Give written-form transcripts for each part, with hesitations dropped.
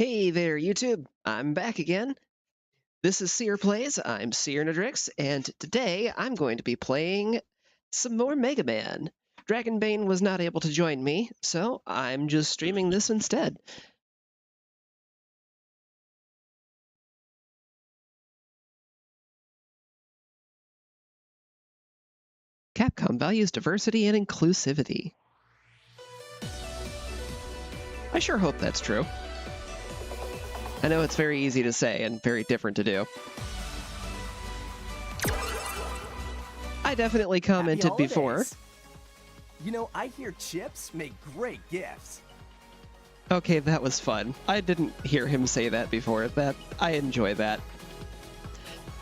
Hey there, YouTube. I'm back again. This is Sear Plays. I'm Searnadrix, and today I'm going to be playing some more Mega Man. Dragonbane was not able to join me, so I'm just streaming this instead. Capcom values diversity and inclusivity. I sure hope that's true. I know it's very easy to say and very different to do. I definitely commented before. You know, I hear chips make great gifts. Okay, that was fun. I didn't hear him say that before. I enjoy that.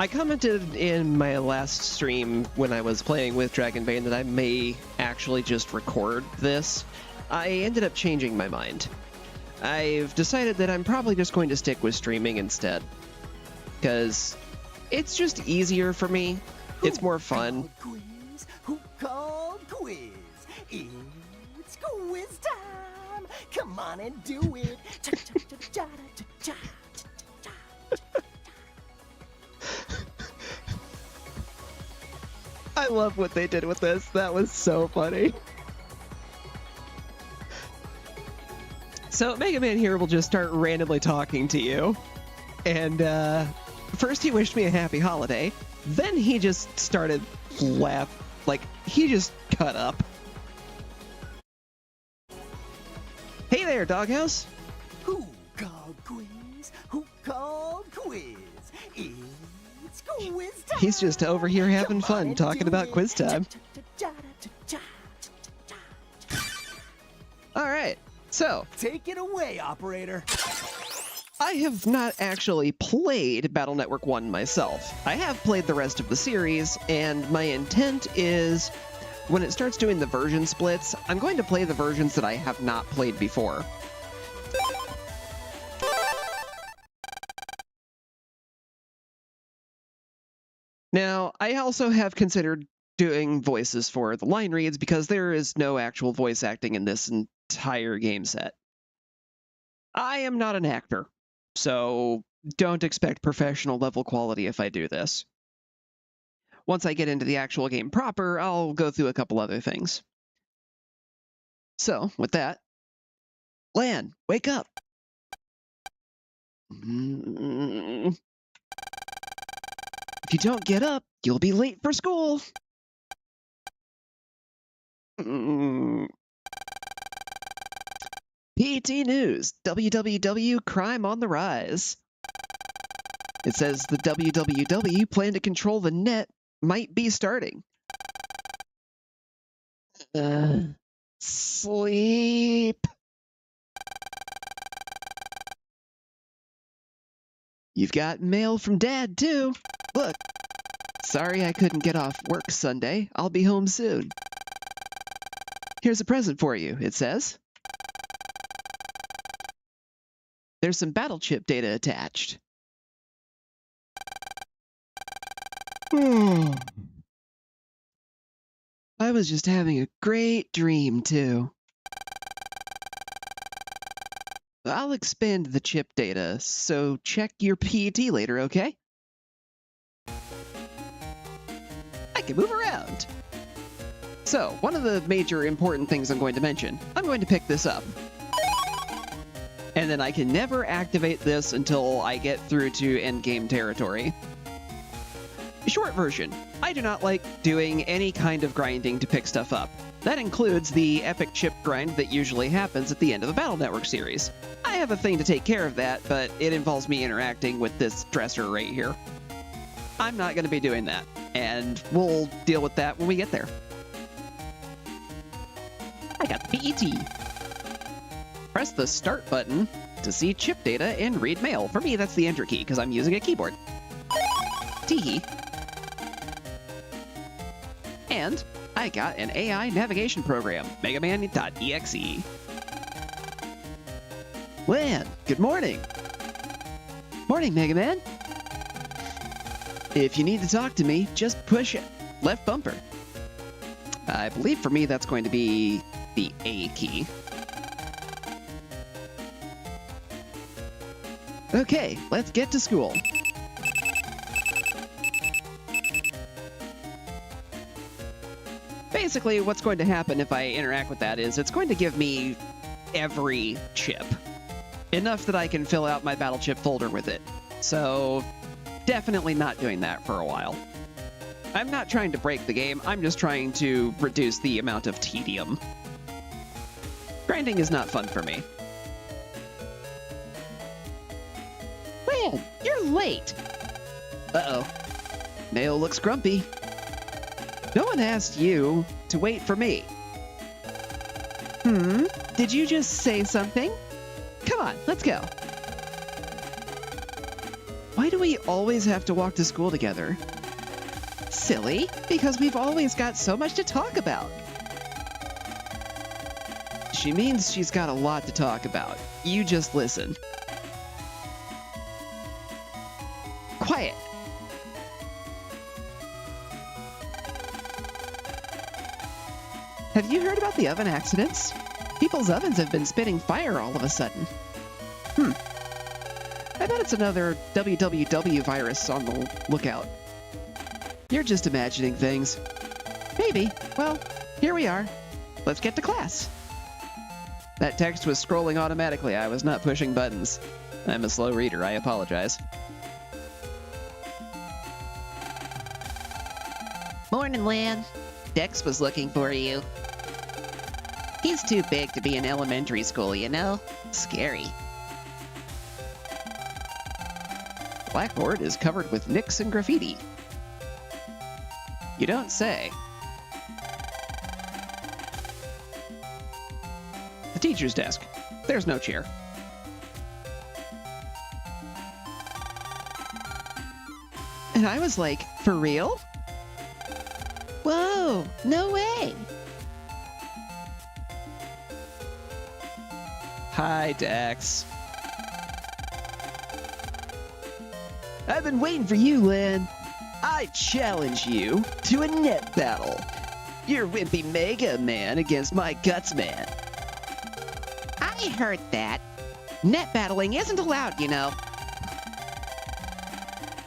I commented in my last stream when I was playing with Dragonbane that I may actually just record this. I ended up changing my mind. I've decided that I'm probably just going to stick with streaming instead. Because it's just easier for me. It's more fun. Who called quiz? It's quiz time. Come on and do it. I love what they did with this. That was so funny. So Mega Man here will just start randomly talking to you. And first he wished me a happy holiday. Then he just started laughing. Like, he just cut up. Hey there, Doghouse. Who called quiz? Who called quiz? It's quiz time. He's just over here having fun talking about quiz time. All right, so take it away, operator. I have not actually played Battle Network 1 myself. I have played the rest of the series, and my intent is, when it starts doing the version splits, I'm going to play the versions that I have not played before. Now, I also have considered doing voices for the line reads because there is no actual voice acting in this entire game set. I am not an actor, so don't expect professional level quality if I do this. Once I get into the actual game proper, I'll go through a couple other things. So, with that, Lan, wake up! If you don't get up, you'll be late for school! PT News, WWW crime on the rise. It says the WWW plan to control the net might be starting. Sleep. You've got mail from Dad, too. Look. Sorry I couldn't get off work Sunday. I'll be home soon. Here's a present for you, it says. There's some battle chip data attached. I was just having a great dream, too. I'll expand the chip data, so check your PET later, okay? I can move around. So, one of the major important things I'm going to mention, I'm going to pick this up. And then I can never activate this until I get through to endgame territory. Short version, I do not like doing any kind of grinding to pick stuff up. That includes the epic chip grind that usually happens at the end of the Battle Network series. I have a thing to take care of that, but it involves me interacting with this dresser right here. I'm not going to be doing that, and we'll deal with that when we get there. I got the PET. Press the start button to see chip data and read mail. For me, that's the enter key, because I'm using a keyboard. Teehee. And I got an AI navigation program, megaman.exe. Lan, good morning. Morning, Mega Man. If you need to talk to me, just push left bumper. I believe for me that's going to be the A key. Okay, let's get to school. Basically, what's going to happen if I interact with that is it's going to give me every chip. Enough that I can fill out my battle chip folder with it. So, definitely not doing that for a while. I'm not trying to break the game, I'm just trying to reduce the amount of tedium. Grinding is not fun for me. Man, you're late! Uh-oh. Mail looks grumpy. No one asked you to wait for me. Did you just say something? Come on, let's go. Why do we always have to walk to school together? Silly, because we've always got so much to talk about. She means she's got a lot to talk about. You just listen. Quiet. Have you heard about the oven accidents? People's ovens have been spitting fire all of a sudden. I bet it's another www virus on the lookout. You're just imagining things. Maybe. Well, here we are. Let's get to class. That text was scrolling automatically. I was not pushing buttons. I'm a slow reader. I apologize. Morning, Lan. Dex was looking for you. He's too big to be in elementary school, you know? Scary. Blackboard is covered with nicks and graffiti. You don't say. The teacher's desk. There's no chair. And I was like, for real? Whoa, no way. Hi, Dex. I've been waiting for you, Lynn. I challenge you to a net battle. You're Wimpy Mega Man against my Guts Man. I heard that. Net battling isn't allowed, you know.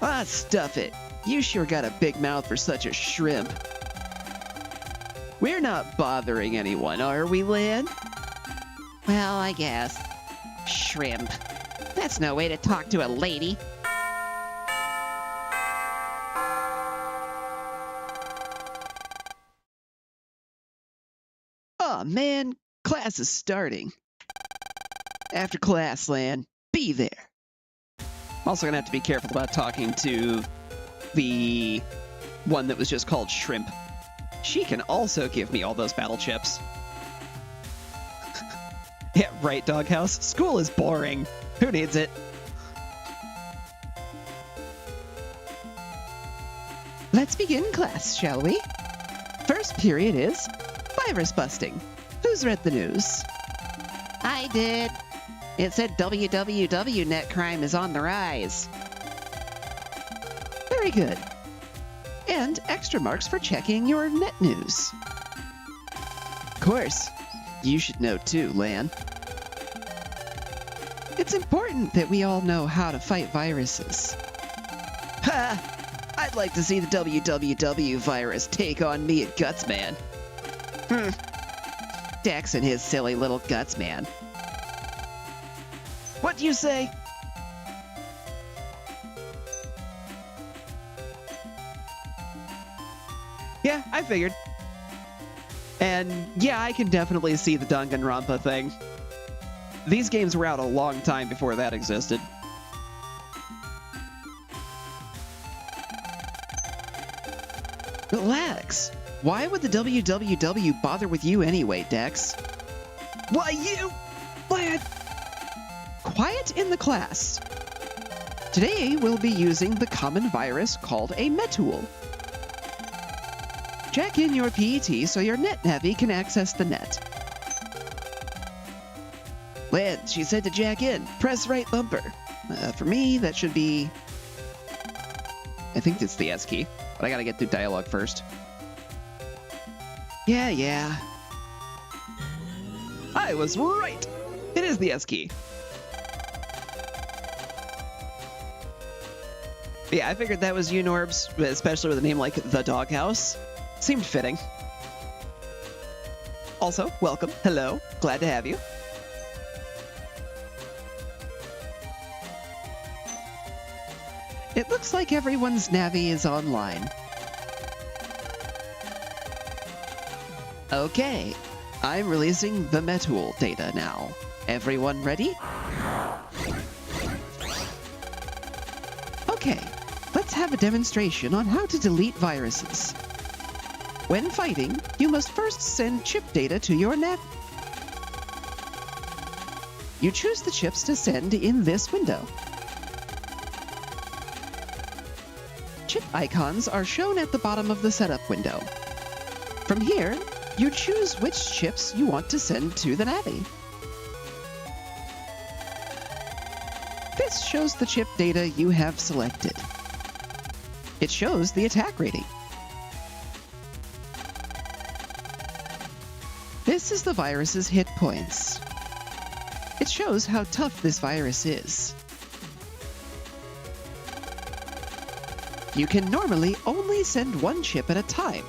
Ah, stuff it. You sure got a big mouth for such a shrimp. We're not bothering anyone, are we, Lynn? Well, I guess. Shrimp. That's no way to talk to a lady. Aw, man, class is starting. After class, Lan, be there. I'm also gonna have to be careful about talking to the one that was just called Shrimp. She can also give me all those battle chips. Yeah, right, Doghouse. School is boring. Who needs it? Let's begin class, shall we? First period is virus busting. Who's read the news? I did. It said www net crime is on the rise. Very good. And extra marks for checking your net news. Of course, you should know too, Lan. It's important that we all know how to fight viruses. Ha! I'd like to see the www virus take on me at Gutsman. Dex and his silly little Gutsman. What do you say? Yeah, I figured. And yeah, I can definitely see the Danganronpa thing. These games were out a long time before that existed. Relax. Why would the www bother with you anyway, Dex? Why you? Lad! Quiet in the class. Today we'll be using the common virus called a Metool. Jack in your PET so your net navvy can access the net. Lan, she said to jack in. Press right bumper. For me, that should be... I think it's the S key, but I gotta get through dialogue first. Yeah. I was right! It is the S key. Yeah, I figured that was you, Norbs, especially with a name like The Doghouse. Seemed fitting. Also, welcome. Hello. Glad to have you. It looks like everyone's Navi is online. Okay, I'm releasing the Metool data now. Everyone ready? Okay, let's have a demonstration on how to delete viruses. When fighting, you must first send chip data to your Navi. You choose the chips to send in this window. Chip icons are shown at the bottom of the setup window. From here, you choose which chips you want to send to the Navi. This shows the chip data you have selected. It shows the attack rating. This is the virus's hit points. It shows how tough this virus is. You can normally only send one chip at a time,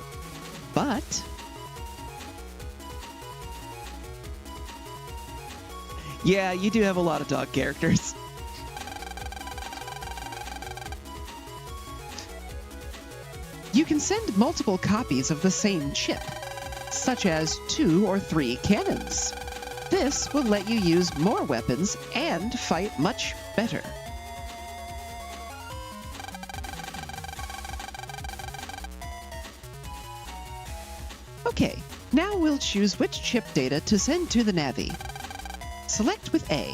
but Yeah, you do have a lot of dog characters. you can send multiple copies of the same chip, such as 2 or 3 cannons. This will let you use more weapons and fight much better. Okay, now we'll choose which chip data to send to the Navi. Select with A.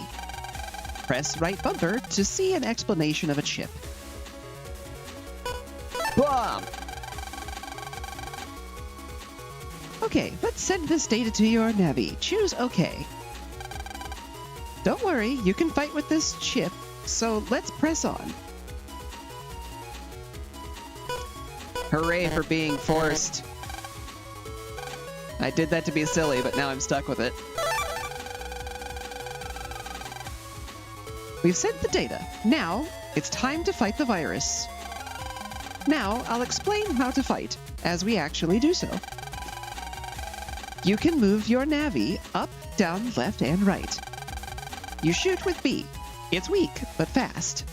Press right bumper to see an explanation of a chip. Bomb! Okay, let's send this data to your Navi. Choose OK. Don't worry, you can fight with this chip, so let's press on. Hooray for being forced. I did that to be silly, but now I'm stuck with it. We've sent the data. Now, it's time to fight the virus. Now, I'll explain how to fight, as we actually do so. You can move your Navi up, down, left, and right. You shoot with B. It's weak, but fast.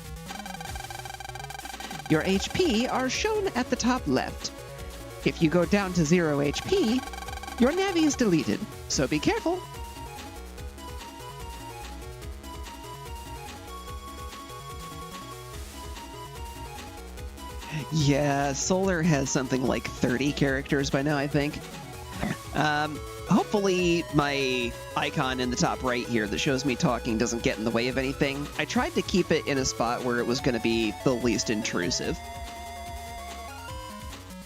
Your HP are shown at the top left. If you go down to 0 HP, your Navi is deleted, so be careful. Yeah, Solar has something like 30 characters by now, I think. Hopefully my icon in the top right here that shows me talking doesn't get in the way of anything. I tried to keep it in a spot where it was going to be the least intrusive.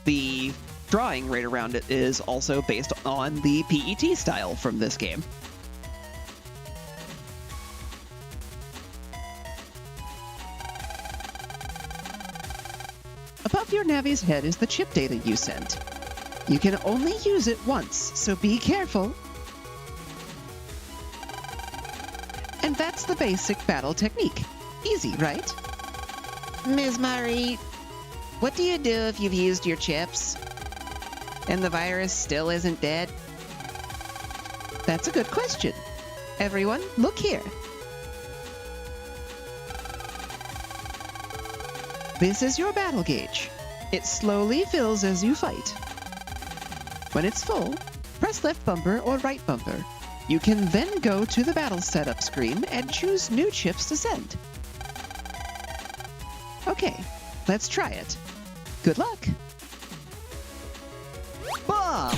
The drawing right around it is also based on the PET style from this game. Above your Navi's head is the chip data you sent. You can only use it once, so be careful. And that's the basic battle technique. Easy, right? Ms. Mari, what do you do if you've used your chips and the virus still isn't dead? That's a good question. Everyone, look here. This is your battle gauge. It slowly fills as you fight. When it's full, press left bumper or right bumper. You can then go to the battle setup screen and choose new chips to send. Okay, let's try it. Good luck! Bomb!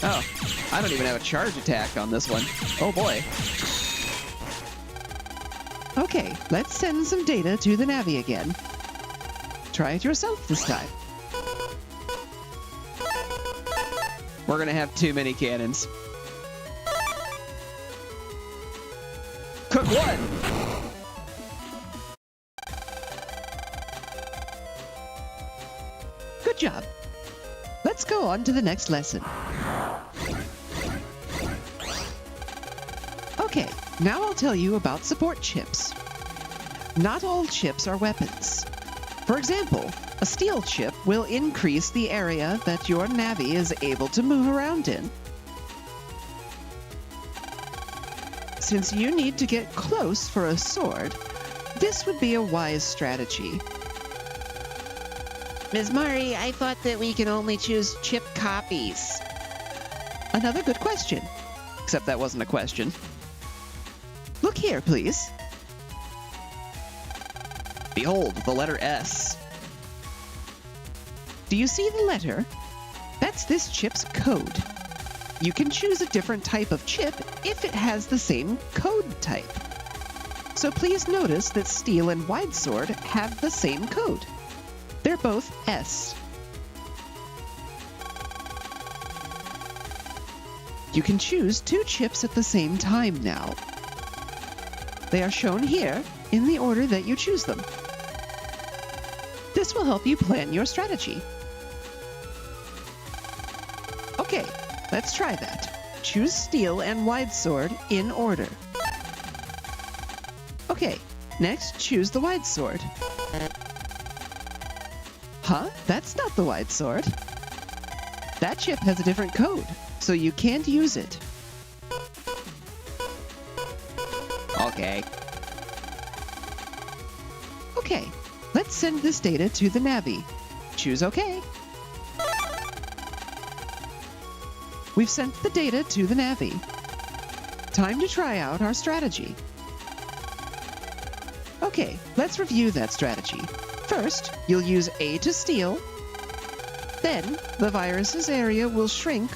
Oh, I don't even have a charge attack on this one. Oh boy. Okay, let's send some data to the Navi again. Try it yourself this time. We're gonna have too many cannons. Cook one! Good job. Let's go on to the next lesson. Okay, now I'll tell you about support chips. Not all chips are weapons. For example, a steel chip will increase the area that your navvy is able to move around in. Since you need to get close for a sword, this would be a wise strategy. Ms. Murray, I thought that we can only choose chip copies. Another good question. Except that wasn't a question. Look here, please. Behold, the letter S. Do you see the letter? That's this chip's code. You can choose a different type of chip if it has the same code type. So please notice that steel and wide sword have the same code. They're both S. You can choose 2 chips at the same time now. They are shown here in the order that you choose them. This will help you plan your strategy. Okay, let's try that. Choose steel and wide sword in order. Okay, next choose the wide sword. Huh? That's not the wide sword. That chip has a different code, so you can't use it. Okay. Okay, let's send this data to the navvy. Choose OK. We've sent the data to the navvy. Time to try out our strategy. Okay, let's review that strategy. First, you'll use A to steal. Then, the virus's area will shrink,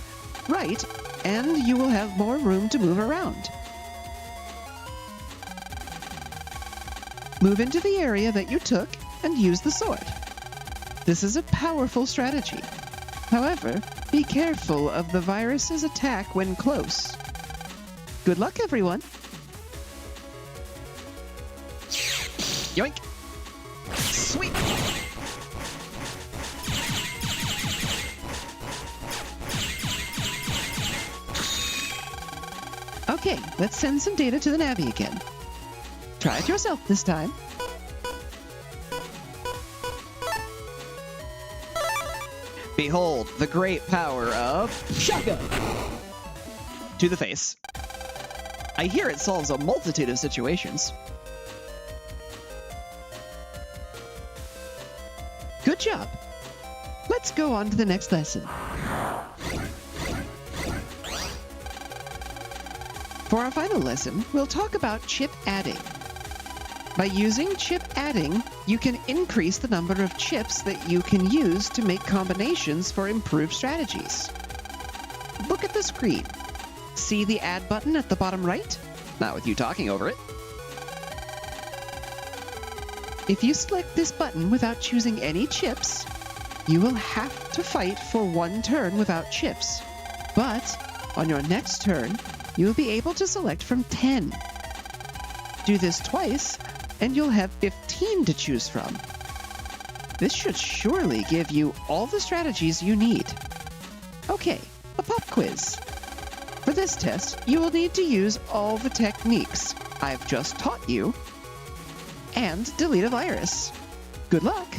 right, and you will have more room to move around. Move into the area that you took and use the sword. This is a powerful strategy. However, be careful of the virus's attack when close. Good luck, everyone! Yoink! Sweet! Okay, let's send some data to the navvy again. Try it yourself this time. Behold, the great power of shotgun! To the face. I hear it solves a multitude of situations. Good job. Let's go on to the next lesson. For our final lesson, we'll talk about chip adding. By using chip adding, you can increase the number of chips that you can use to make combinations for improved strategies. Look at the screen. See the add button at the bottom right? Not with you talking over it. If you select this button without choosing any chips, you will have to fight for 1 turn without chips. But on your next turn, you will be able to select from 10. Do this twice, and you'll have 15 to choose from. This should surely give you all the strategies you need. Okay, a pop quiz. For this test, you will need to use all the techniques I've just taught you and delete a virus. Good luck!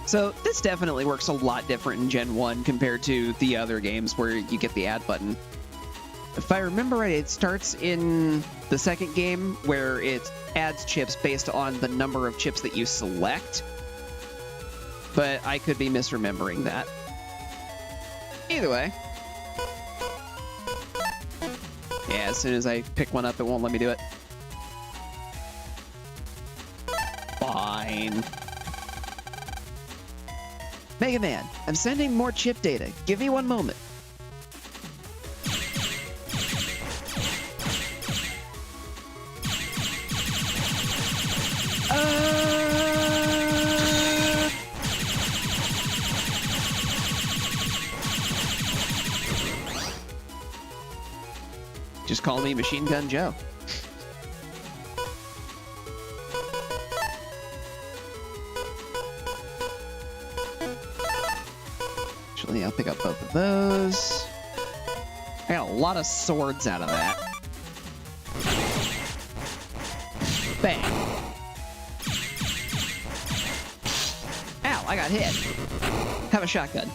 So this definitely works a lot different in Gen 1 compared to the other games where you get the add button. If I remember right, it starts in the second game where it adds chips based on the number of chips that you select. But I could be misremembering that. Either way. Yeah, as soon as I pick one up, it won't let me do it. Fine. Mega Man, I'm sending more chip data. Give me 1 moment. Just call me Machine Gun Joe. Actually, I'll pick up both of those. I got a lot of swords out of that. Bang. Ow, I got hit. Have a shotgun.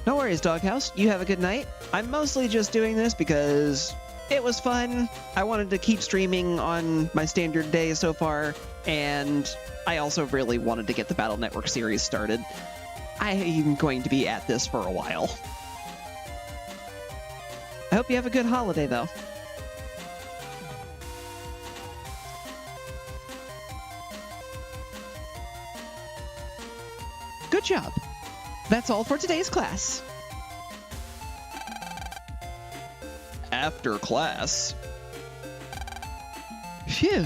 No worries, Doghouse. You have a good night. I'm mostly just doing this because it was fun. I wanted to keep streaming on my standard day so far, and I also really wanted to get the Battle Network series started. I'm going to be at this for a while. I hope you have a good holiday, though. Good job. That's all for today's class. After class. Phew.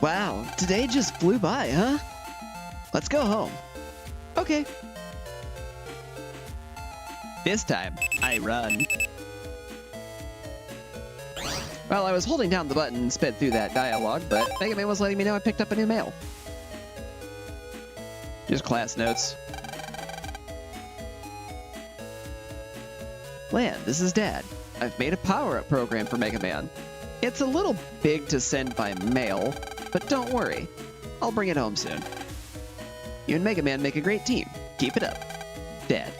Wow, today just flew by, huh? Let's go home. Okay. This time, I run. Well, I was holding down the button and sped through that dialogue, but Mega Man was letting me know I picked up a new mail. Just class notes. Lan, this is Dad. I've made a power-up program for Mega Man. It's a little big to send by mail, but don't worry. I'll bring it home soon. You and Mega Man make a great team. Keep it up. Dad.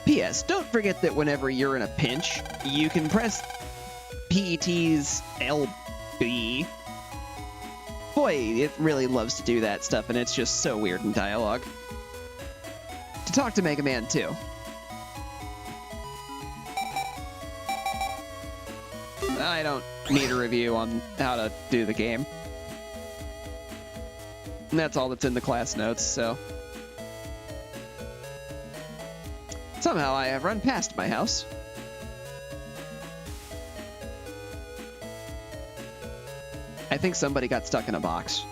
P.S. Don't forget that whenever you're in a pinch, you can press PET's LB. Boy, it really loves to do that stuff, and it's just so weird in dialogue. To talk to Mega Man, too. I don't need a review on how to do the game. And that's all that's in the class notes, so. Somehow I have run past my house. I think somebody got stuck in a box.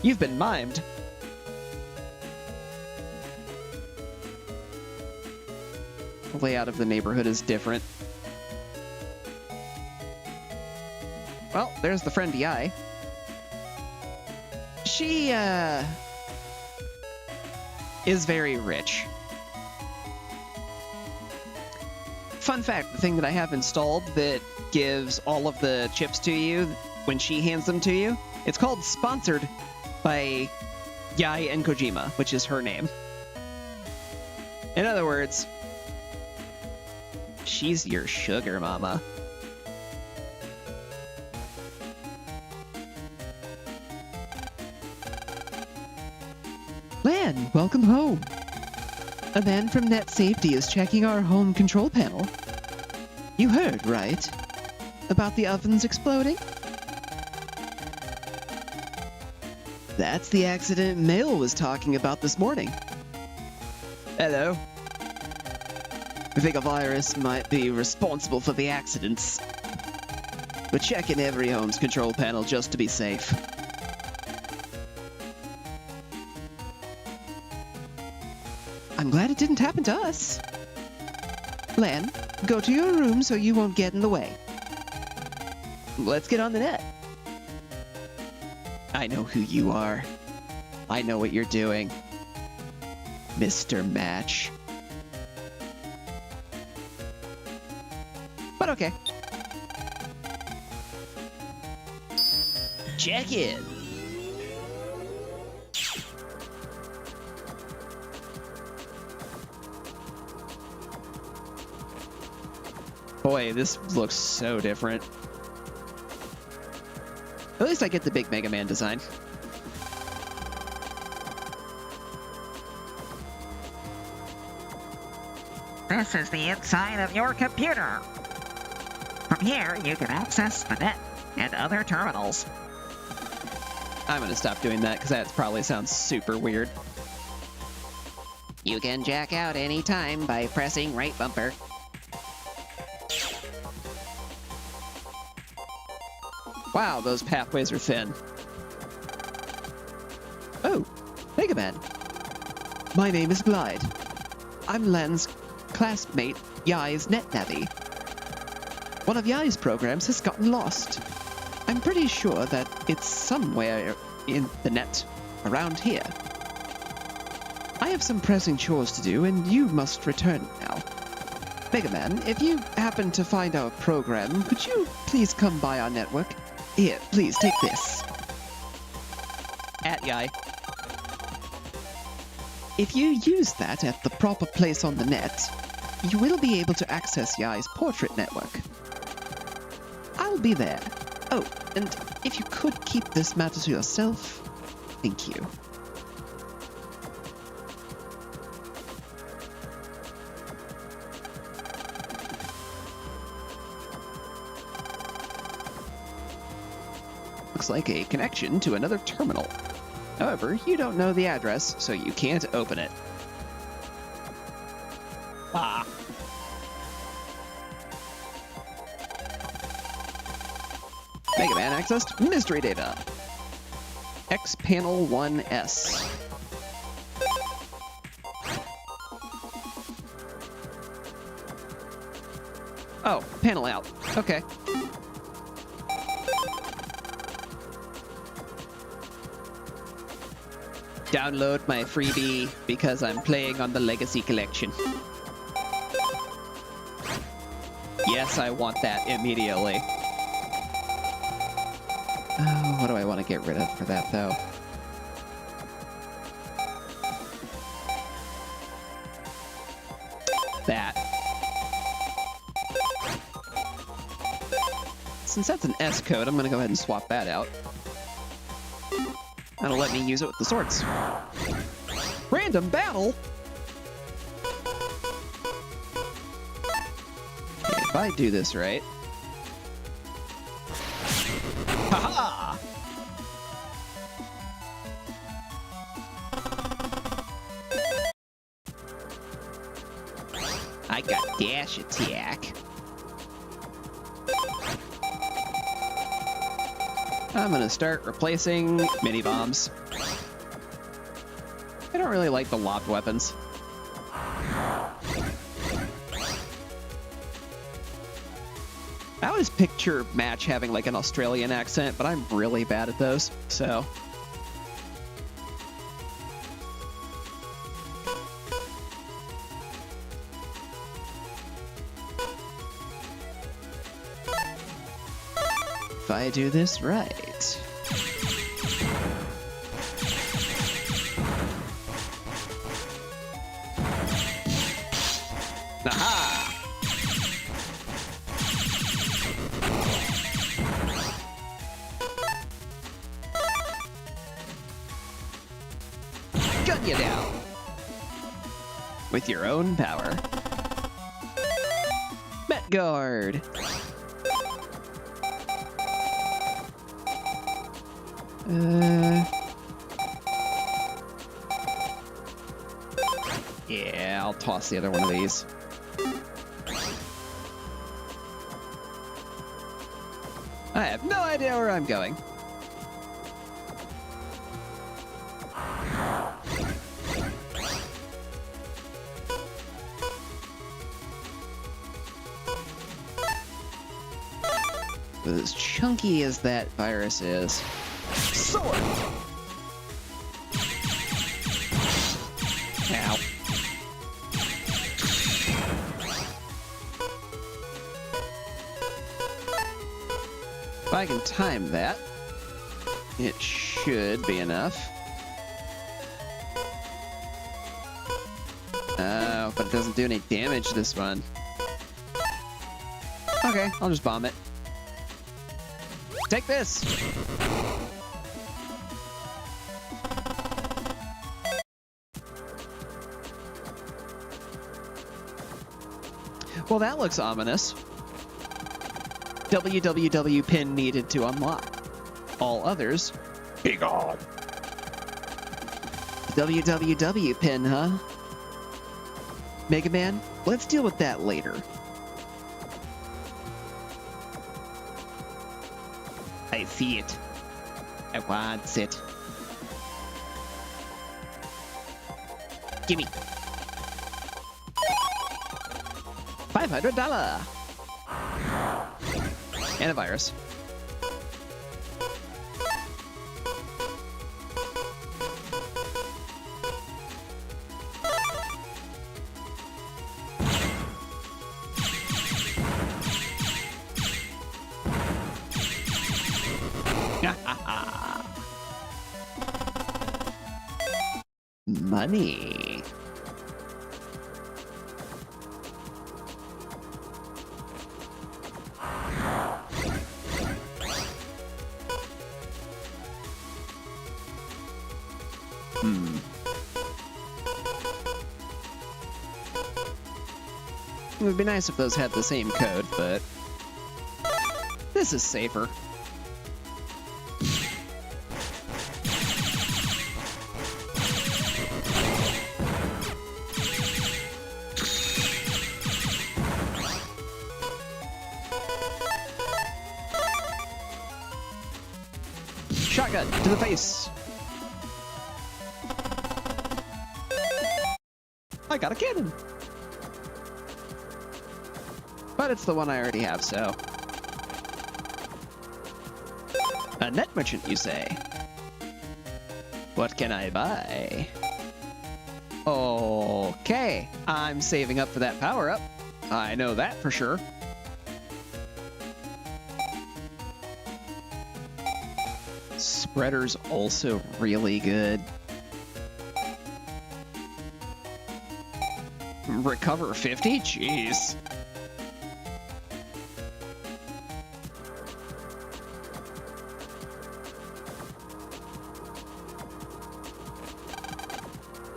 You've been mimed. The layout of the neighborhood is different. Well, there's the friend Yi. She, is very rich. Fun fact, the thing that I have installed that gives all of the chips to you when she hands them to you, it's called Sponsored by Yi and Kojima, which is her name. In other words, she's your sugar mama. Lan, welcome home. A man from Net Safety is checking our home control panel. You heard, right? About the ovens exploding? That's the accident Mail was talking about this morning. Hello. We think a virus might be responsible for the accidents. We're checking every home's control panel just to be safe. I'm glad it didn't happen to us. Lan, go to your room so you won't get in the way. Let's get on the net. I know who you are. I know what you're doing. Mr. Match. But okay. Check in. Boy, this looks so different. At least I get the big Mega Man design. This is the inside of your computer. From here, you can access the net and other terminals. I'm gonna stop doing that because that probably sounds super weird. You can jack out anytime by pressing right bumper. Wow, those pathways are thin. Oh, Mega Man. My name is Glide. I'm Lan's classmate, Yi's NetNavi. One of Yi's programs has gotten lost. I'm pretty sure that it's somewhere in the net around here. I have some pressing chores to do, and you must return now. Mega Man, if you happen to find our program, could you please come by our network? Here, please take this. At Yai. If you use that at the proper place on the net, you will be able to access Yai's portrait network. I'll be there. Oh, and if you could keep this matter to yourself, thank you. Looks like a connection to another terminal. However, you don't know the address, so you can't open it. Ah. Mega Man accessed mystery data. X panel 1S. Oh, panel out. Okay. Download my freebie because I'm playing on the Legacy Collection. Yes, I want that immediately. Oh, what do I want to get rid of for that, though? That. Since that's an S code, I'm going to go ahead and swap that out. That'll let me use it with the swords. Random battle? Okay, if I do this right... Haha! I got dash attack. I'm gonna start replacing mini bombs. I don't really like the lobbed weapons. I always picture Match having like an Australian accent, but I'm really bad at those, so... If I do this right... Aha! Gun you down! With your own power. Met Guard! Yeah, I'll toss the other one of these. I have no idea where I'm going. But as chunky as that virus is... Sword! Ow. If I can time that, it should be enough. Oh, but it doesn't do any damage this one. Okay, I'll just bomb it. Take this! Well, that looks ominous. www pin needed to unlock. All others... Be gone! www pin, huh? Mega Man, let's deal with that later. I see it. I want it. Gimme. $500! And a virus. Money. It would be nice if those had the same code, but this is safer. Shotgun to the face. I got a cannon. But it's the one I already have, so. A net merchant, you say? What can I buy? Okay, I'm saving up for that power-up. I know that for sure. Spreader's also really good. Recover 50? Jeez.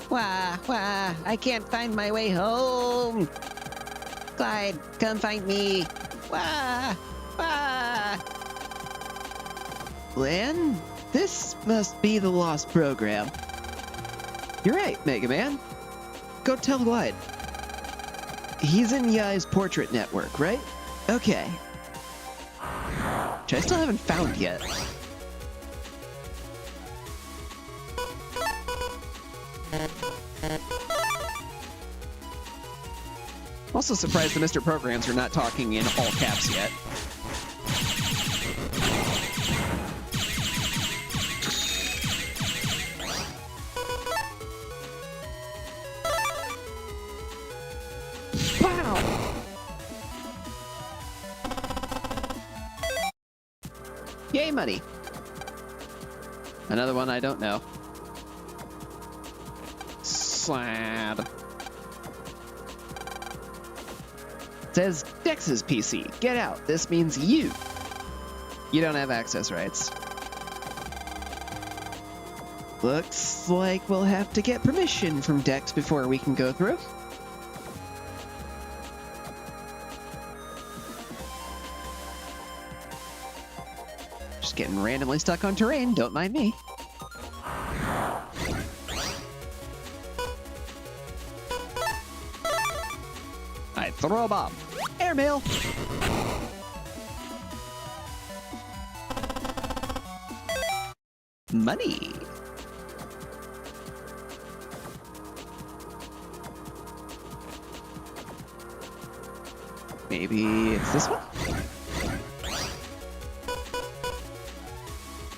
Wah, wah, I can't find my way home. Clyde, come find me. Wah, wah. Glenn, this must be the lost program. You're right, Mega Man. Go tell Glide. He's in Yai's portrait network, right? Okay. Which I still haven't found yet. I'm also surprised the Mr. Programs are not talking in all caps yet. Wow! Yay, money! Another one I don't know. Sad. Says Dex's PC. Get out. This means you. You don't have access rights. Looks like we'll have to get permission from Dex before we can go through. Just getting randomly stuck on terrain. Don't mind me. Throw a bomb. Airmail. Money. Maybe it's this one?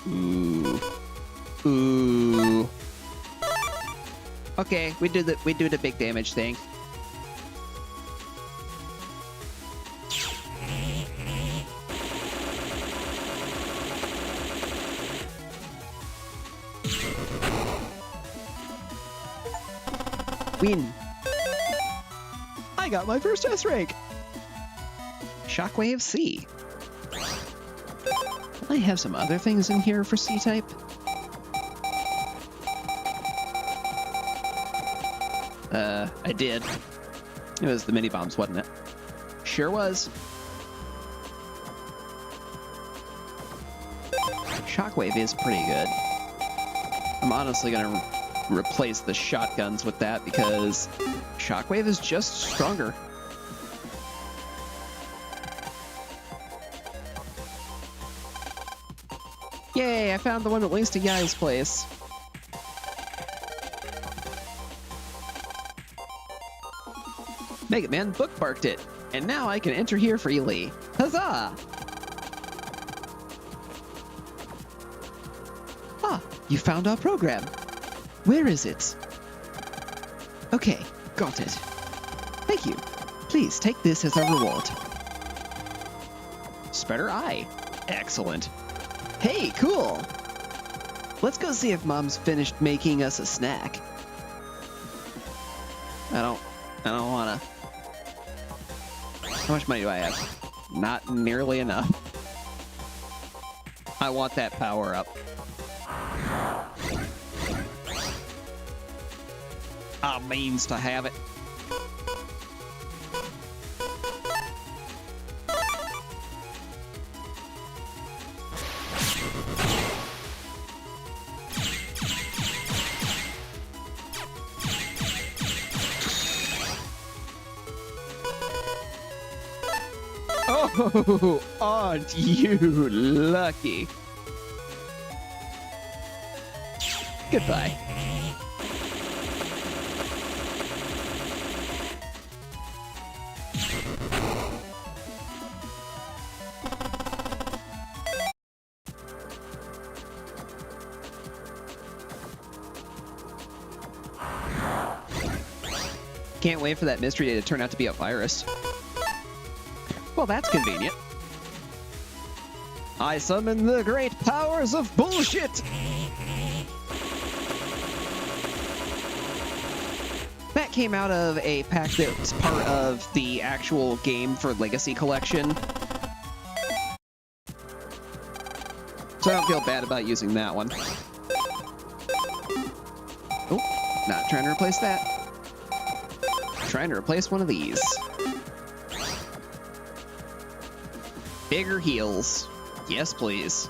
Ooh. Ooh. Okay, we do the big damage thing. Win. I got my first S rank. Shockwave C. I have some other things in here for C-type. I did. It was the mini bombs, wasn't it? Sure was. Shockwave is pretty good. I'm honestly gonna replace the shotguns with that because Shockwave is just stronger. Yay, I found the one that links to Yai's place. Mega Man bookmarked it, and now I can enter here freely. Huzzah! Ah, you found our program. Where is it? Okay, got it. Thank you. Please take this as a reward. Spreader eye. Excellent. Hey, cool. Let's go see if Mom's finished making us a snack. I don't wanna. How much money do I have? Not nearly enough. I want that power up. I means to have it. Oh, aren't you lucky? Goodbye. Can't wait for that mystery day to turn out to be a virus. Well, that's convenient. I summon the great powers of bullshit! That came out of a pack that was part of the actual game for Legacy Collection. So I don't feel bad about using that one. Oh, not trying to replace that. Trying to replace one of these. Bigger heels. Yes, please.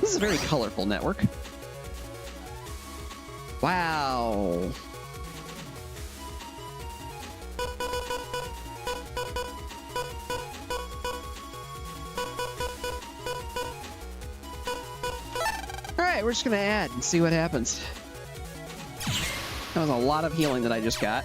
This is a very colorful network. Wow. Alright, we're just gonna add and see what happens. That was a lot of healing that I just got.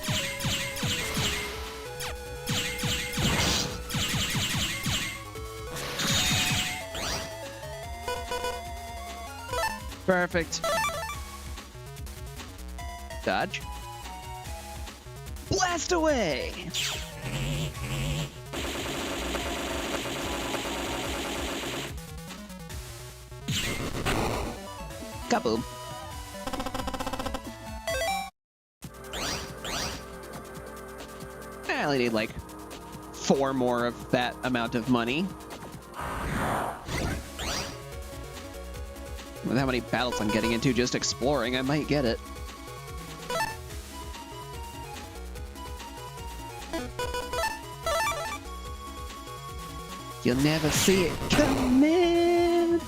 Perfect. Dodge. Blast away! Kaboom. I only need like 4 more of that amount of money. With how many battles I'm getting into just exploring, I might get it. You'll never see it coming.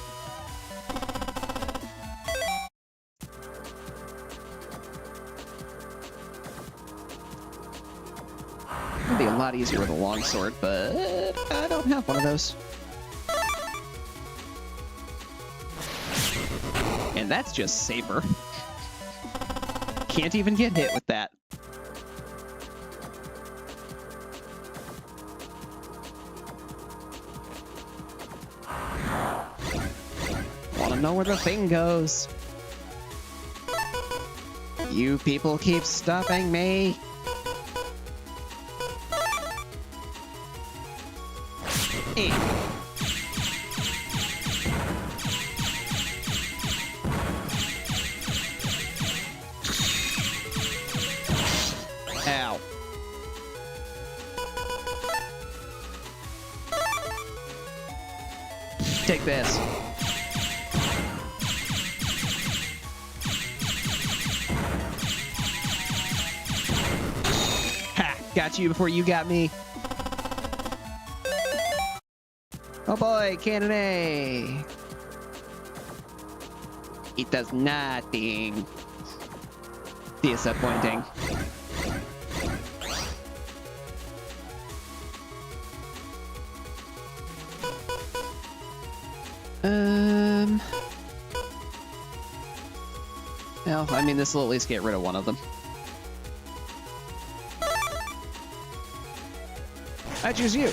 It'd be a lot easier with a longsword, but I don't have one of those. And that's just safer. Can't even get hit with that. Wanna know where the thing goes? You people keep stopping me. Ow. Take this. Ha! Got you before you got me. Oh boy, Cannon A! It does nothing. Disappointing. Well, I mean, this will at least get rid of one of them. I choose you.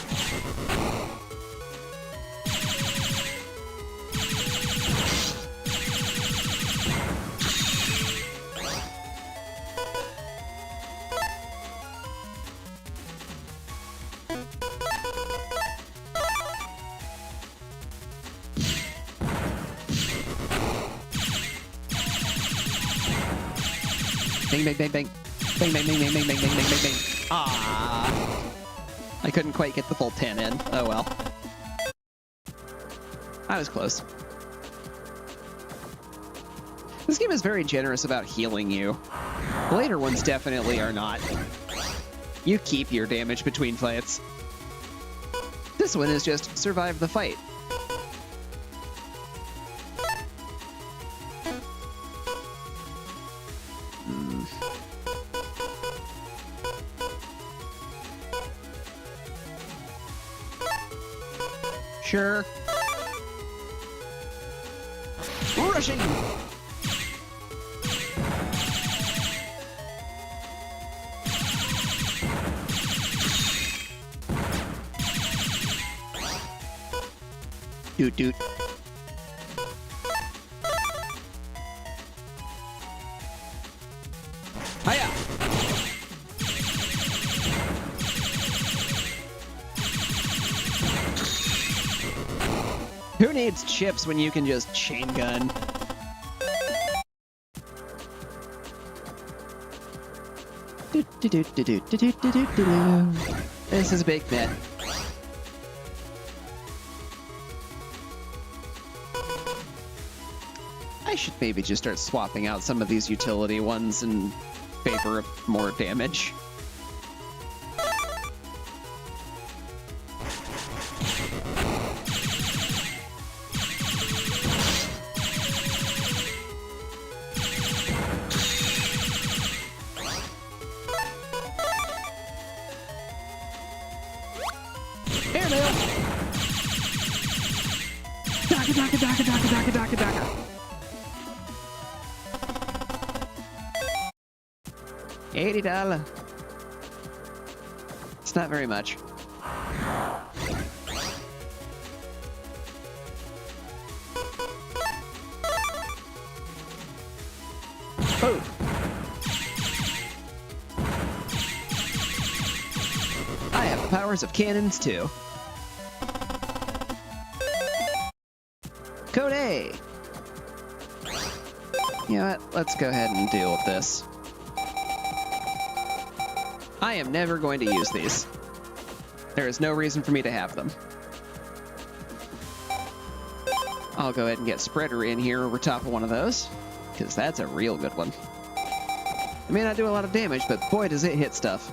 Bang, bang, bang, bang. Bang, bang, bang, bang, bang, bang, bang, bang, bang, bang. Ah. I couldn't quite get the full 10 in. Oh well. I was close. This game is very generous about healing you. The later ones definitely are not. You keep your damage between fights. This one is just survive the fight. Sure. Rushing! Doot doot. Hiya! Who needs chips when you can just chain gun? This is a big net. I should maybe just start swapping out some of these utility ones in favor of more damage. Airmail! Daka, daka, daka, daka, daka, daka, daka. $80. It's not very much. Oh! I have the powers of cannons too. Code A. You know what? Let's go ahead and deal with this. I am never going to use these. There is no reason for me to have them. I'll go ahead and get Spreader in here over top of one of those, because that's a real good one. It may not do a lot of damage, but boy does it hit stuff.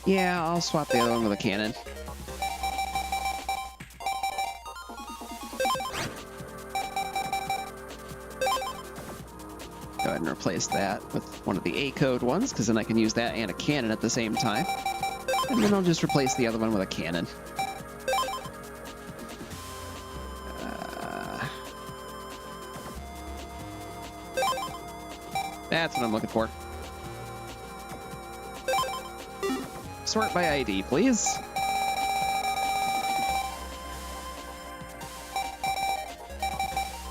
Yeah, I'll swap the other one with a cannon. Go ahead and replace that with one of the A-code ones, because then I can use that and a cannon at the same time. And then I'll just replace the other one with a cannon. That's what I'm looking for. Sort by ID, please.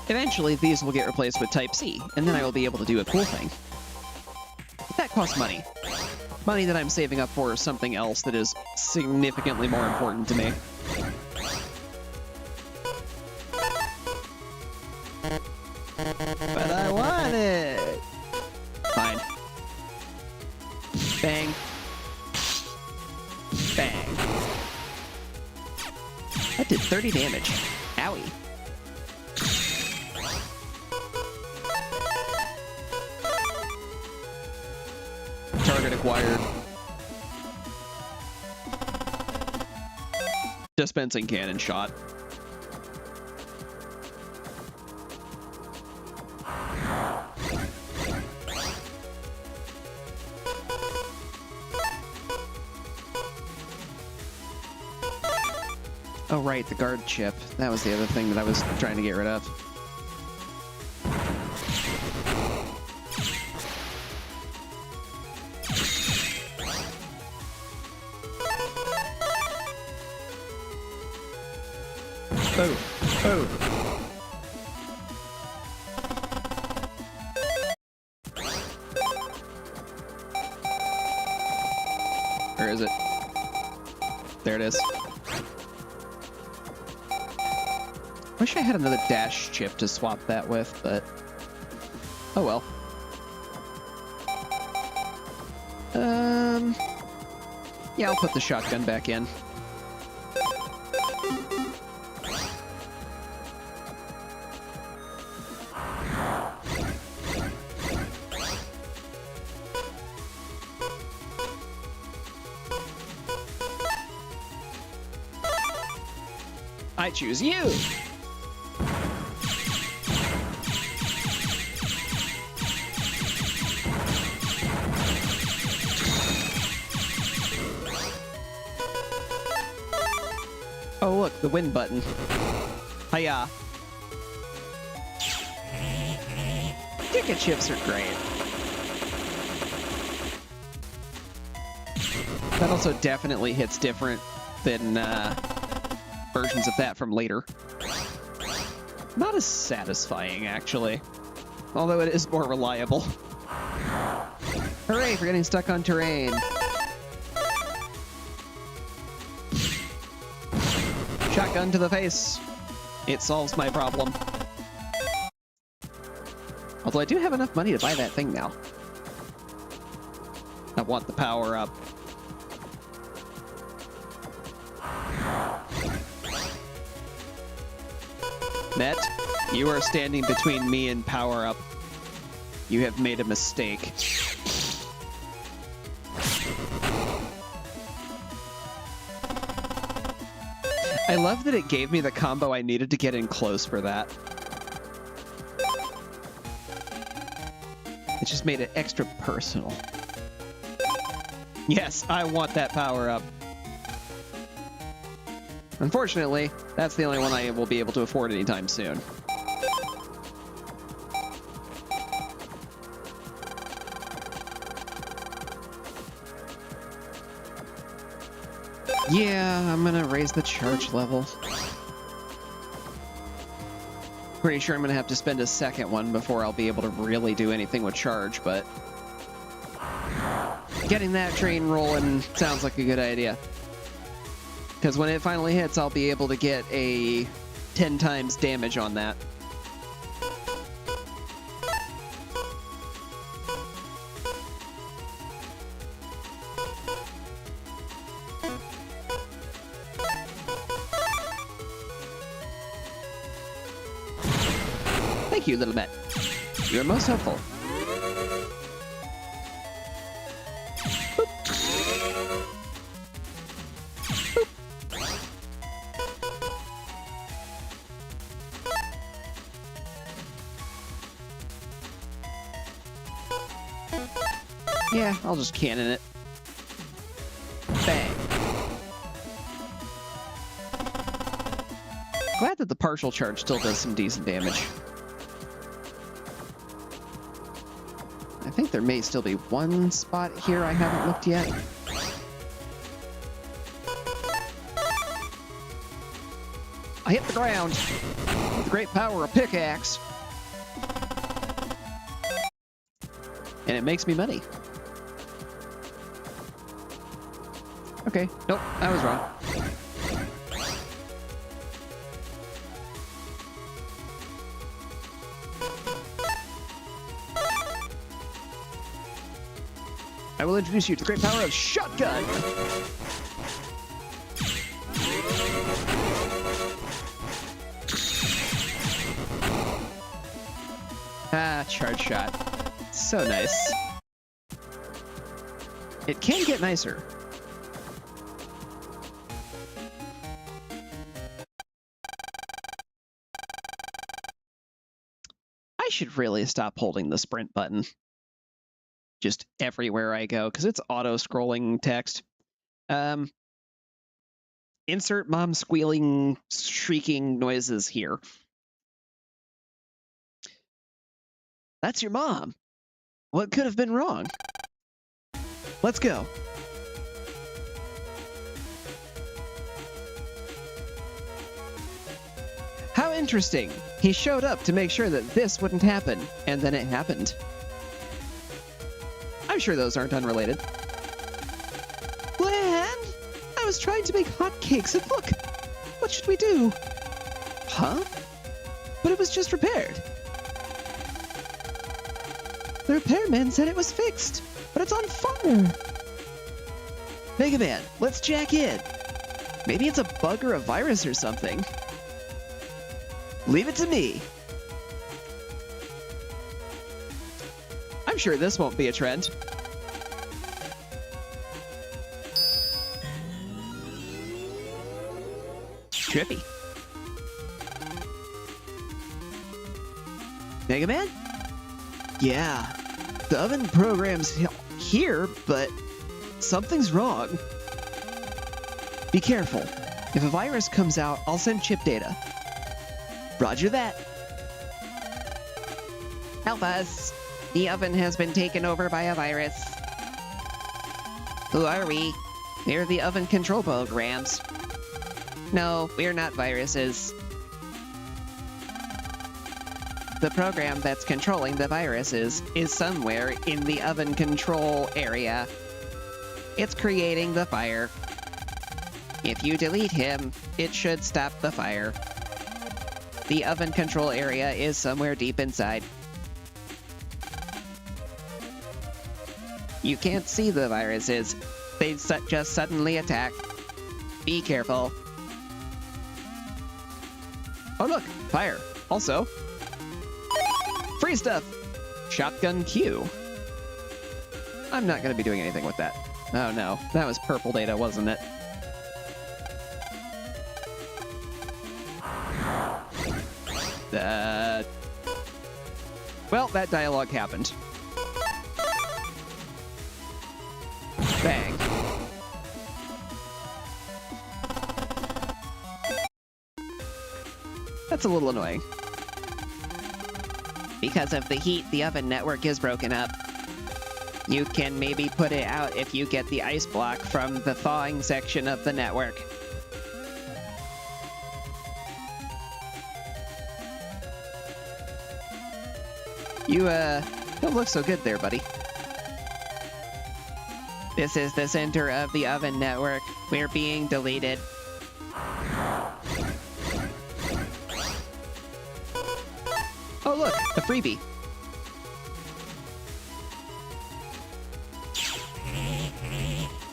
Eventually, these will get replaced with Type C, and then I will be able to do a cool thing. That costs money. Money that I'm saving up for something else that is significantly more important to me. But I want it! Fine. Bang. Bang. That did 30 damage. Owie. Target acquired. Dispensing cannon shot. Oh, right, the guard chip. That was the other thing that I was trying to get rid of. Oh, oh. Where is it? There it is. Wish I had another dash chip to swap that with, but oh well. Yeah, I'll put the shotgun back in. I choose you! Oh look, the win button. Hiya! Ticket chips are great. That also definitely hits different than, versions of that from later. Not as satisfying, actually. Although it is more reliable. Hooray for getting stuck on terrain. Shotgun to the face. It solves my problem. Although I do have enough money to buy that thing now. I want the power up. Net, you are standing between me and power up. You have made a mistake. I love that it gave me the combo I needed to get in close for that. It just made it extra personal. Yes, I want that power up. Unfortunately, that's the only one I will be able to afford anytime soon. Yeah, I'm gonna raise the charge level. Pretty sure I'm gonna have to spend a second one before I'll be able to really do anything with charge, but getting that train rolling sounds like a good idea. Because when it finally hits, I'll be able to get a 10 times damage on that. Thank you, little Met. You're most helpful. Yeah, I'll just cannon it. Bang. Glad that the partial charge still does some decent damage. I think there may still be one spot here I haven't looked yet. I hit the ground with the great power of pickaxe. And it makes me money. Okay, nope, I was wrong. I will introduce you to the great power of shotgun. Ah, charge shot. So nice. It can get nicer. I should really stop holding the sprint button just everywhere I go, because it's auto-scrolling text. Insert mom squealing, shrieking noises here. That's your mom. What could have been wrong? Let's go. How interesting. He showed up to make sure that this wouldn't happen, and then it happened. I'm sure those aren't unrelated. Bleh! was trying to make hotcakes, and look! What should we do? Huh? But it was just repaired. The repairman said it was fixed, but it's on fire. Mega Man, let's jack in. Maybe it's a bug or a virus or something. Leave it to me. I'm sure this won't be a trend. Trippy. Mega Man? Yeah, the oven program's here, but something's wrong. Be careful. If a virus comes out, I'll send chip data. Roger that. Help us. The oven has been taken over by a virus. Who are we? We're the oven control programs. No, we're not viruses. The program that's controlling the viruses is somewhere in the oven control area. It's creating the fire. If you delete him, it should stop the fire. The oven control area is somewhere deep inside. You can't see the viruses. They just suddenly attack. Be careful. Oh look, fire. Also, free stuff. Shotgun Q. I'm not going to be doing anything with that. Oh no, that was purple data, wasn't it? Well, that dialogue happened. Bang. That's a little annoying. Because of the heat, the oven network is broken up. You can maybe put it out if you get the ice block from the thawing section of the network. You, don't look so good there, buddy. This is the center of the oven network. We're being deleted. Oh look, a freebie.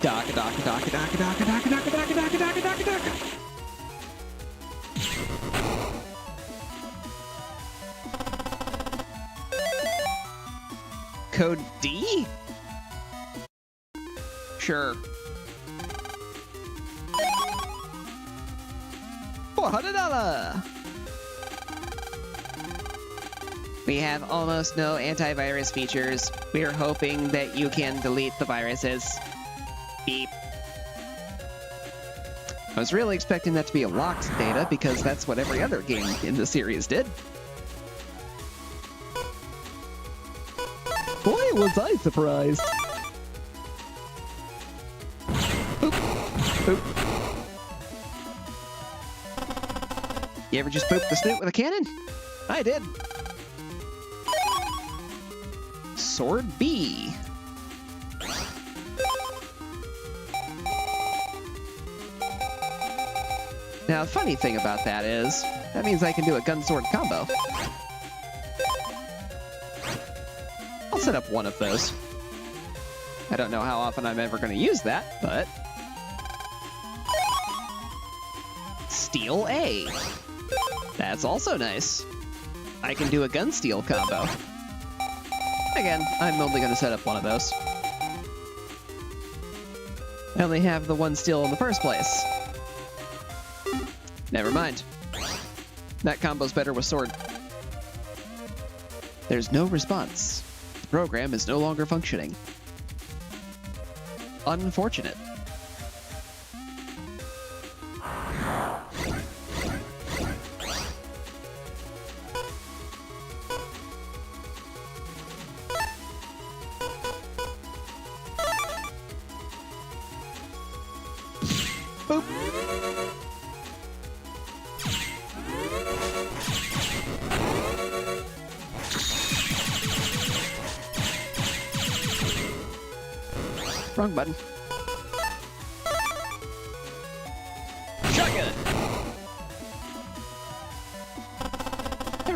Daka daka daka daka daka daka daka daka daka daka daka daka. Code D? Sure. $400! We have almost no antivirus features. We're hoping that you can delete the viruses. Beep. I was really expecting that to be a locked data because that's what every other game in the series did. Boy, was I surprised. Oop. Oop. You ever just poop the snoot with a cannon? I did. Sword B. Now, the funny thing about that is, that means I can do a gun-sword combo. I'll set up one of those. I don't know how often I'm ever going to use that, but... Steel A. That's also nice. I can do a gun-steel combo. Again, I'm only going to set up one of those. I only have the one steel in the first place. Never mind. That combo's better with sword. There's no response. The program is no longer functioning. Unfortunate. Boop. Wrong button.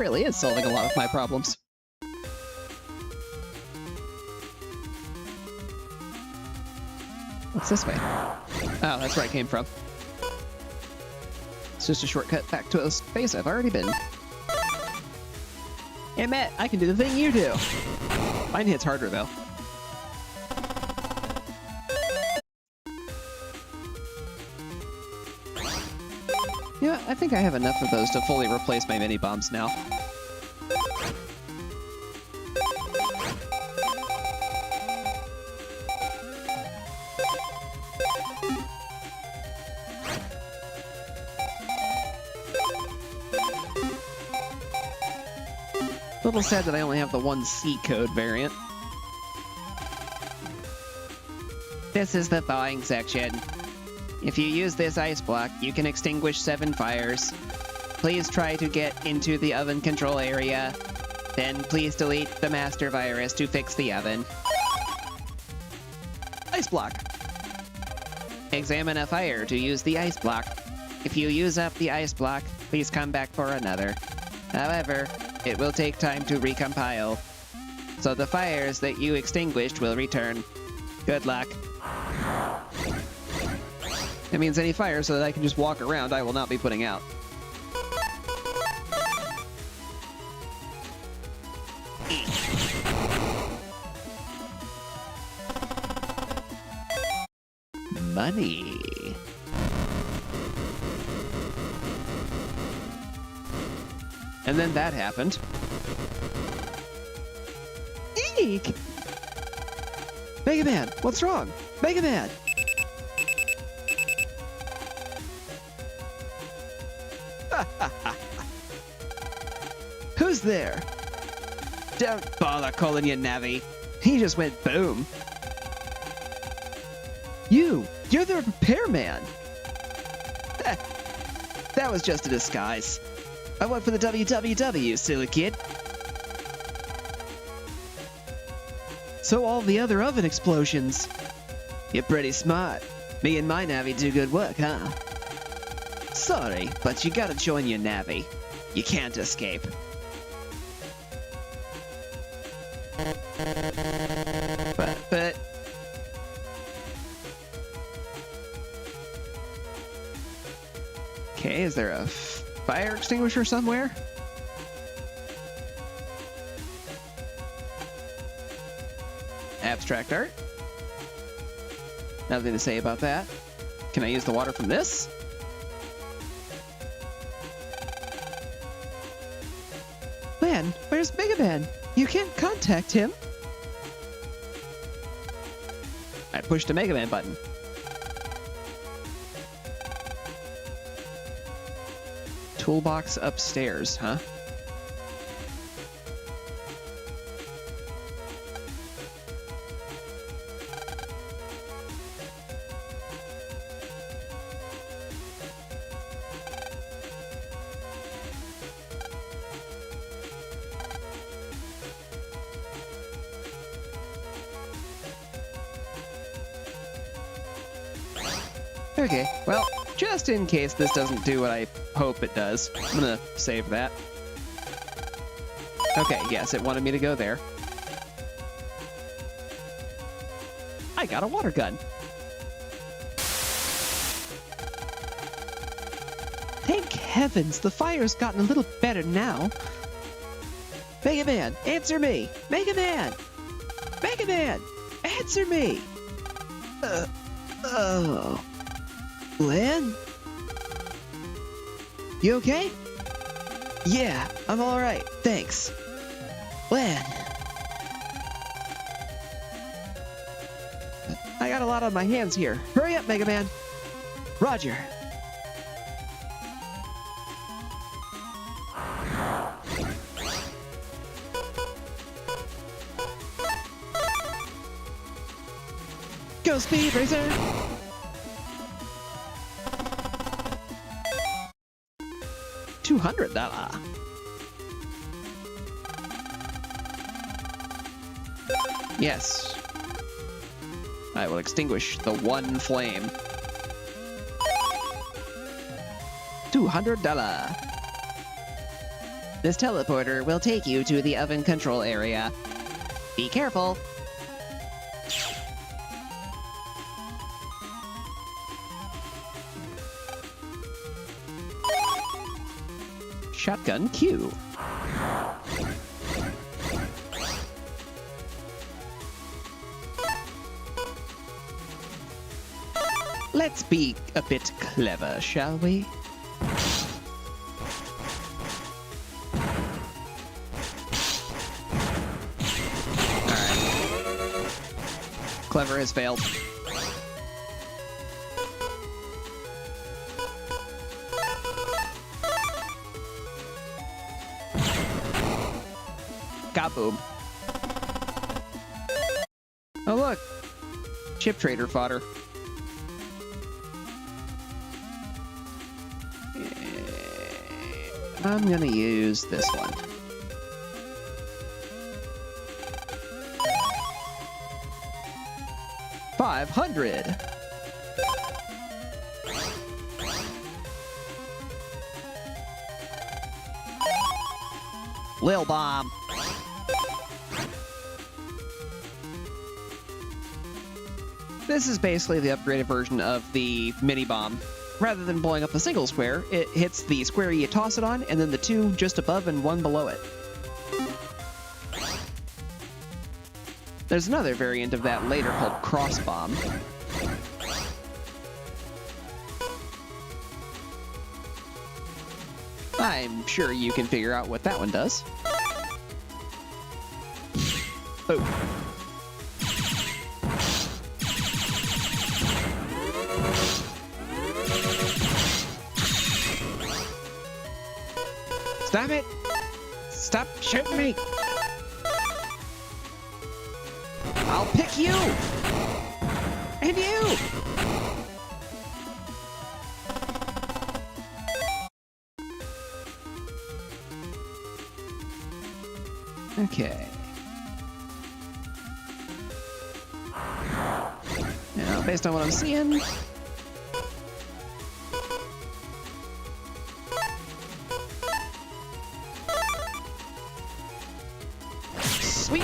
really is solving a lot of my problems. What's this way? Oh, that's where I came from. It's just a shortcut back to a space I've already been. Hey, Matt, I can do the thing you do. Mine hits harder, though. Yeah, I think I have enough of those to fully replace my mini-bombs now. A little sad that I only have the one C code variant. This is the thawing section. If you use this ice block, you can extinguish 7 fires. Please try to get into the oven control area. Then please delete the master virus to fix the oven. Ice block. Examine a fire to use the ice block. If you use up the ice block, please come back for another. However, it will take time to recompile, so the fires that you extinguished will return. Good luck. It means any fire so that I can just walk around I will not be putting out. Money. And then that happened. Eek! Mega Man, what's wrong? Mega Man! Who's there? Don't bother calling you Navi. He just went boom. You're the repairman. That was just a disguise. I went for the WWW, silly kid. So all the other oven explosions. You're pretty smart. Me and my Navi do good work, huh? Sorry, but you gotta join your Navi. You can't escape. But... Okay, is there a fire extinguisher somewhere? Abstract art. Nothing to say about that. Can I use the water from this? Man, where's Mega Man? You can't contact him. I pushed the Mega Man button. Toolbox upstairs, huh? Okay, well, just in case this doesn't do what I hope it does, I'm gonna save that. Okay, yes, it wanted me to go there. I got a water gun. Thank heavens, the fire's gotten a little better now. Mega Man, answer me! Mega Man! Mega Man! Answer me! Oh... Lan? You okay? Yeah, I'm alright, thanks. Lan. I got a lot on my hands here. Hurry up, Mega Man. Roger. Go, Speed Racer! $200. Yes. I will extinguish the one flame. $200. This teleporter will take you to the oven control area. Be careful. Shotgun Q. Let's be a bit clever, shall we? Alright. Clever has failed. Kaboom. Oh look! Chip trader fodder. I'm gonna use this one. $500. Lil Bomb. This is basically the upgraded version of the mini bomb. Rather than blowing up a single square, it hits the square you toss it on, and then the two just above and one below it. There's another variant of that later called Cross Bomb. I'm sure you can figure out what that one does. Boom. Stop it! Stop shooting me! I'll pick you! And you! Okay. Now, based on what I'm seeing... Sweet!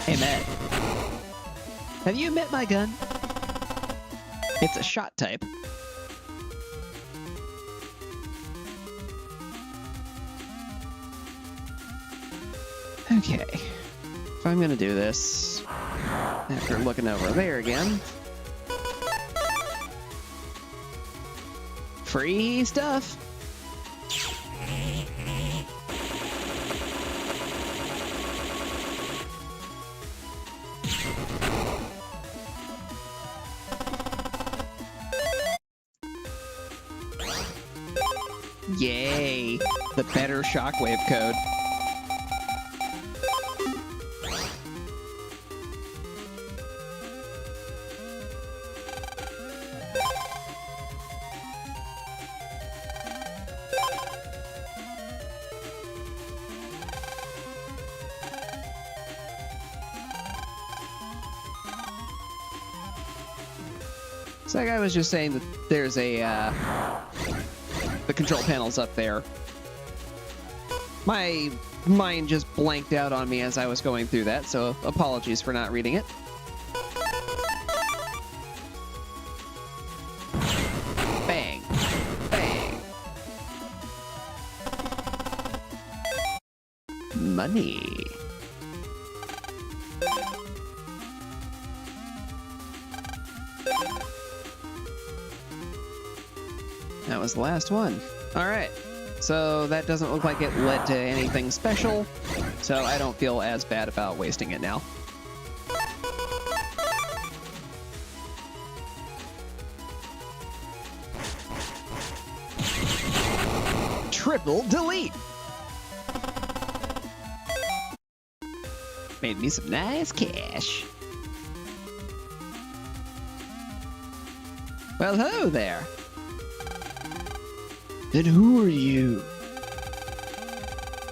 Hey, Matt. Have you met my gun? It's a shot type. Okay. If I'm gonna do this, after looking over there again. Free stuff! Yay! The better shockwave code. So that guy was just saying that there's a, the control panel's up there. My mind just blanked out on me as I was going through that, so apologies for not reading it. Bang. Bang. Money. That was the last one. Alright, so that doesn't look like it led to anything special, so I don't feel as bad about wasting it now. Triple delete! Made me some nice cash. Well, hello there. Then who are you?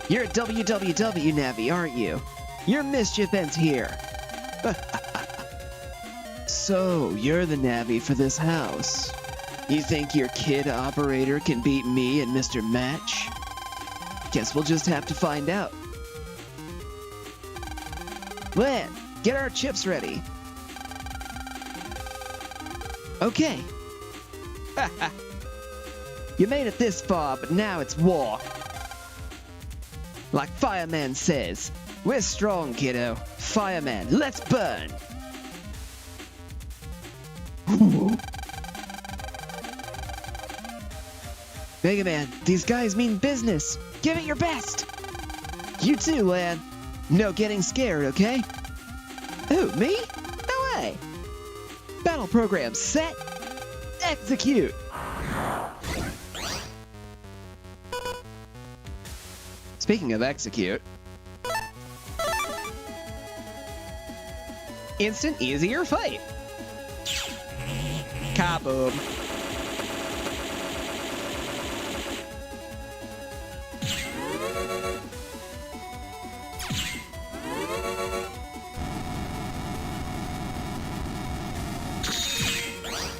You're a WWW Navi, aren't you? Your mischief ends here. So, you're the Navi for this house. You think your kid operator can beat me and Mr. Match? Guess we'll just have to find out. Lan, get our chips ready. Okay. You made it this far, but now it's war. Like Fireman says, we're strong, kiddo. Fireman, let's burn. Mega Man, these guys mean business. Give it your best. You too, Lan. No getting scared, okay? Who, me? No way. Battle program set. Execute. Speaking of execute, Instant, easier fight. Kaboom.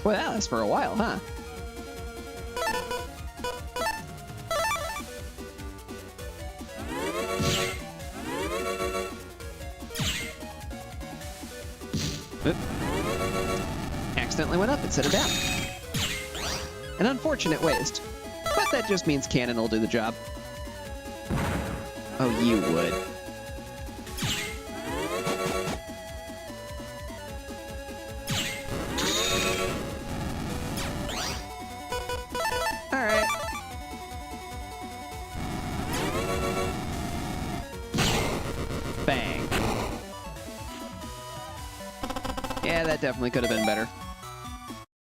Well, that lasts for a while, huh? Oop. Accidentally went up instead of down. An unfortunate waste, but that just means Cannon will do the job. Oh, you would. Alright. Bang. Yeah, that definitely could have been better.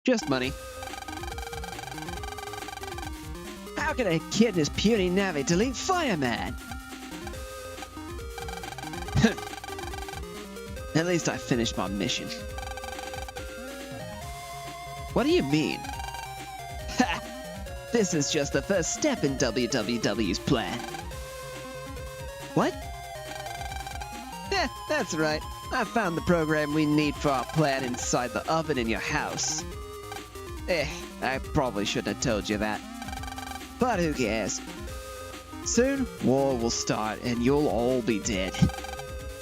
Just money. How can a kid in his puny Navi delete Fireman? At least I finished my mission. What do you mean? Ha! This is just the first step in WWW's plan. What? Yeah, that's right. I found the program we need for our plan inside the oven in your house. I probably shouldn't have told you that. But who cares? Soon, war will start and you'll all be dead.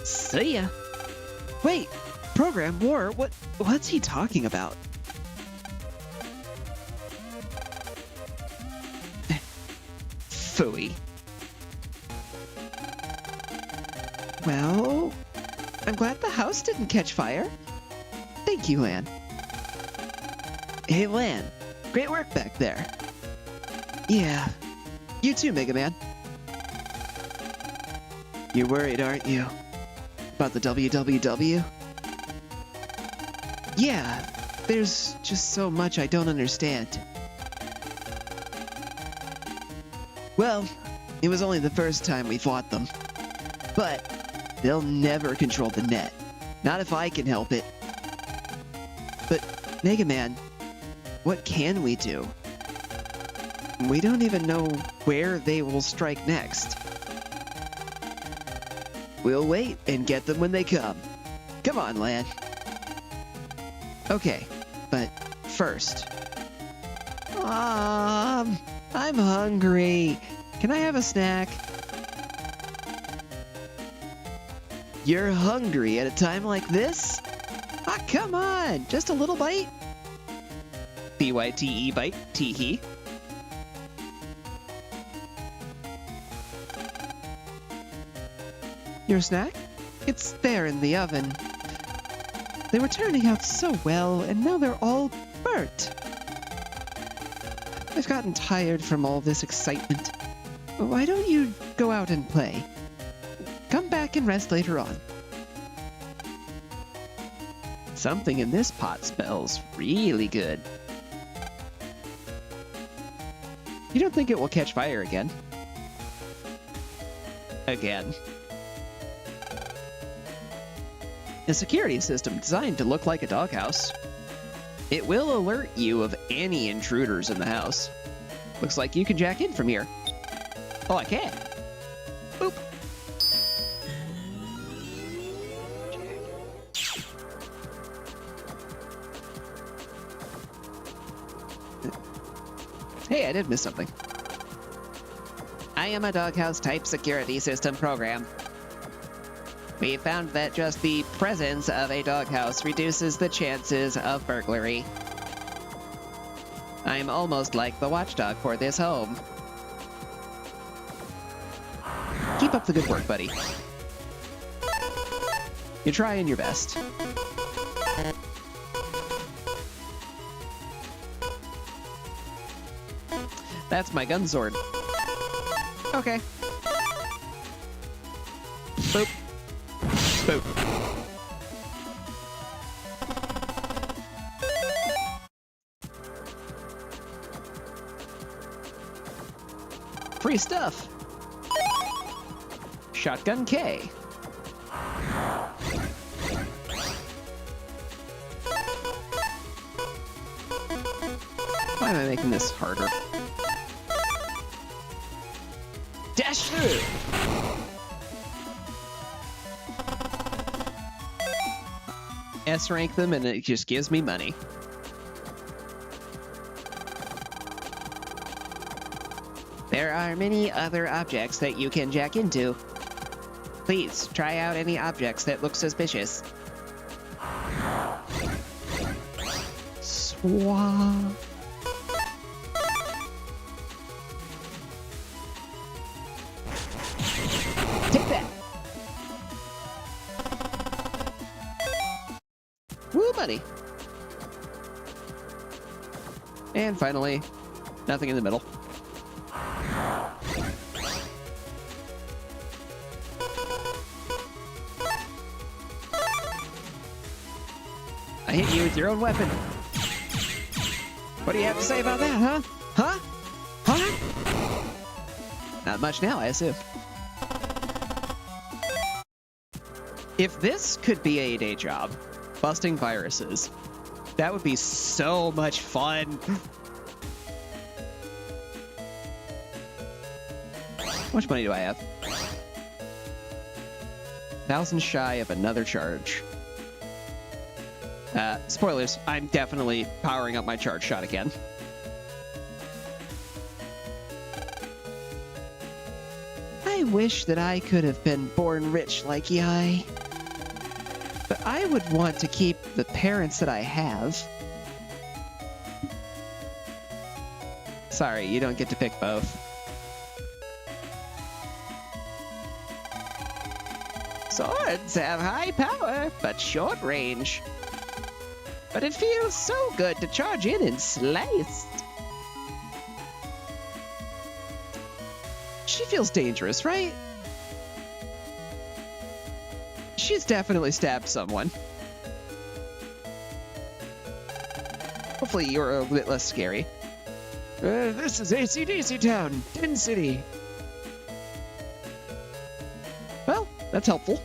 See ya. Wait, program war? What's he talking about? Phooey. Well, I'm glad the house didn't catch fire. Thank you, Lan. Hey, Lan. Great work back there. Yeah. You too, Mega Man. You're worried, aren't you? About the WWW? Yeah. There's just so much I don't understand. Well, it was only the first time we fought them. But they'll never control the net. Not if I can help it. But, Mega Man, what can we do? We don't even know where they will strike next. We'll wait and get them when they come. Come on, Lan. Okay, but first... I'm hungry. Can I have a snack? You're hungry at a time like this? Ah, come on, just a little bite. B-Y-T-E bite, tee-hee. Your snack? It's there in the oven. They were turning out so well, and now they're all burnt. I've gotten tired from all this excitement. Why don't you go out and play? Come back and rest later on. Something in this pot smells really good. You don't think it will catch fire again? Again. A security system designed to look like a doghouse. It will alert you of any intruders in the house. Looks like you can jack in from here. Oh, I can. Boop. Hey, I did miss something. I am a doghouse-type security system program. We found that just the presence of a doghouse reduces the chances of burglary. I'm almost like the watchdog for this home. Keep up the good work, buddy. You're trying your best. That's my gun sword. Okay. Boop. Boop. Free stuff. Shotgun K. Why am I making this harder? Dash through! S-rank them and it just gives me money. There are many other objects that you can jack into. Please, try out any objects that look suspicious. Swah. Take that! Woo, buddy! And finally, nothing in the middle. I hit you with your own weapon. What do you have to say about that, huh? Huh? Huh? Not much now, I assume. If this could be a day job, busting viruses, that would be so much fun. How much money do I have? 1,000 shy of another charge. Spoilers, I'm definitely powering up my charge shot again. I wish that I could have been born rich like Yai. But I would want to keep the parents that I have. Sorry, you don't get to pick both. Swords have high power, but short range. But it feels so good to charge in and slice. She feels dangerous, right? She's definitely stabbed someone. Hopefully you're a bit less scary. This is AC/DC Town, Tin City. Well, that's helpful.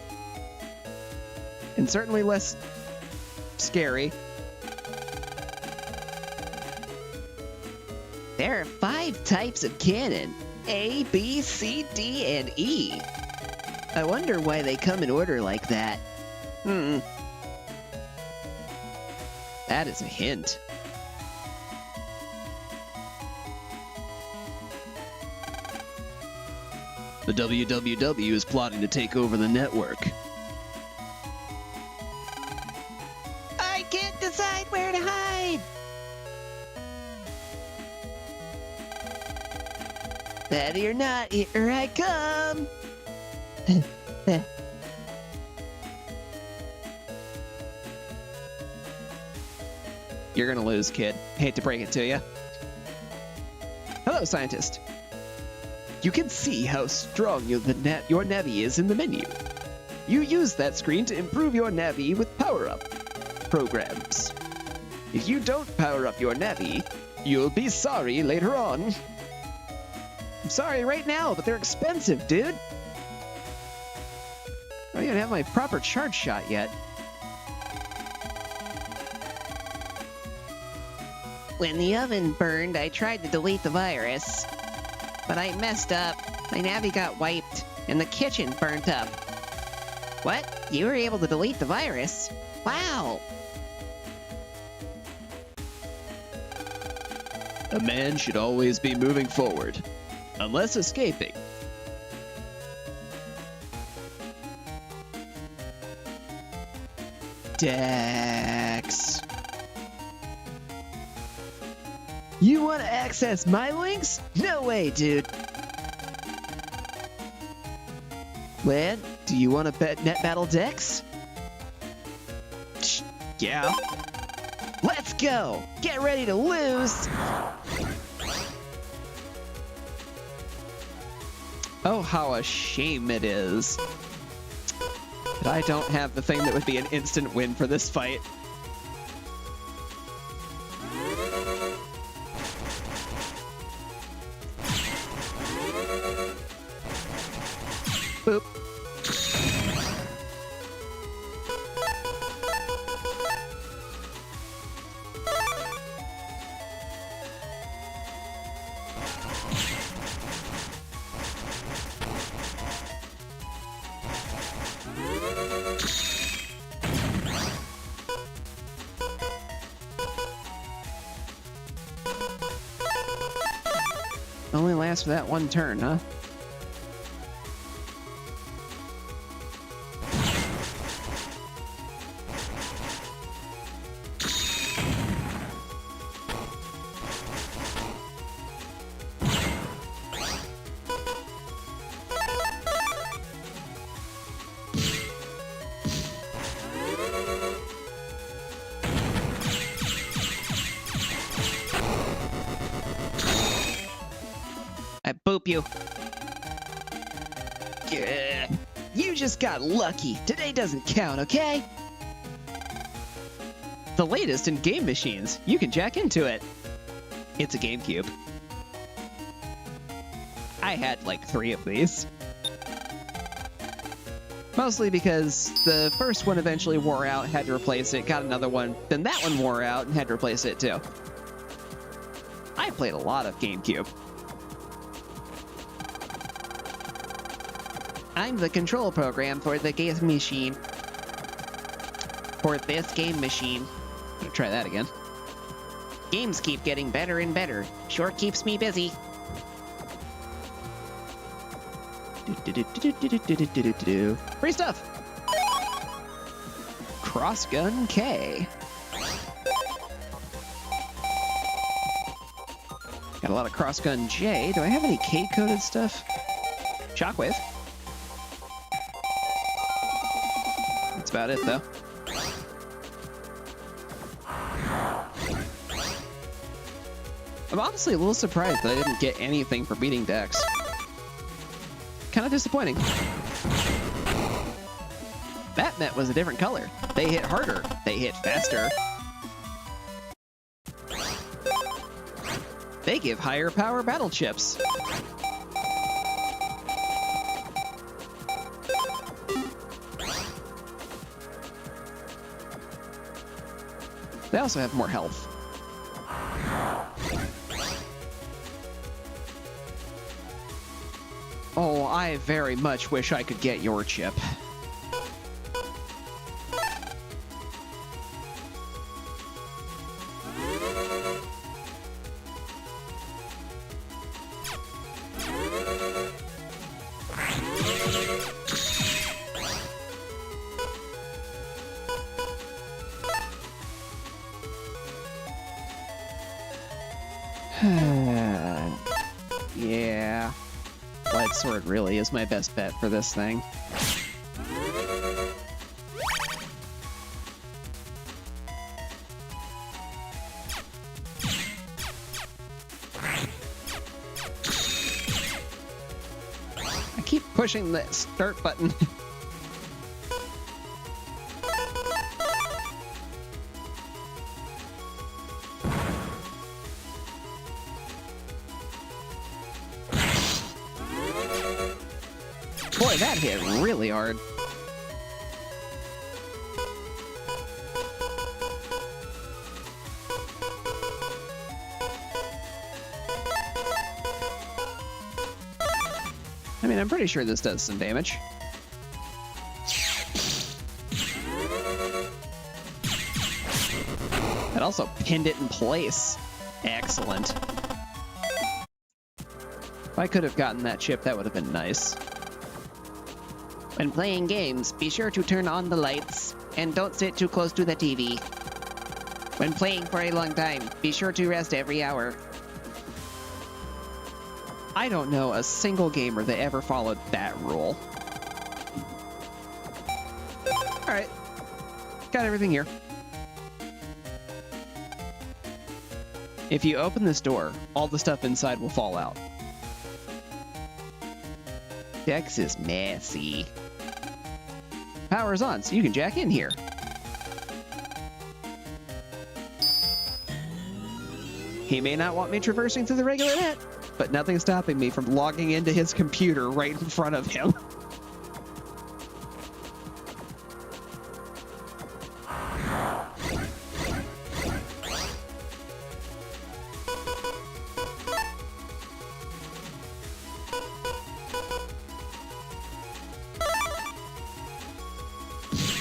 And certainly less scary. There are 5 types of cannon. A, B, C, D, and E. I wonder why they come in order like that. That is a hint. The WWW is plotting to take over the network. I can't decide where to hide! Ready or not, here I come! You're gonna lose, kid. Hate to break it to you. Hello, scientist. You can see how strong your Navi is in the menu. You use that screen to improve your Navi with power-up programs. If you don't power up your Navi, you'll be sorry later on. I'm sorry right now, but they're expensive, dude. I don't even have my proper charge shot yet. When the oven burned, I tried to delete the virus. But I messed up. My Navi got wiped, and the kitchen burnt up. What? You were able to delete the virus? Wow! A man should always be moving forward, unless escaping. Dex. You want to access my links? No way, dude. Lad, do you want to bet net battle Dex? Yeah. Let's go! Get ready to lose! Oh, how a shame it is that I don't have the thing that would be an instant win for this fight. Boop. Only lasts for that one turn, huh? I boop you. Yeah. You just got lucky. Today doesn't count, okay? The latest in game machines. You can jack into it. It's a GameCube. I had like 3 of these. Mostly because the first one eventually wore out, had to replace it, got another one, then that one wore out and had to replace it too. I played a lot of GameCube. I'm the control program for the game machine. For this game machine. I'm gonna try that again. Games keep getting better and better. Sure keeps me busy. Free stuff! Crossgun K. Got a lot of Crossgun J. Do I have any K-coded stuff? Shockwave. That's about it, though. I'm honestly a little surprised that I didn't get anything for beating Dex. Kind of disappointing. That net was a different color. They hit harder. They hit faster. They give higher power battle chips. They also have more health. Oh, I very much wish I could get your chip. Yeah. Light Sword really is my best bet for this thing. I keep pushing the start button. Boy, that hit really hard. I mean, I'm pretty sure this does some damage. It also pinned it in place. Excellent. If I could have gotten that chip, that would have been nice. When playing games, be sure to turn on the lights and don't sit too close to the TV. When playing for a long time, be sure to rest every hour. I don't know a single gamer that ever followed that rule. Alright. Got everything here. If you open this door, all the stuff inside will fall out. Dex is messy. Power's on, so you can jack in here. He may not want me traversing through the regular net, but nothing's stopping me from logging into his computer right in front of him.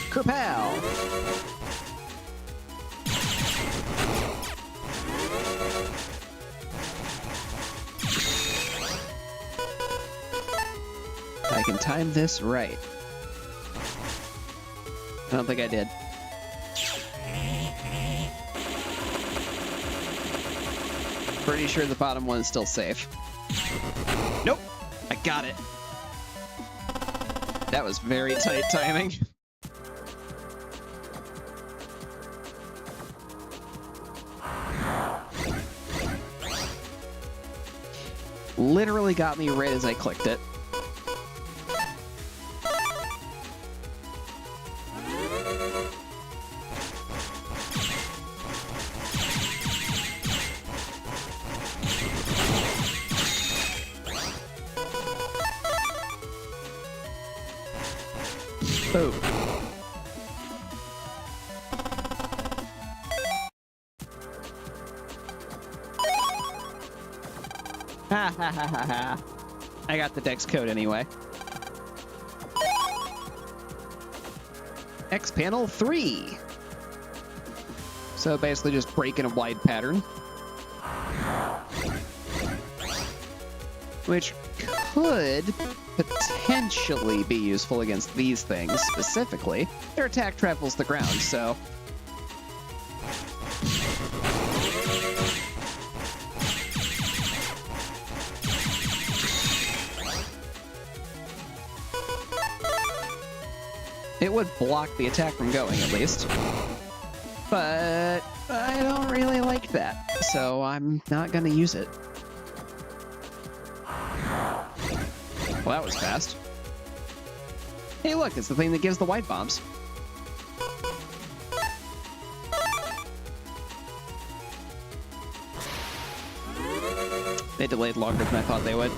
Kerpow! I can time this right. I don't think I did. Pretty sure the bottom one is still safe. Nope! I got it! That was very tight timing. Literally got me right as I clicked it. Boom. Ha ha ha ha ha. I got the Dex code anyway. X panel 3. So basically just breaking a wide pattern. Which could potentially be useful against these things specifically. Their attack travels the ground, so... It would block the attack from going, at least. But I don't really like that, so I'm not gonna use it. Well, that was fast. Hey, look, it's the thing that gives the white bombs. They delayed longer than I thought they would.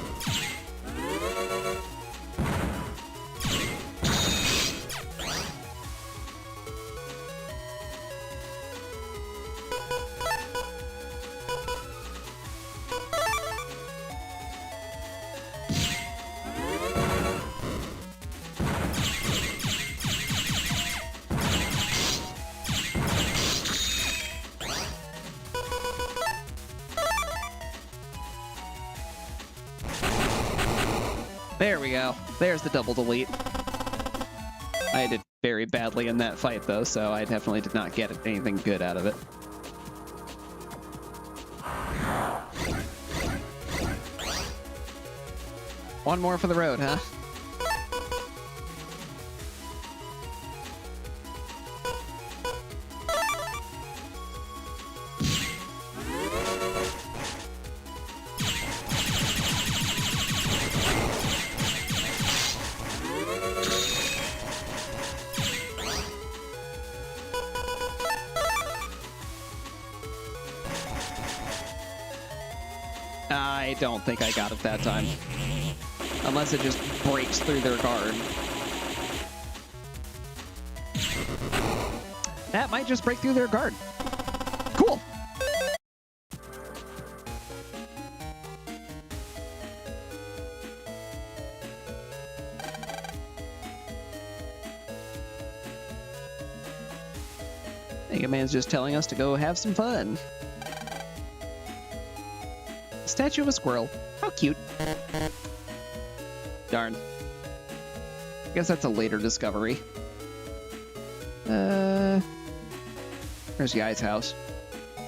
There we go. There's the double delete. I did very badly in that fight, though, so I definitely did not get anything good out of it. One more for the road, huh? I don't think I got it that time. Unless it just breaks through their guard. That might just break through their guard. Cool. Mega Man's just telling us to go have some fun. Statue of a squirrel. How cute. Darn. I guess that's a later discovery. Where's Yai's house?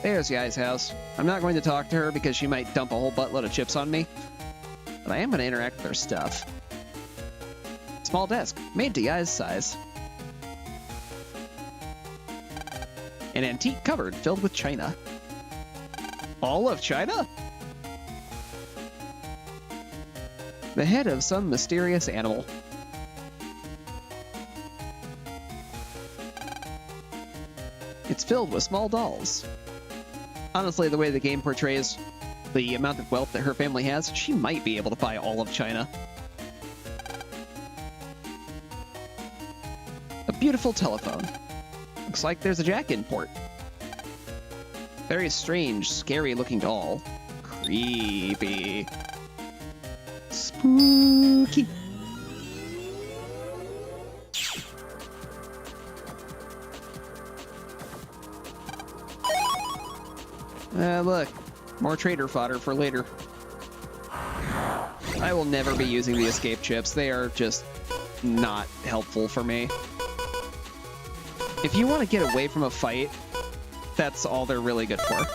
There's Yai's house. I'm not going to talk to her because she might dump a whole buttload of chips on me. But I am going to interact with her stuff. Small desk, made to Yai's size. An antique cupboard filled with china. All of China? The head of some mysterious animal. It's filled with small dolls. Honestly, the way the game portrays the amount of wealth that her family has, she might be able to buy all of China. A beautiful telephone. Looks like there's a jack in port. Very strange, scary-looking doll. Creepy. Spooky. Look. More trader fodder for later. I will never be using the escape chips. They are just not helpful for me. If you want to get away from a fight, that's all they're really good for.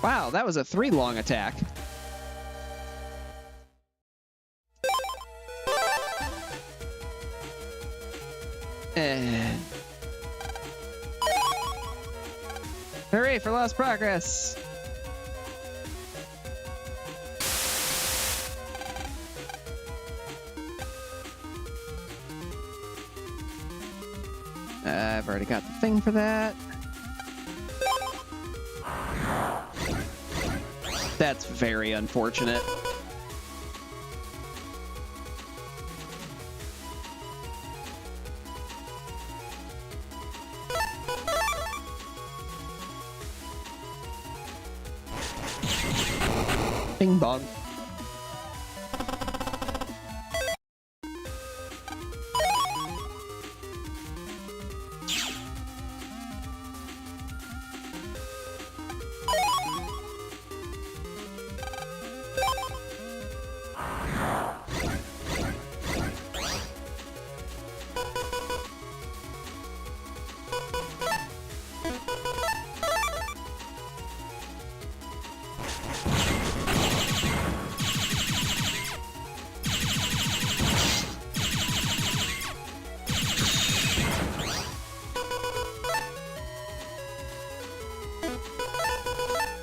Wow, that was a 3-long attack. Hooray for lost progress! I've already got the thing for that. That's very unfortunate. Bing bong.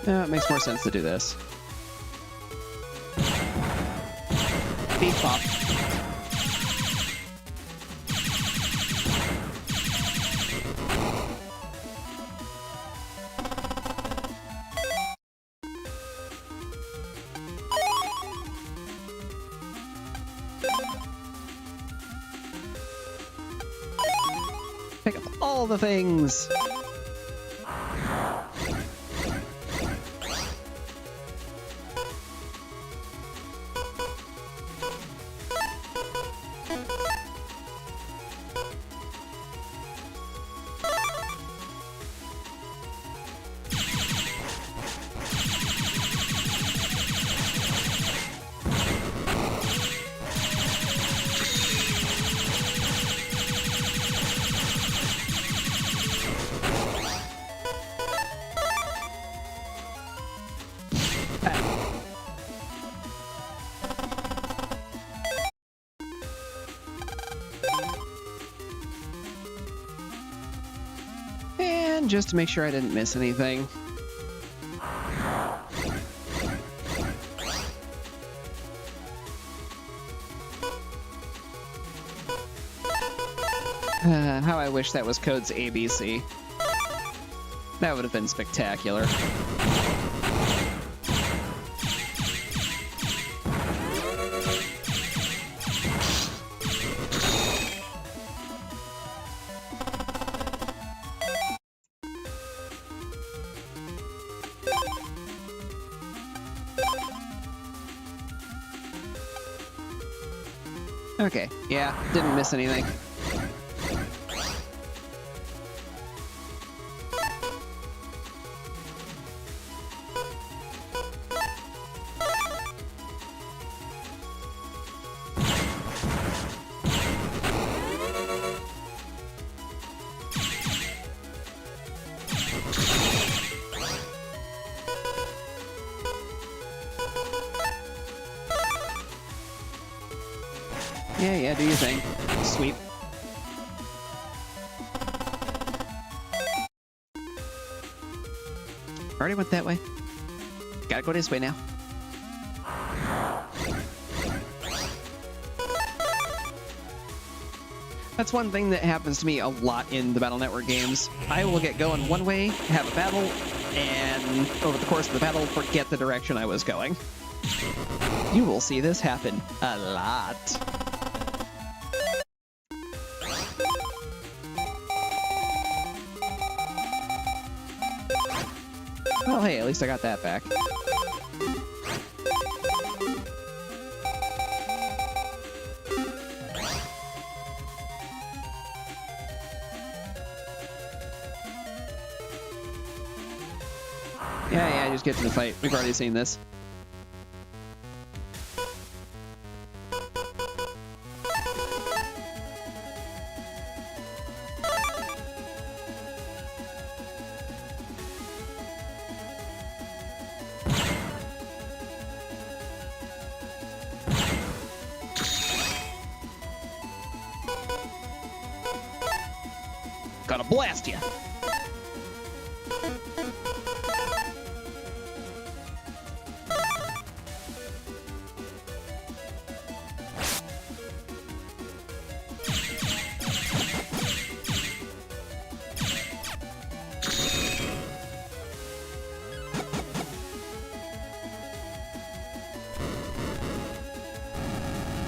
It makes more sense to do this. Beep pop. Pick up all the things. And just to make sure I didn't miss anything. How I wish that was code's ABC. That would have been spectacular. Okay, yeah, didn't miss anything. Yeah, do your thing. Sweep. Already went that way. Gotta go this way now. That's one thing that happens to me a lot in the Battle Network games. I will get going one way, have a battle, and over the course of the battle, forget the direction I was going. You will see this happen a lot. Oh, hey, at least I got that back. Yeah, just get to the fight. We've already seen this. Gonna blast you.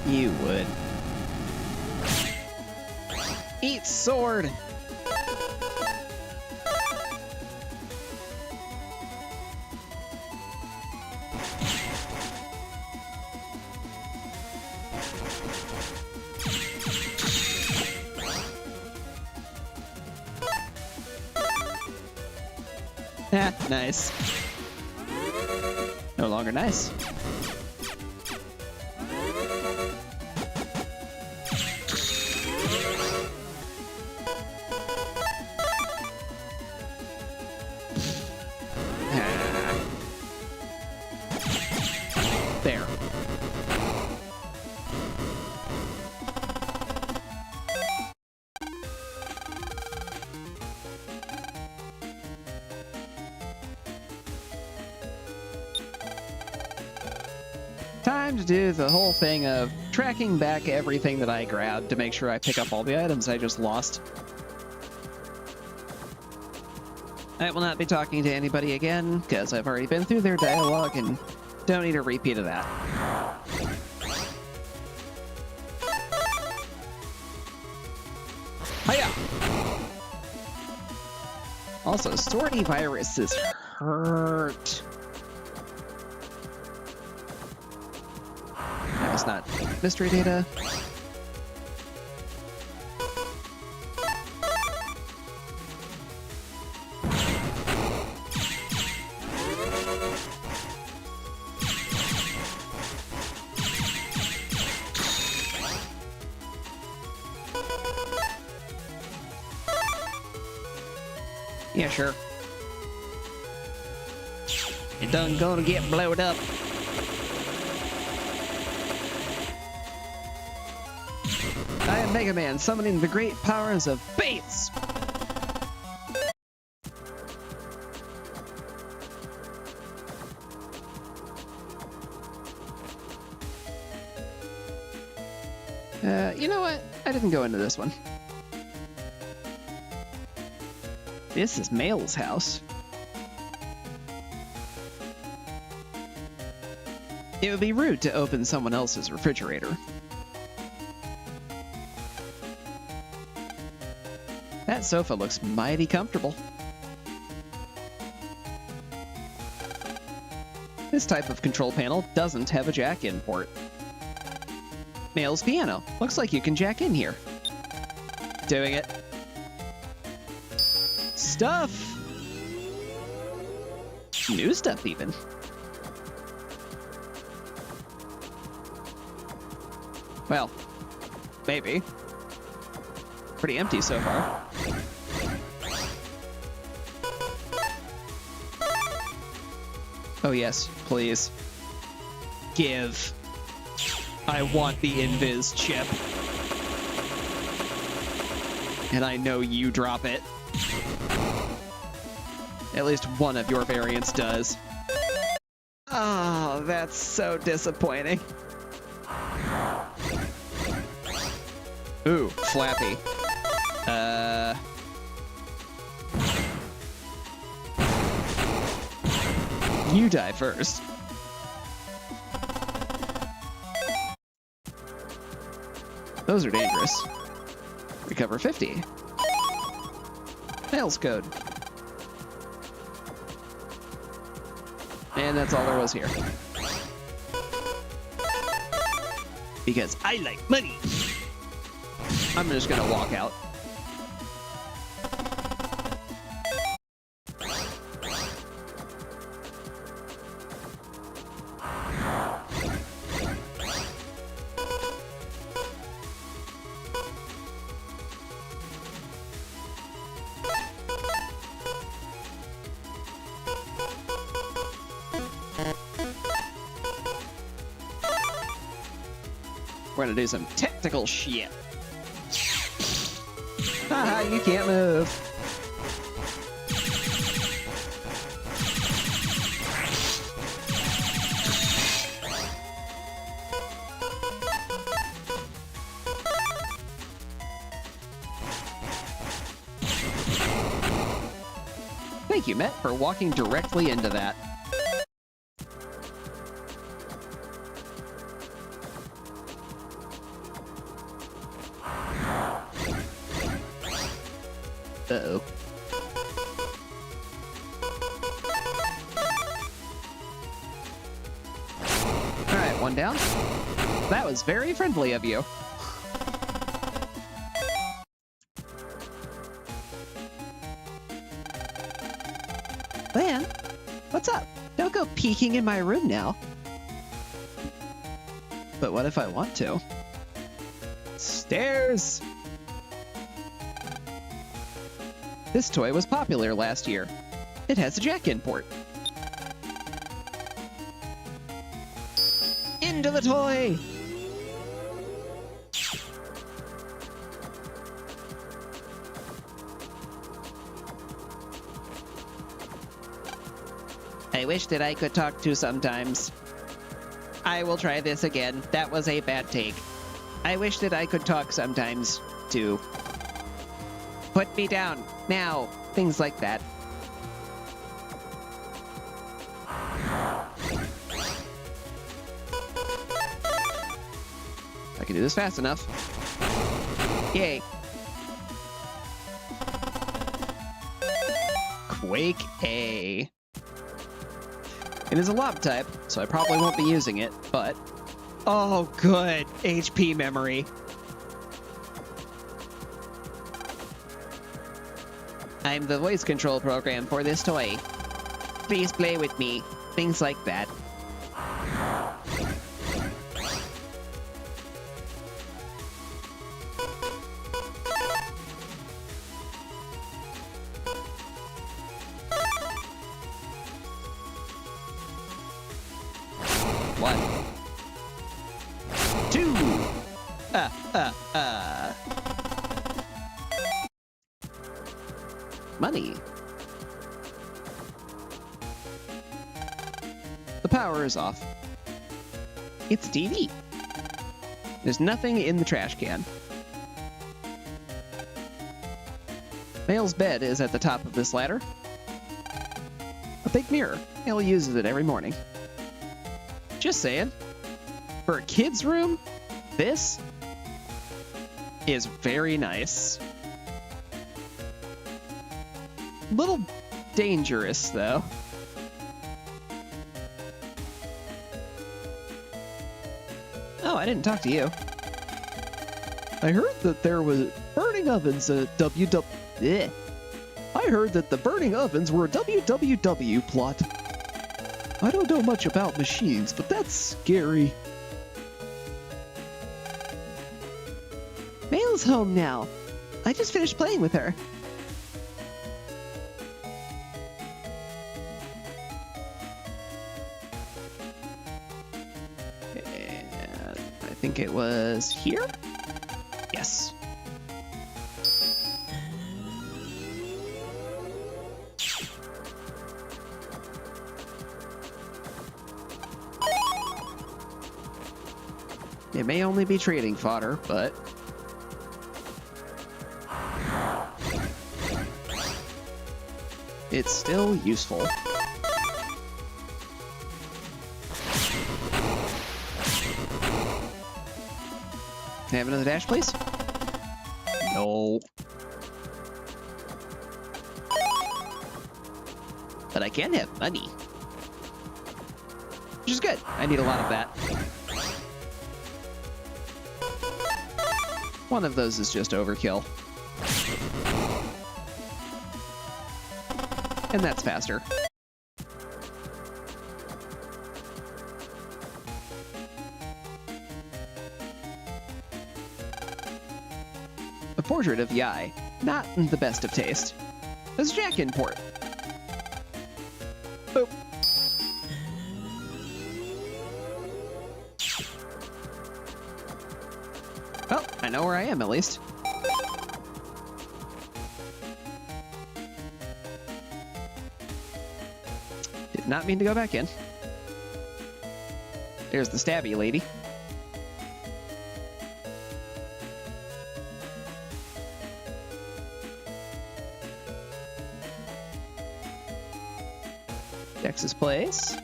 You would. Eat sword! Ah, nice. No longer nice. There. Time to do the whole thing of tracking back everything that I grabbed to make sure I pick up all the items I just lost. I will not be talking to anybody again, because I've already been through their dialogue and don't need a repeat of that. Hiya! Also, Sorty viruses hurt. No, it's not. Mystery data. Yeah, sure. It done gonna get blowed up. I am Mega Man, summoning the great powers of Bates! You know what? I didn't go into this one. This is Mail's house. It would be rude to open someone else's refrigerator. That sofa looks mighty comfortable. This type of control panel doesn't have a jack-in port. Male's piano. Looks like you can jack in here. Doing it. Stuff! New stuff, even. Well, maybe. Pretty empty so far. Oh yes, please. Give. I want the invis chip. And I know you drop it. At least one of your variants does. Oh, that's so disappointing. Ooh, Flappy. You die first. Those are dangerous. Recover 50. Fails code. And that's all there was here. Because I like money. I'm just gonna walk out. We're gonna do some tactical shit. Haha, you can't move. Thank you, Met, for walking directly into that. Uh-oh. Alright, one down. That was very friendly of you. Lan, what's up? Don't go peeking in my room now. But what if I want to? Stairs! This toy was popular last year. It has a jack-in port. Into the toy! I wish that I could talk to sometimes. I will try this again. That was a bad take. I wish that I could talk sometimes, too. Put me down, now. Things like that. I can do this fast enough. Yay. Quake A. It is a lob type, so I probably won't be using it, but... Oh, good! HP memory. I'm the voice control program for this toy. Please play with me. Things like that. One. Two. Money. The power is off. It's TV. There's nothing in the trash can. Male's bed is at the top of this ladder. A big mirror. Male uses it every morning. Just saying. For a kid's room, this is very nice. Little dangerous, though. Oh, I didn't talk to you. I heard that there was burning ovens at WW. Bleh. I heard that the burning ovens were a WWW plot. I don't know much about machines, but that's scary. Mail's home now. I just finished playing with her. And I think it was here? Yes. It may only be trading fodder, but it's still useful. Can I have another dash, please? No. But I can have money. Which is good. I need a lot of that. One of those is just overkill. And that's faster. A portrait of Yai. Not in the best of taste. It's Jack import. Boop. Well, I know where I am at least. Did not mean to go back in. There's the stabby lady. Dex's place.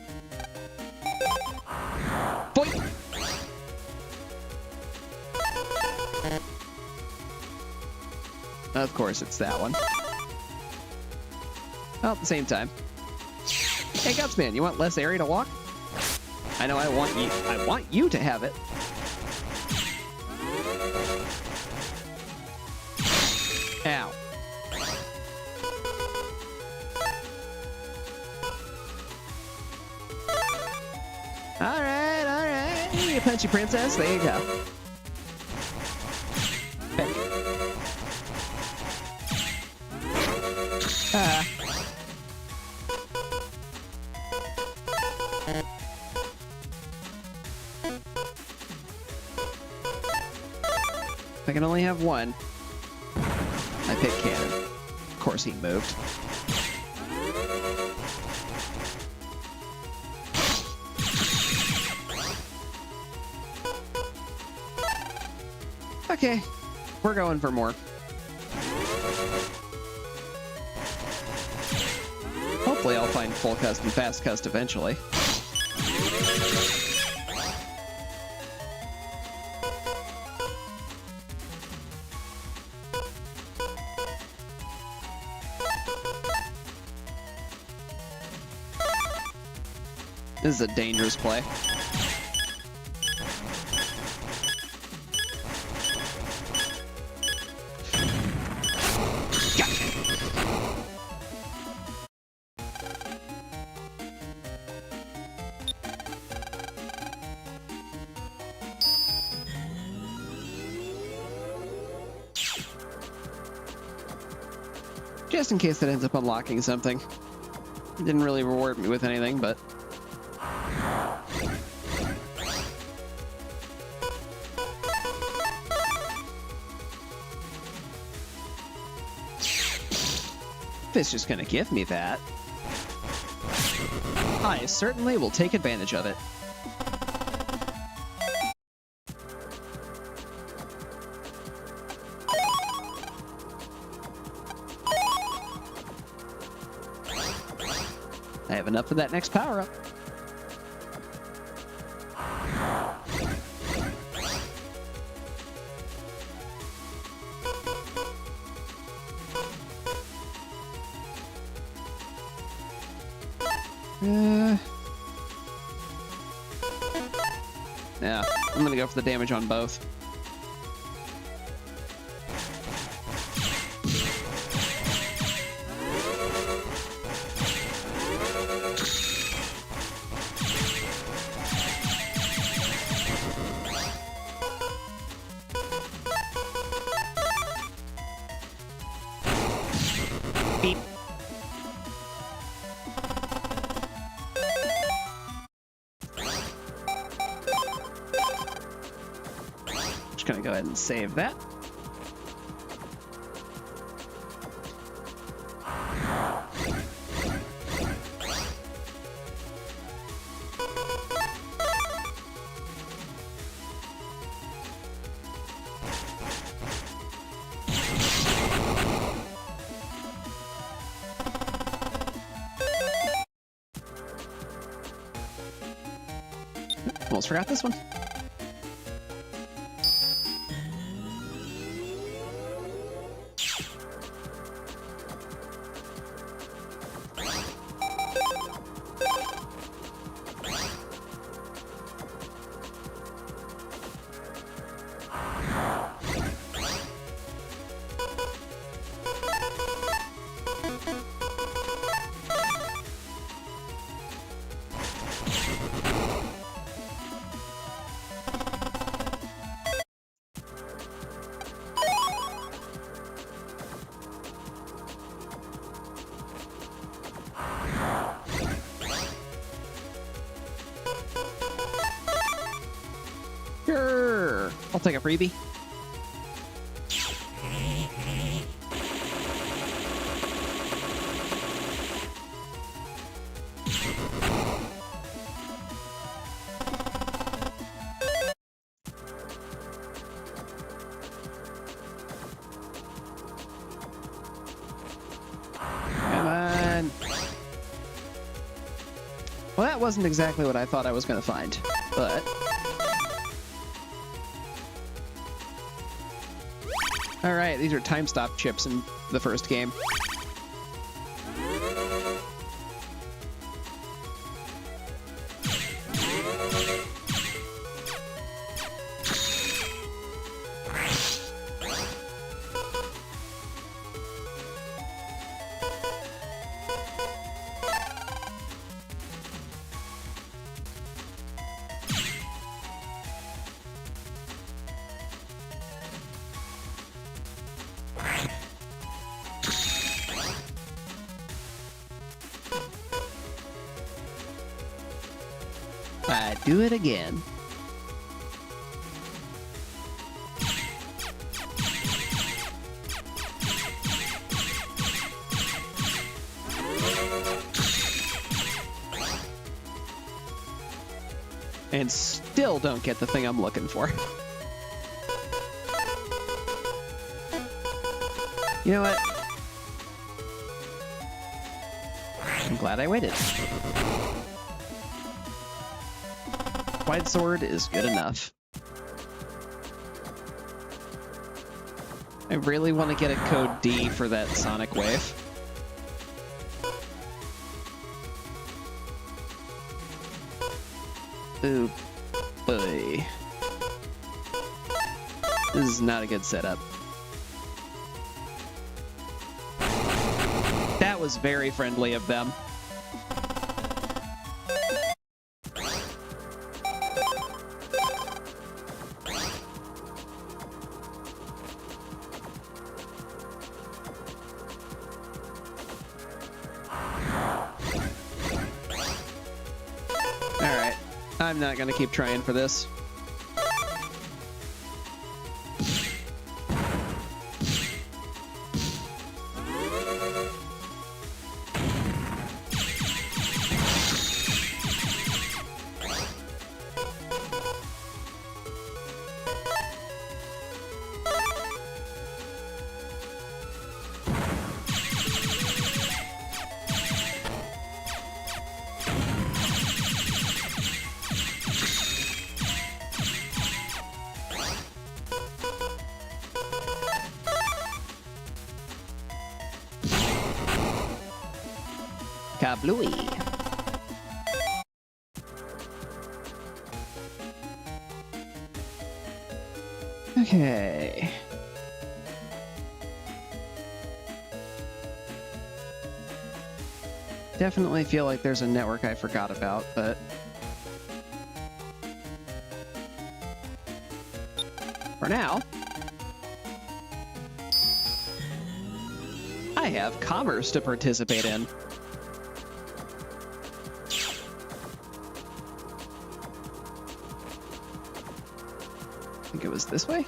Boing! Of course, it's that one. Well, at the same time. Hey, Gutsman, you want less area to walk? I know I want you to have it. Ow. Alright. You punchy princess, there you go. I can only have one. I pick cannon. Of course he moved. Okay, we're going for more. Hopefully I'll find full cust and fast cust eventually. This is a dangerous play. Just in case that ends up unlocking something. It didn't really reward me with anything, but... if it's just gonna give me that, I certainly will take advantage of it. I have enough for that next power-up. Yeah, I'm gonna go for the damage on both. Just gonna go ahead and save that. Almost forgot this one. Sure. I'll take a freebie. Come on. Well, that wasn't exactly what I thought I was going to find, but... Alright, these are time stop chips in the first game. I do it again. And still don't get the thing I'm looking for. You know what? I'm glad I waited. Wide sword is good enough. I really want to get a code D for that sonic wave. Ooh, boy. This is not a good setup. That was very friendly of them. Alright, I'm not gonna keep trying for this. Kablooey. Okay. Definitely feel like there's a network I forgot about, but... for now... I have commerce to participate in. think it was this way?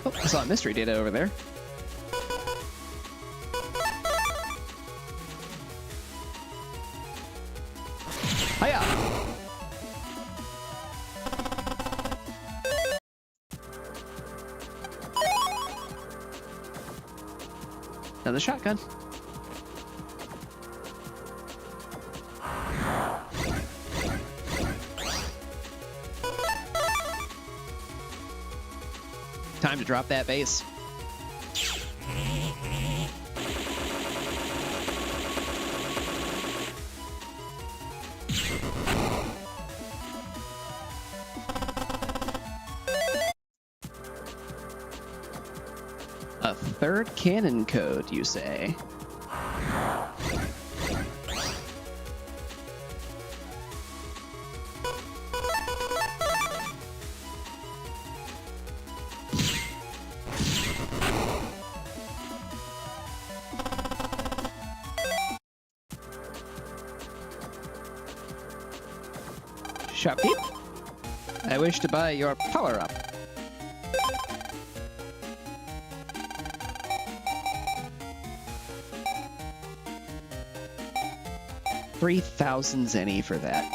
Oh, I saw a mystery data over there. Hiya! Another shotgun. Time to drop that base. A third cannon code, you say? Shopkeep, I wish to buy your power-up. $3,000 zenny for that.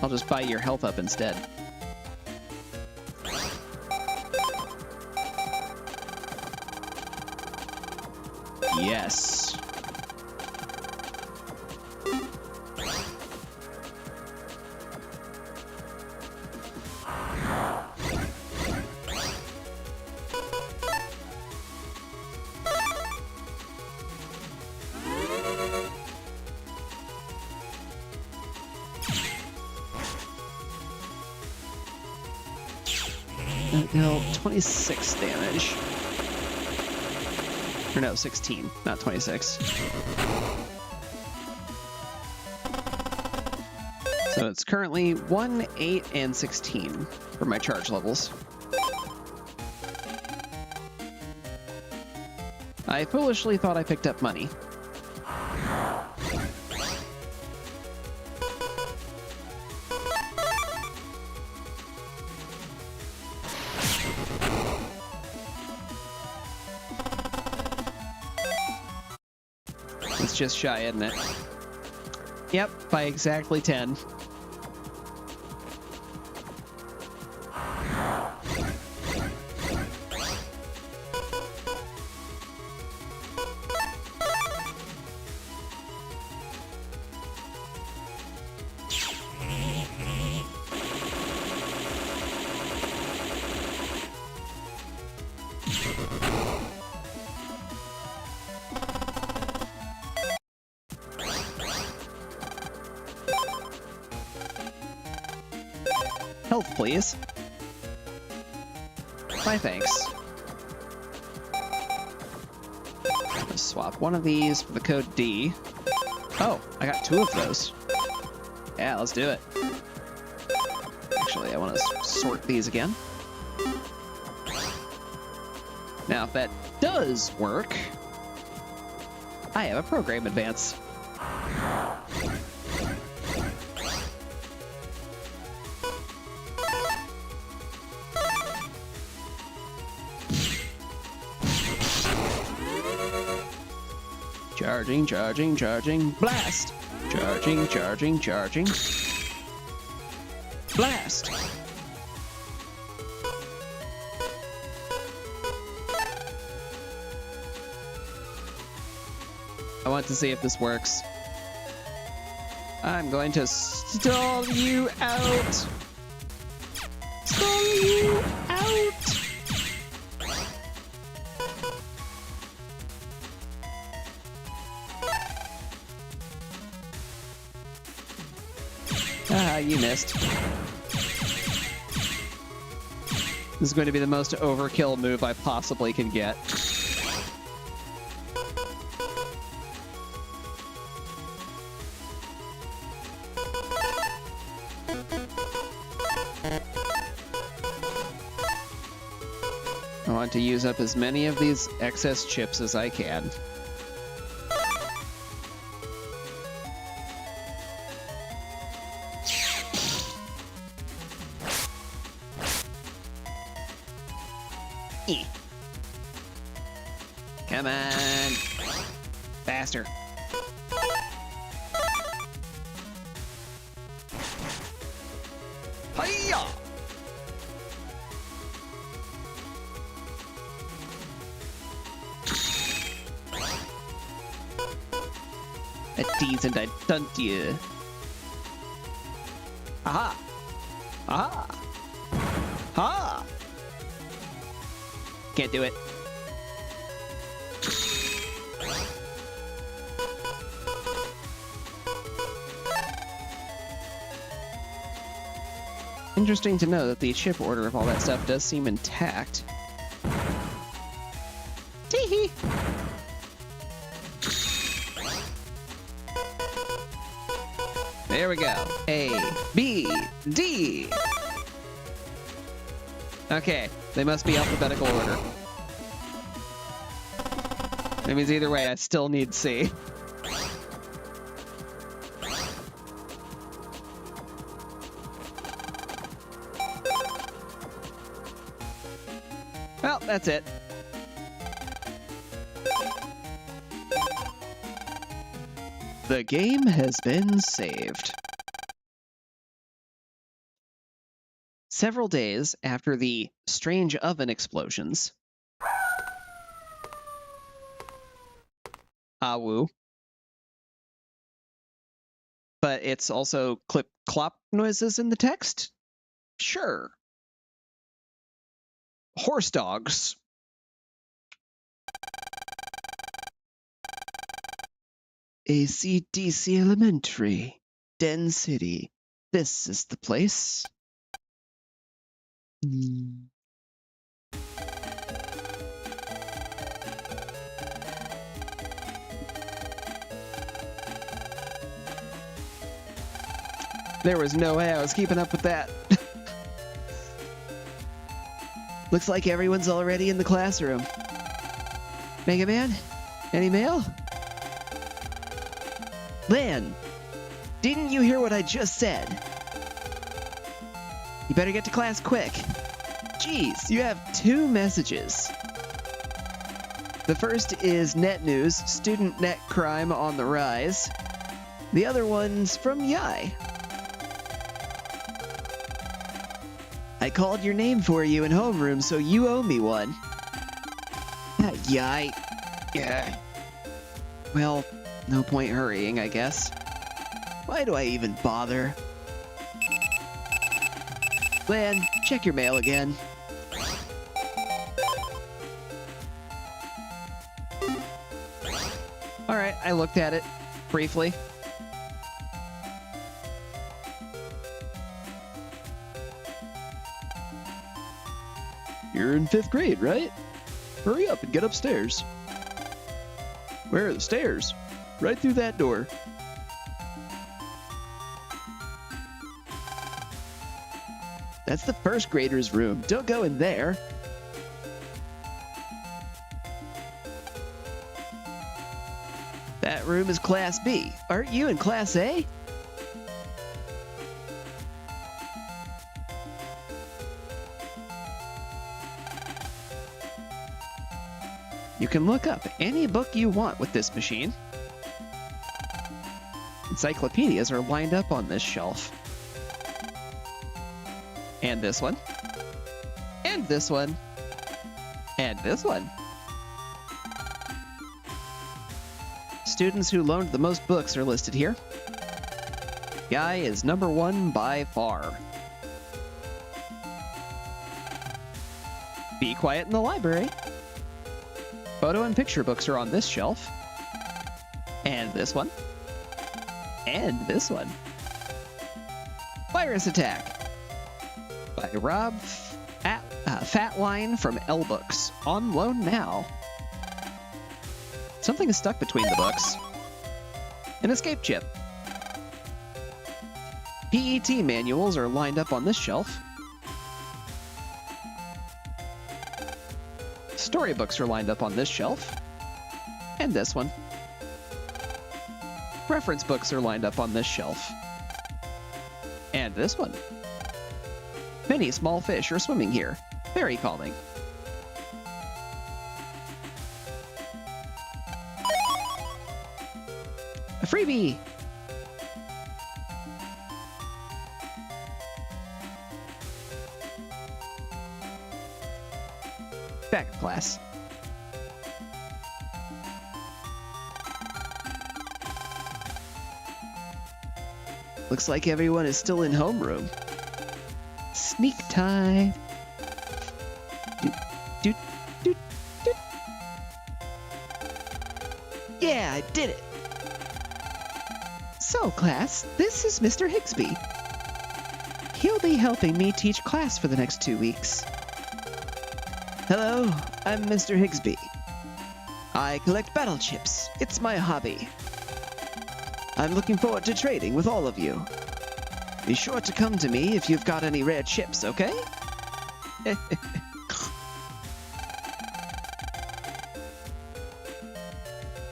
I'll just buy your health up instead. Yes. No, 26 damage. Or no, 16, not 26. So it's currently 1, 8, and 16 for my charge levels. I foolishly thought I picked up money. It's just shy, isn't it? Yep, by exactly 10. Health, please. My thanks. Let's swap one of these for the code D. Oh, I got 2 of those. Yeah, let's do it. Actually, I want to sort these again. Now, if that does work, I have a program advance. Charging, charging, charging, blast! Charging, charging, charging. Blast! I want to see if this works. I'm going to stall you out! Stall you out! Ah, you missed. This is going to be the most overkill move I possibly can get. I want to use up as many of these excess chips as I can. Come on. Faster. Hiya! A decent I dunked you. Aha! Aha! Ha! Can't do it. Interesting to know that the ship order of all that stuff does seem intact. Tee-hee! There we go. A, B, D. Okay, they must be alphabetical order. That means either way, I still need C. Well, that's it. The game has been saved. Several days after the strange oven explosions, woo. But it's also clip-clop noises in the text? Sure. Horse dogs. ACDC Elementary. Den City. This is the place. There was no way I was keeping up with that. Looks like everyone's already in the classroom. Mega Man? Any mail? Lan, didn't you hear what I just said? You better get to class quick. Jeez, you have 2 messages. The first is net news, student net crime on the rise. The other one's from Yai. I called your name for you in homeroom, so you owe me one. Yai. Yeah. Well, no point hurrying, I guess. Why do I even bother? Lan, check your mail again. Alright, I looked at it briefly. You're in 5th grade, right? Hurry up and get upstairs. Where are the stairs? Right through that door. That's the 1st grader's room. Don't go in there. That room is Class B. Aren't you in Class A? You can look up any book you want with this machine. Encyclopedias are lined up on this shelf. And this one. And this one. And this one. Students who loaned the most books are listed here. Guy is number 1 by far. Be quiet in the library. Photo and picture books are on this shelf. And this one. And this one. Virus Attack by Rob Fatline from L Books. On loan now. Something is stuck between the books. An escape chip. PET manuals are lined up on this shelf. Storybooks are lined up on this shelf. And this one. Reference books are lined up on this shelf. And this one. Many small fish are swimming here. Very calming. A freebie! Back in class. Looks like everyone is still in homeroom. Sneak time. Doot, doot, doot, doot. Yeah, I did it. So, class, this is Mr. Higsby. He'll be helping me teach class for the next 2 weeks. Hello, I'm Mr. Higsby. I collect battle chips. It's my hobby. I'm looking forward to trading with all of you. Be sure to come to me if you've got any rare chips, okay?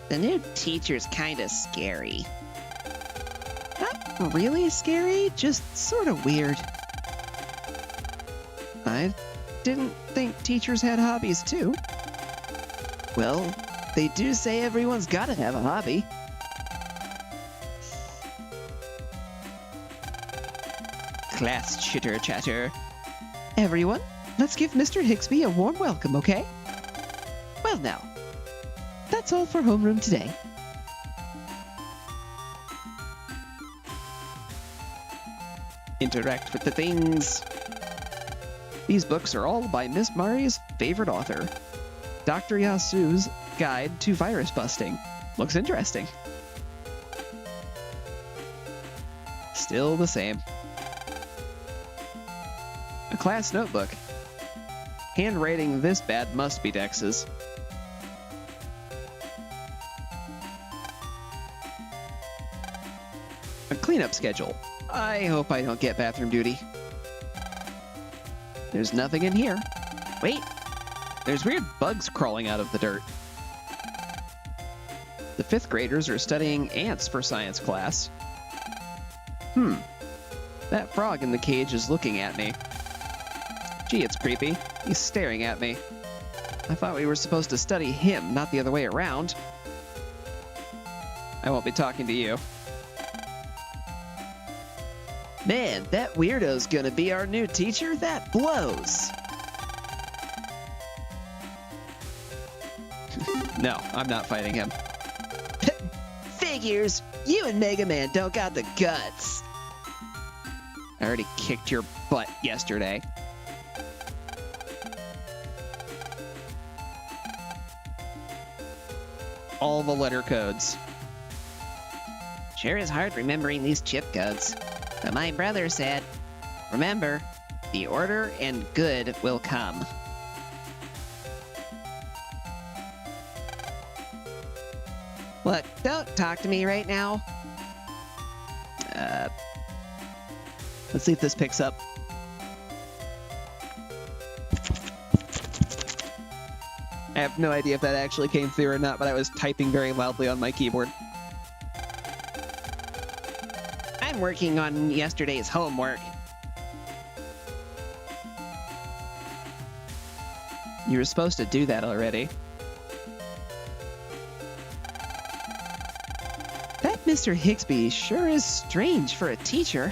The new teacher's kinda scary. Not really scary, just sort of weird. I didn't think teachers had hobbies too. Well, they do say everyone's gotta have a hobby. Class chitter chatter. Everyone, let's give Mr. Higsby a warm welcome, okay? Well now, that's all for homeroom today. Interact with the things. These books are all by Miss Mari's favorite author, Dr. Yasu's Guide to Virus Busting. Looks interesting. Still the same. A class notebook. Handwriting this bad must be Dex's. A cleanup schedule. I hope I don't get bathroom duty. There's nothing in here. Wait, there's weird bugs crawling out of the dirt. The 5th graders are studying ants for science class. That frog in the cage is looking at me. Gee, it's creepy. He's staring at me. I thought we were supposed to study him, not the other way around. I won't be talking to you. Man, that weirdo's gonna be our new teacher? That blows! No, I'm not fighting him. Figures, you and Mega Man don't got the guts. I already kicked your butt yesterday. All the letter codes. Sure is hard remembering these chip codes. But my brother said, remember, the order and good will come. Look, don't talk to me right now. Let's see if this picks up. I have no idea if that actually came through or not, but I was typing very loudly on my keyboard. I'm working on yesterday's homework. You were supposed to do that already. That Mr. Higsby sure is strange for a teacher.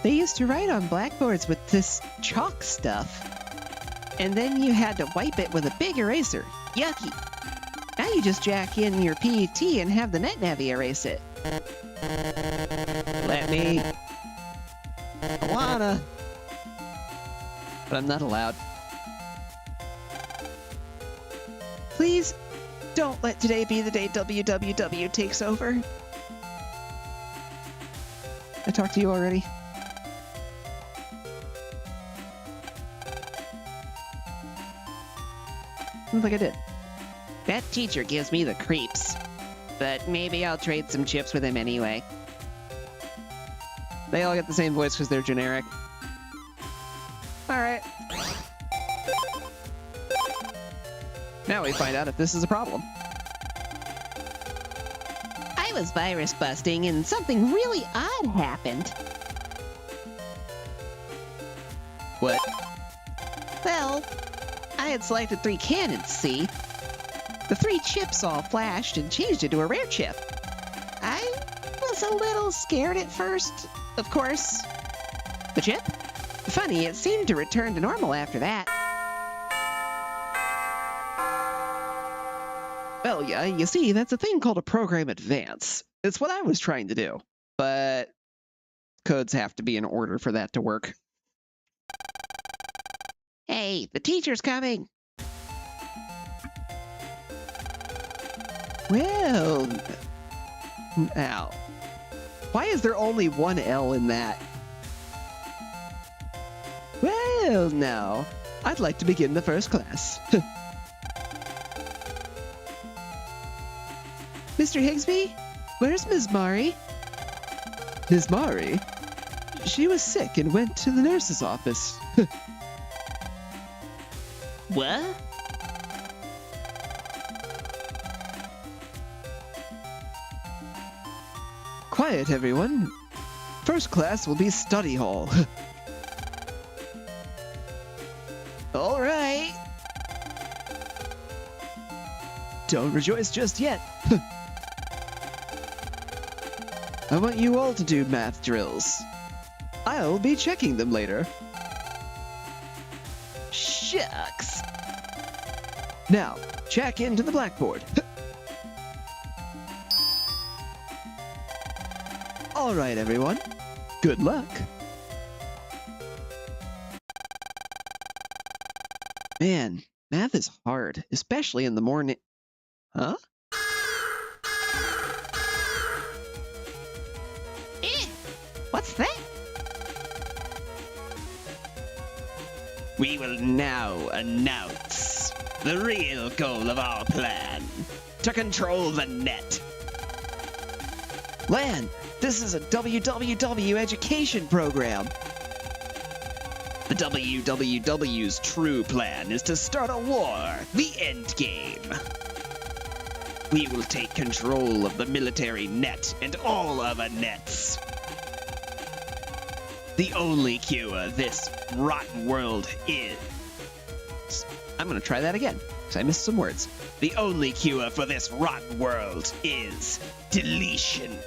They used to write on blackboards with this chalk stuff. And then you had to wipe it with a big eraser. Yucky. Now you just jack in your PET and have the NetNavi erase it. Let me. I wanna. But I'm not allowed. Please, don't let today be the day WWW takes over. I talked to you already. Seems like I did. That teacher gives me the creeps. But maybe I'll trade some chips with him anyway. They all get the same voice because they're generic. Alright. Now we find out if this is a problem. I was virus busting and something really odd happened. What? Well, I had selected 3 cannons, see? The 3 chips all flashed and changed into a rare chip. I was a little scared at first, of course. The chip? Funny, it seemed to return to normal after that. Well, yeah, you see, that's a thing called a program advance. It's what I was trying to do. But codes have to be in order for that to work. Hey, the teacher's coming. Well, now, why is there only one L in that? Well, now, I'd like to begin the first class. Mr. Higsby, where's Ms. Mari? Ms. Mari? She was sick and went to the nurse's office. What? Quiet, everyone. First class will be study hall. All right. Don't rejoice just yet. I want you all to do math drills. I'll be checking them later. Shucks. Now, check into the blackboard. All right, everyone. Good luck. Man, math is hard, especially in the morning. Huh? What's that? We will now announce the real goal of our plan: to control the net. Lan, this is a WWW education program. The WWW's true plan is to start a war, the end game. We will take control of the military net and all other nets. The only cure this rotten world is... I'm gonna try that again, because I missed some words. The only cure for this rotten world is deletion.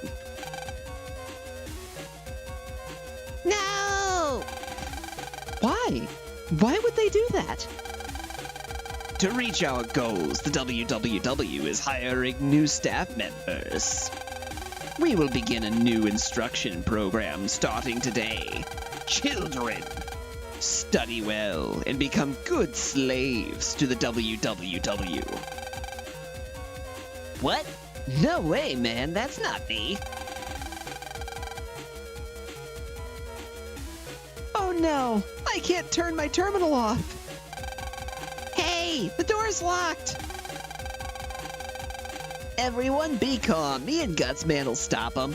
No! Why? Why would they do that? To reach our goals, the WWW is hiring new staff members. We will begin a new instruction program starting today. Children, study well and become good slaves to the WWW. What? No way, man. That's not me. Oh no! I can't turn my terminal off! Hey, the door's locked. Everyone be calm. Me and Gutsman will stop them.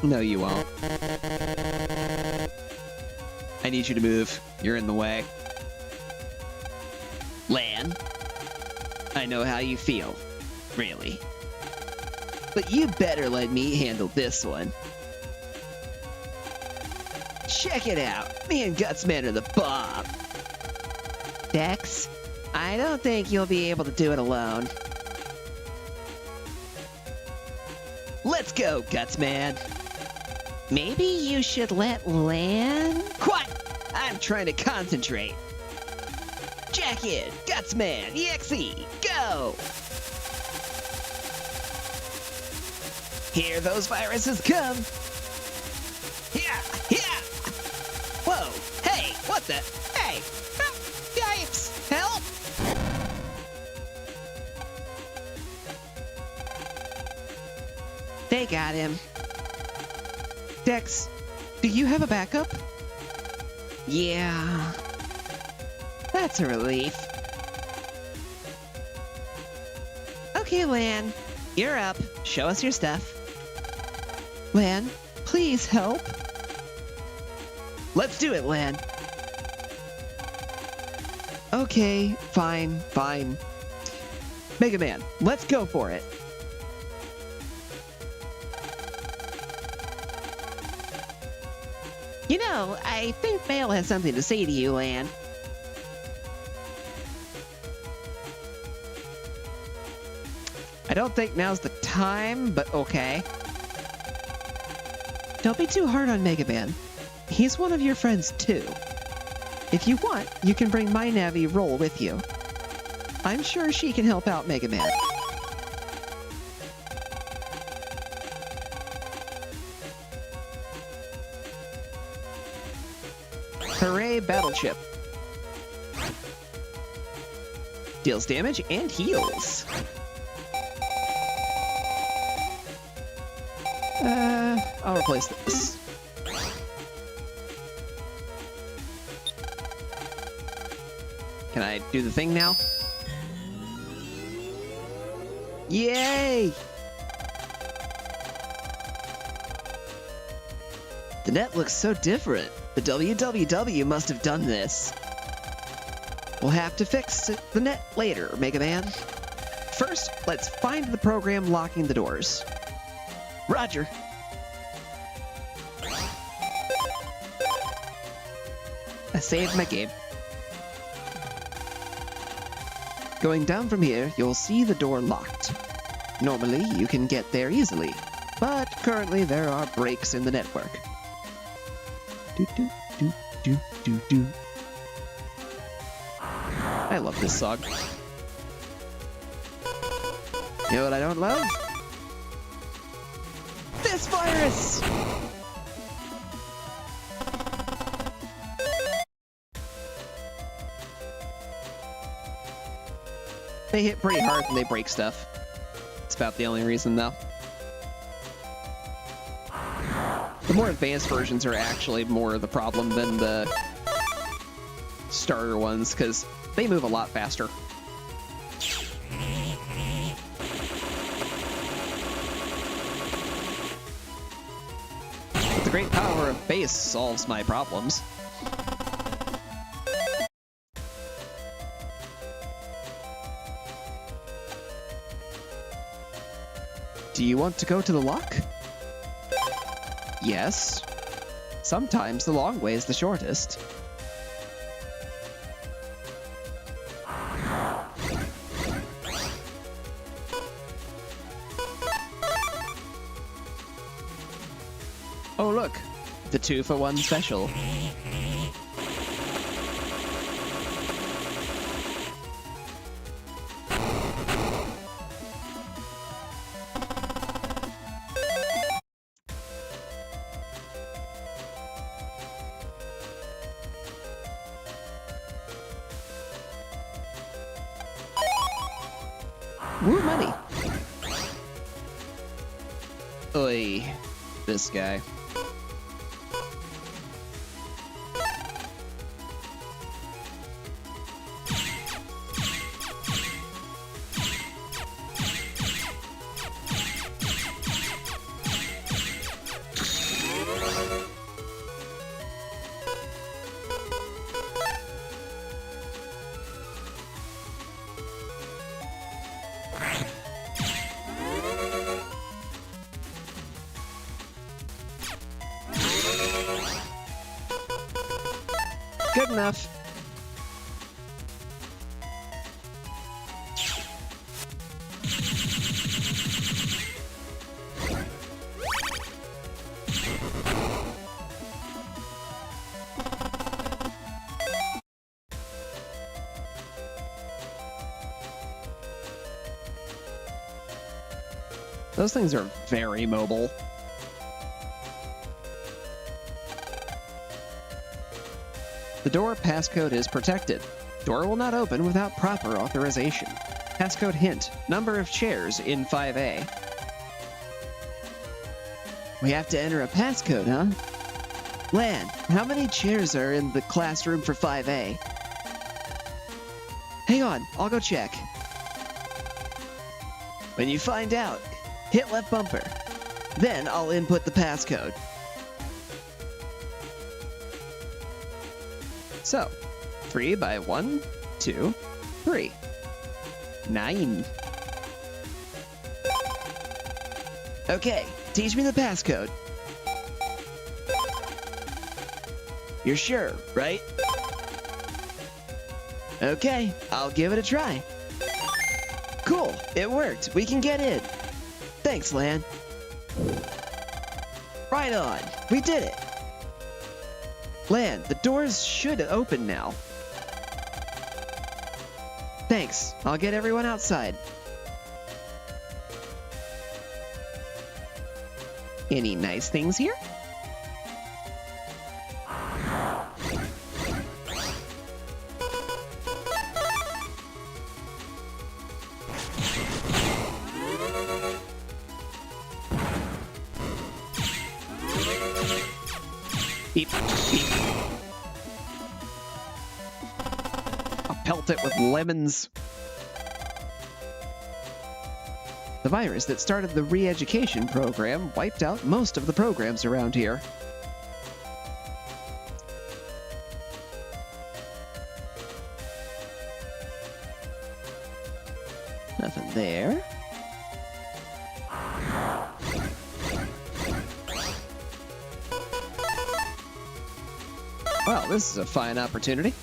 No, you won't. I need you to move. You're in the way. Lan, I know how you feel, really. But you better let me handle this one. Check it out. Me and Gutsman are the bomb. Dex, I don't think you'll be able to do it alone. Let's go, Gutsman. Maybe you should let Lan... Quiet! I'm trying to concentrate. Jack in, Gutsman, EXE, go! Here those viruses come. Yeah, yeah! Whoa, hey, what the? Hey! Help! Yipes! Help! They got him. Dex, do you have a backup? Yeah. That's a relief. Okay, Lan. You're up. Show us your stuff. Lan, please help. Let's do it, Lan. Okay, fine, fine. Mega Man, let's go for it. You know, I think Mail has something to say to you, Lan. I don't think now's the time, but okay. Don't be too hard on Mega Man. He's one of your friends too. If you want, you can bring my Navi Roll with you. I'm sure she can help out Mega Man. Hooray, Battleship. Deals damage and heals. I'll replace this. Can I do the thing now? Yay! The net looks so different. The WWW must have done this. We'll have to fix the net later, Mega Man. First, let's find the program locking the doors. Roger. I saved my game. Going down from here, you'll see the door locked. Normally, you can get there easily, but currently there are breaks in the network. Do do do do do do. I love this song. You know what I don't love? This virus! They hit pretty hard and they break stuff. It's about the only reason, though. The more advanced versions are actually more the problem than the starter ones, because they move a lot faster. But the great power of base solves my problems. Do you want to go to the lock? Yes. Sometimes the long way is the shortest. Oh look, the 2-for-1 special. Woo, money! Oy, this guy. Good enough. Those things are very mobile. The door passcode is protected. Door will not open without proper authorization. Passcode hint, number of chairs in 5A. We have to enter a passcode, huh? Lan, how many chairs are in the classroom for 5A? Hang on, I'll go check. When you find out, hit left bumper. Then I'll input the passcode. So, 3 by 1, 2, 3. 9. Okay, teach me the passcode. You're sure, right? Okay, I'll give it a try. Cool, it worked. We can get in. Thanks, Lan. Right on, we did it. Lan, the doors should open now. Thanks, I'll get everyone outside. Any nice things here? Beep, beep. I'll pelt it with lemons. The virus that started the re-education program wiped out most of the programs around here. Nothing there. Well, this is a fine opportunity.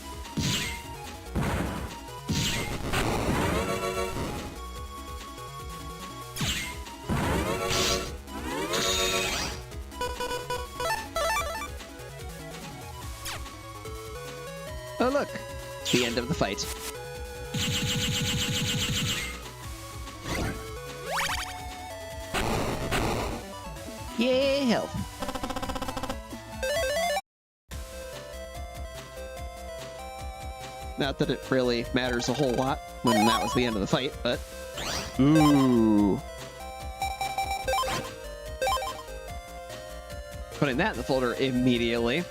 Oh look, the end of the fight. Yay, health. Not that it really matters a whole lot when that was the end of the fight, but... Ooh. Putting that in the folder immediately.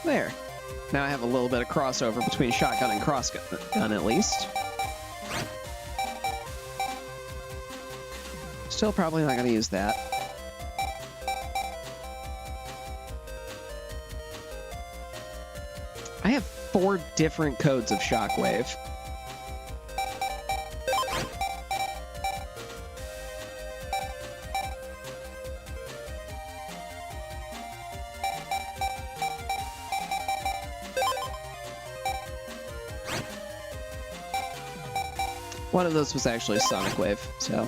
There. Now I have a little bit of crossover between shotgun and crossgun at least. Still probably not going to use that. I have 4 different codes of shockwave. One of those was actually Sonic Wave, so...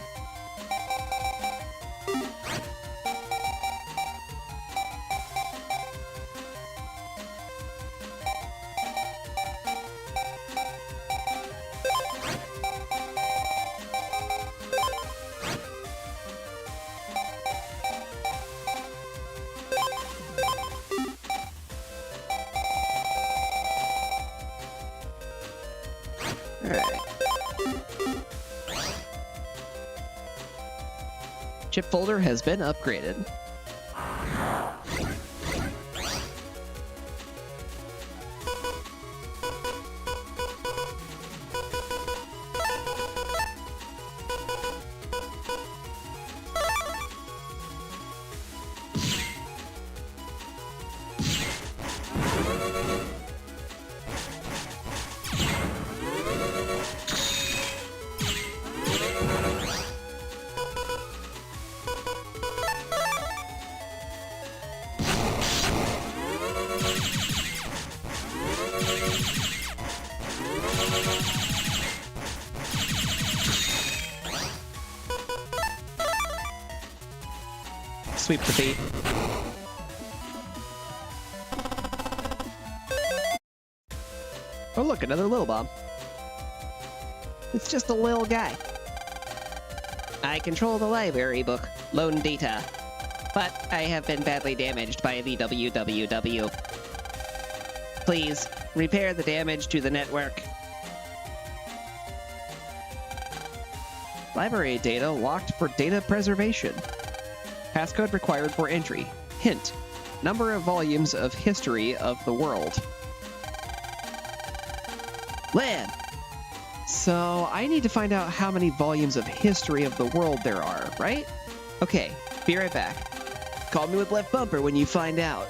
Alright. Chip folder has been upgraded. Sweep the feet. Oh look, another little bomb. It's just a little guy. I control the library book, loan data, but I have been badly damaged by the WWW. Please, repair the damage to the network. Library data locked for data preservation. Passcode required for entry. Hint: number of volumes of History of the World. Lan! So I need to find out how many volumes of history of the world there are, right? Okay, be right back. Call me with left bumper when you find out.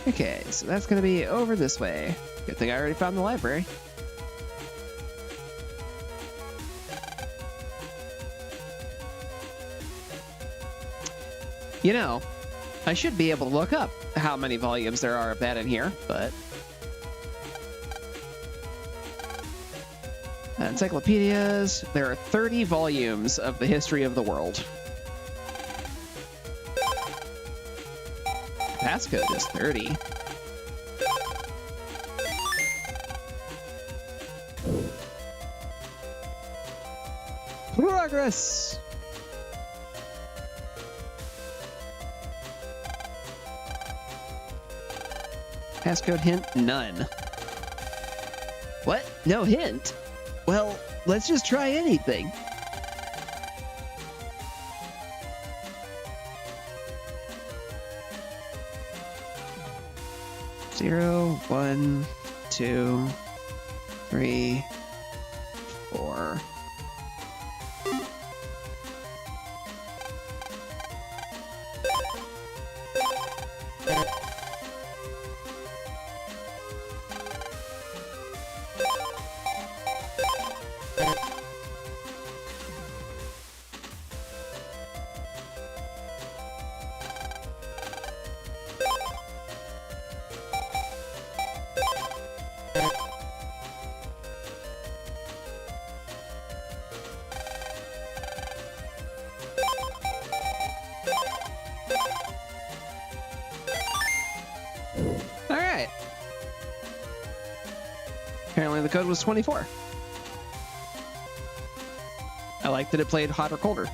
Okay, so that's gonna be over this way. Good thing I already found the library. You know, I should be able to look up how many volumes there are of that in here, but... Encyclopedias, there are 30 volumes of the history of the world. Passcode is 30. Progress! Passcode hint, none. What? No hint? Well, let's just try anything. Zero, 1, 2, 3, 4. Alright. Apparently the code was 24. I like that it played hot or colder.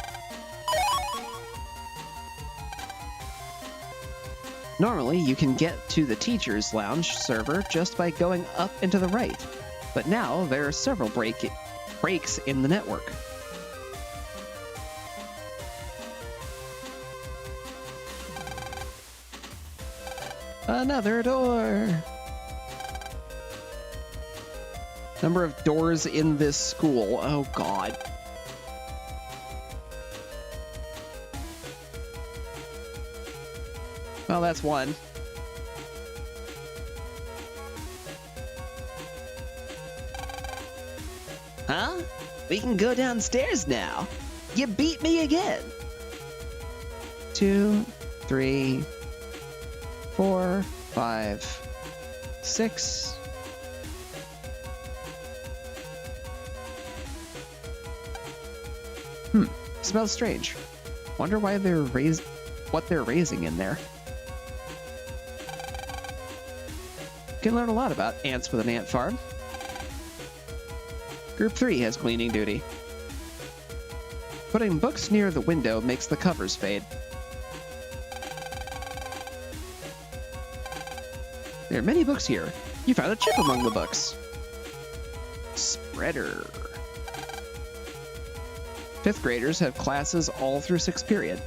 Normally, you can get to the Teacher's Lounge server just by going up and to the right, but now there are several breaks in the network. Another door! Number of doors in this school. Oh god. Well, that's one. Huh? We can go downstairs now. You beat me again. 2, 3, 4, 5, 6. Smells strange. Wonder why they're what they're raising in there. Can learn a lot about ants with an ant farm. Group 3 has cleaning duty. Putting books near the window makes the covers fade. There are many books here. You found a chip among the books. Spreader. 5th graders have classes all through 6th period.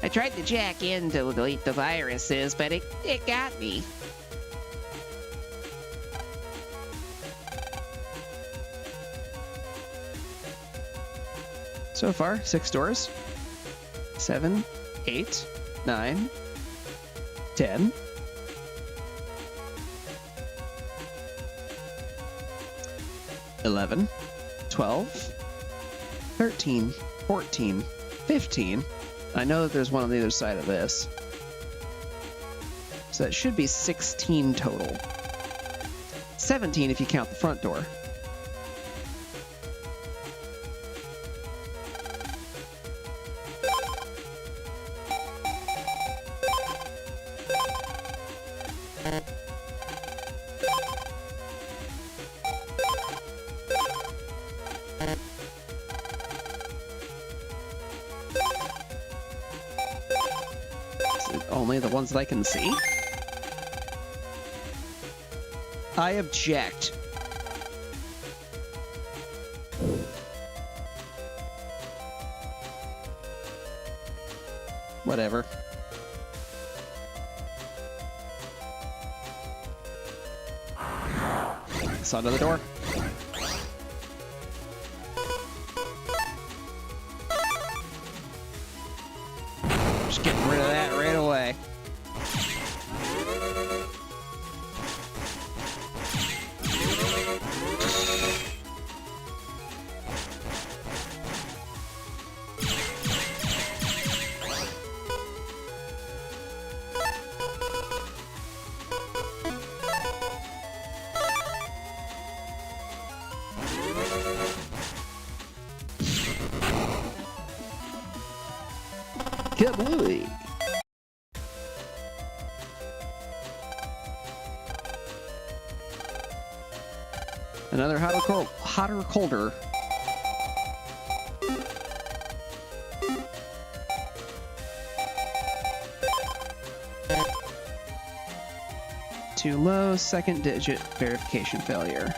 I tried to jack in to delete the viruses, but it got me. So far, 6 doors. 7, 8, 9, 10. 11, 12, 13, 14, 15. I know that there's one on the other side of this. So that should be 16 total. 17 if you count the front door. Only the ones that I can see? I object. whatever. Saw another door. Just getting rid of that right away. Kablooey. Another hotter, colder. Too low, second digit verification failure.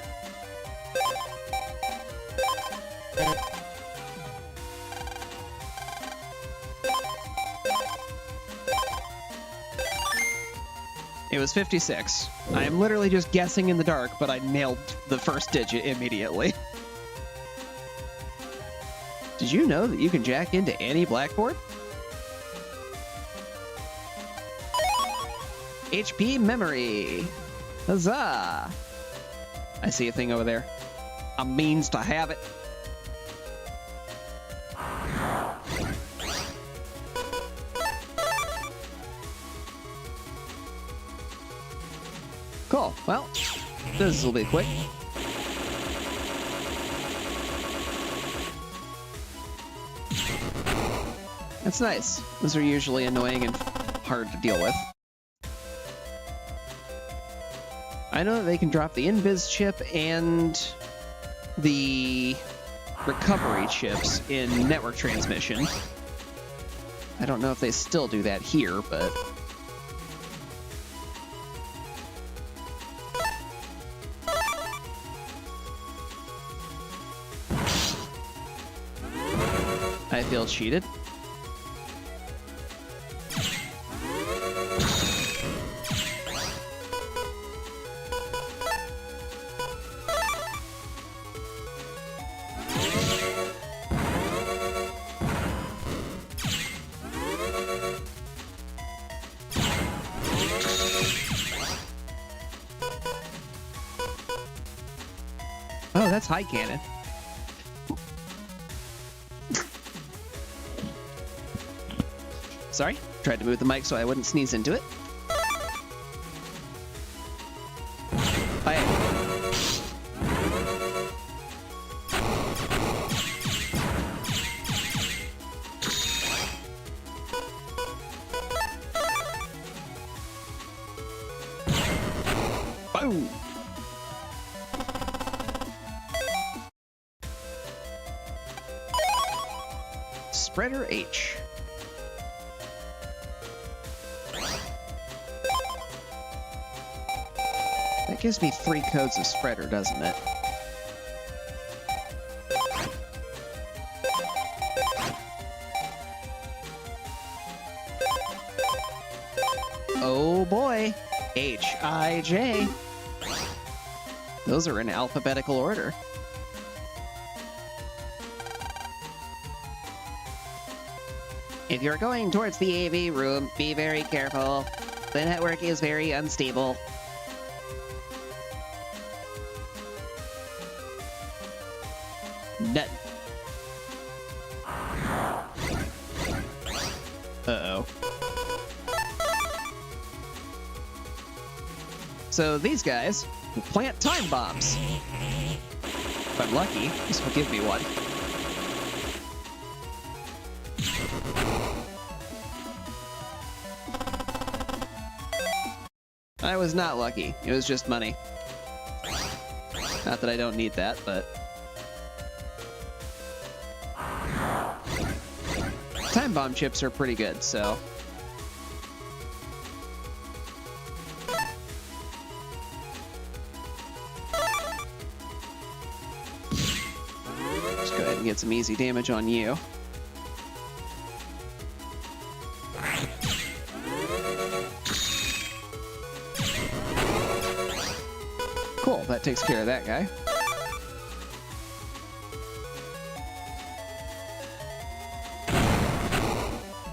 It was 56. I am literally just guessing in the dark, but I nailed the first digit immediately. Did you know that you can jack into any blackboard? HP memory. Huzzah! I see a thing over there. A means to have it. Cool. Well, this will be quick. That's nice. Those are usually annoying and hard to deal with. I know that they can drop the invis chip and the recovery chips in network transmission. I don't know if they still do that here, but... I feel cheated. Oh, that's high cannon. Sorry, tried to move the mic so I wouldn't sneeze into it. Bye. Boom. Spreader H. That gives me 3 codes of spreader, doesn't it? Oh boy! H-I-J. Those are in alphabetical order. If you're going towards the AV room, be very careful. The network is very unstable. Nut. Uh-oh. So these guys will plant time bombs. If I'm lucky, this will give me one. I was not lucky. It was just money. Not that I don't need that, but... Time bomb chips are pretty good, so... Let's go ahead and get some easy damage on you. Cool, that takes care of that guy.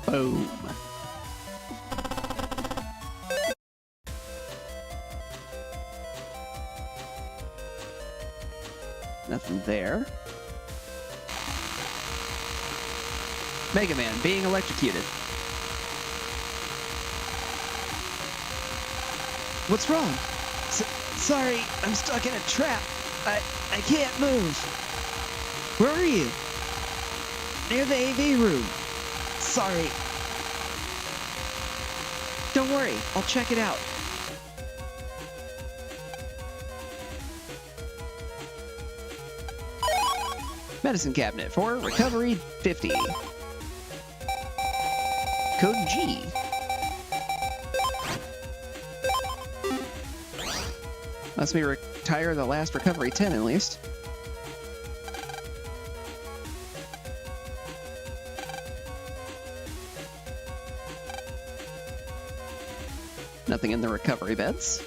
Boom. Nothing there. Mega Man being electrocuted. What's wrong? Sorry, I'm stuck in a trap. I can't move. Where are you? Near the AV room. Sorry. Don't worry, I'll check it out. Medicine cabinet for recovery 50. Code G. Lets me retire the last recovery 10 at least. Nothing in the recovery beds.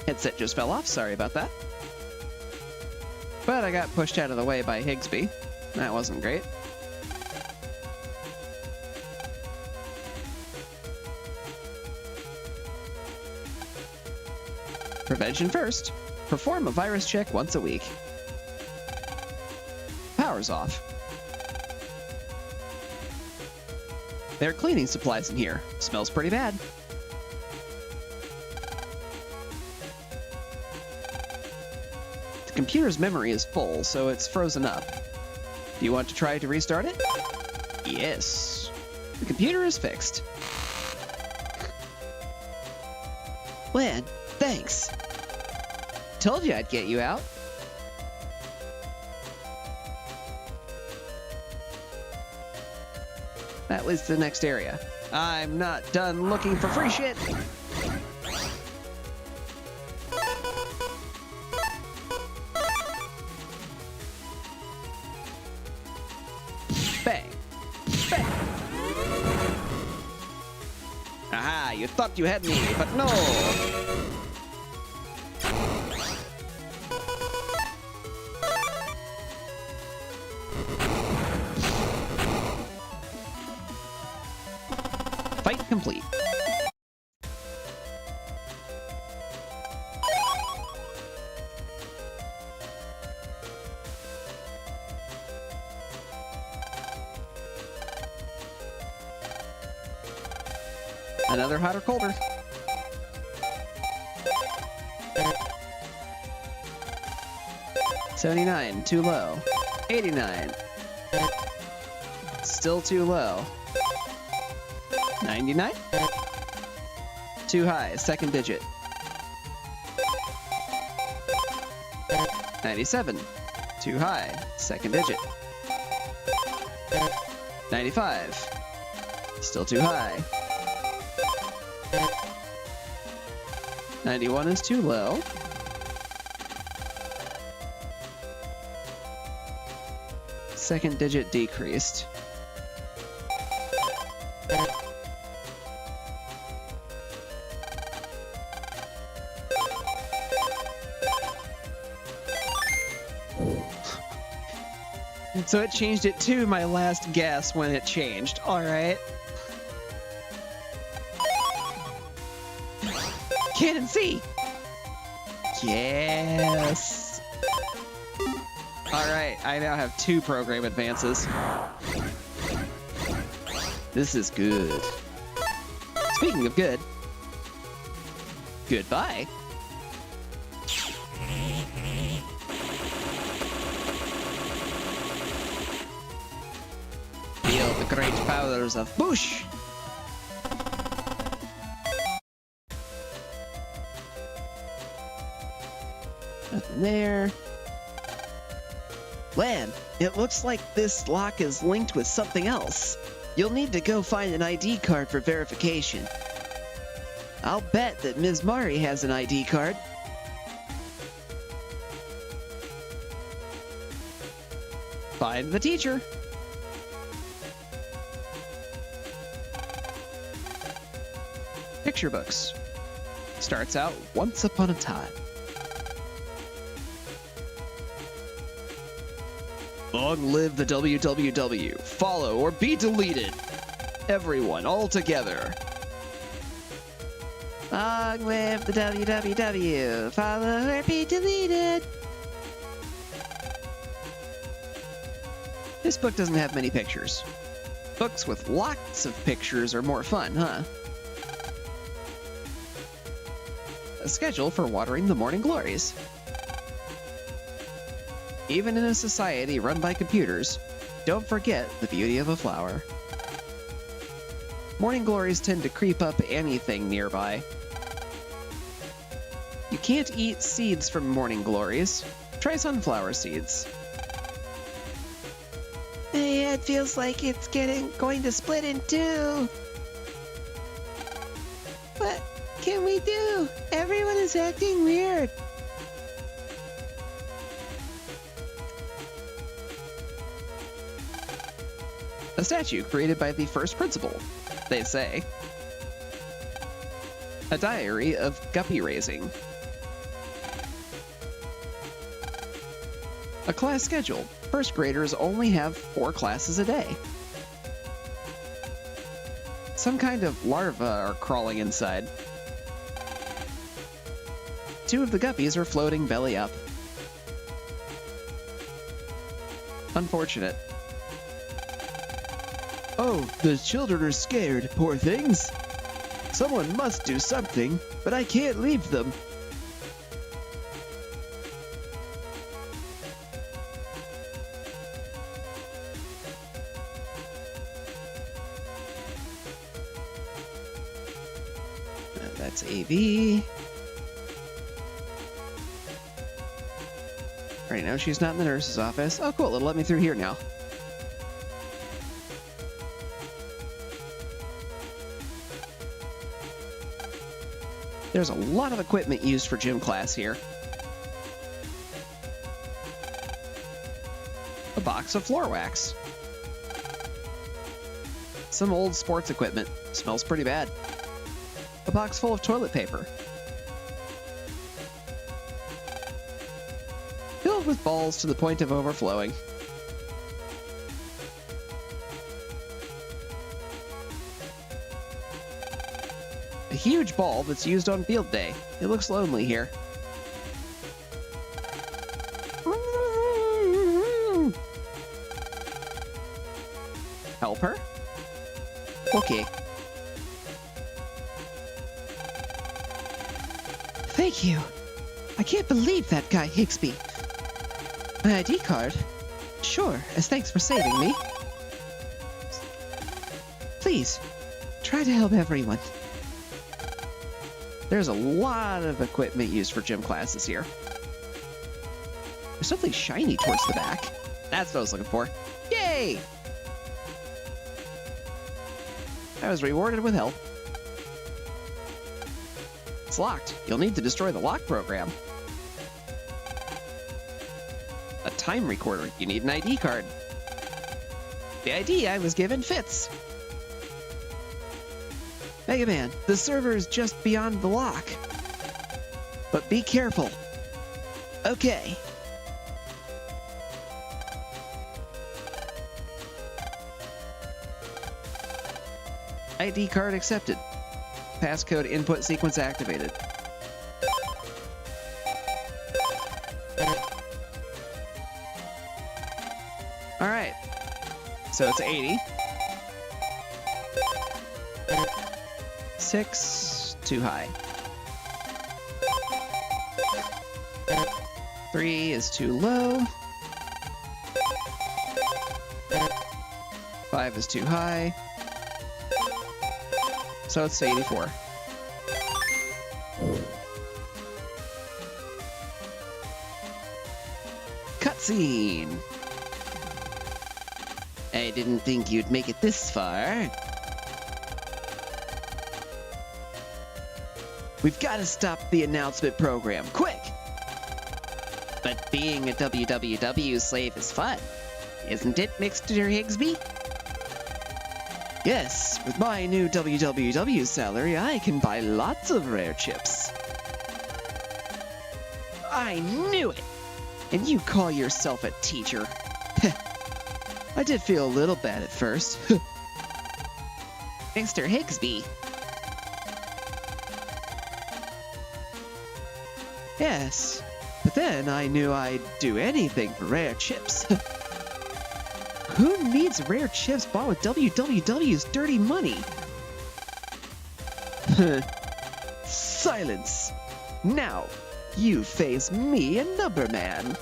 Headset just fell off, sorry about that. But I got pushed out of the way by Higsby. That wasn't great. Prevention first. Perform a virus check once a week. Power's off. There are cleaning supplies in here. Smells pretty bad. The computer's memory is full, so it's frozen up. Do you want to try to restart it? Yes. The computer is fixed. Lan, thanks. Told you I'd get you out. That leads to the next area. I'm not done looking for free shit. Bang. Bang. Aha, you thought you had me, but no. Fight complete. Another hot or colder. $79, too low. $89. Still too low. 99? Too high, second digit. 97. Too high, second digit. 95. Still too high. 91 is too low. Second digit decreased. So it changed it to my last guess when it changed. All right. Cannon C. Yes. All right. I now have 2 program advances. This is good. Speaking of good, goodbye. Feel the great powers of Bush. Nothing there. Lan, it looks like this lock is linked with something else. You'll need to go find an ID card for verification. I'll bet that Ms. Mari has an ID card. Find the teacher. Picture books. Starts out once upon a time. Long live the WWW. Follow or be deleted. Everyone, all together. Long live the WWW. Follow or be deleted. This book doesn't have many pictures. Books with lots of pictures are more fun, huh? A schedule for watering the morning glories. Even in a society run by computers, don't forget the beauty of a flower. Morning glories tend to creep up anything nearby. You can't eat seeds from morning glories. Try sunflower seeds. Hey, it feels like it's going to split in two. What can we do? Everyone is acting weird. A statue created by the first principal, they say. A diary of guppy raising. A class schedule. First graders only have 4 classes a day. Some kind of larvae are crawling inside. 2 of the guppies are floating belly up. Unfortunate. Oh, the children are scared, poor things. Someone must do something, but I can't leave them. That's AV. Right now, she's not in the nurse's office. Oh, cool. It'll let me through here now. There's a lot of equipment used for gym class here. A box of floor wax. Some old sports equipment. Smells pretty bad. A box full of toilet paper. Filled with balls to the point of overflowing. A huge ball that's used on field day. It looks lonely here. Help her? Okay. Thank you. I can't believe that guy Higsby. My ID card? Sure, as thanks for saving me. Please, try to help everyone. There's a lot of equipment used for gym classes here. There's something shiny towards the back. That's what I was looking for. Yay! I was rewarded with help. It's locked. You'll need to destroy the lock program. A time recorder. You need an ID card. The ID I was given fits. Mega Man, the server is just beyond the lock. But be careful. Okay. ID card accepted. Passcode input sequence activated. All right. So it's 80. 6, too high. 3 is too low. 5 is too high. So it's 84. Cutscene. I didn't think you'd make it this far. We've got to stop the announcement program, quick! But being a WWW slave is fun, isn't it, Mr. Higsby? Yes, with my new WWW salary, I can buy lots of rare chips. I knew it! And you call yourself a teacher. I did feel a little bad at first. Mr. Higsby. Yes, but then I knew I'd do anything for rare chips. Who needs rare chips bought with WWW's dirty money? Silence! Now, you face me and Numberman.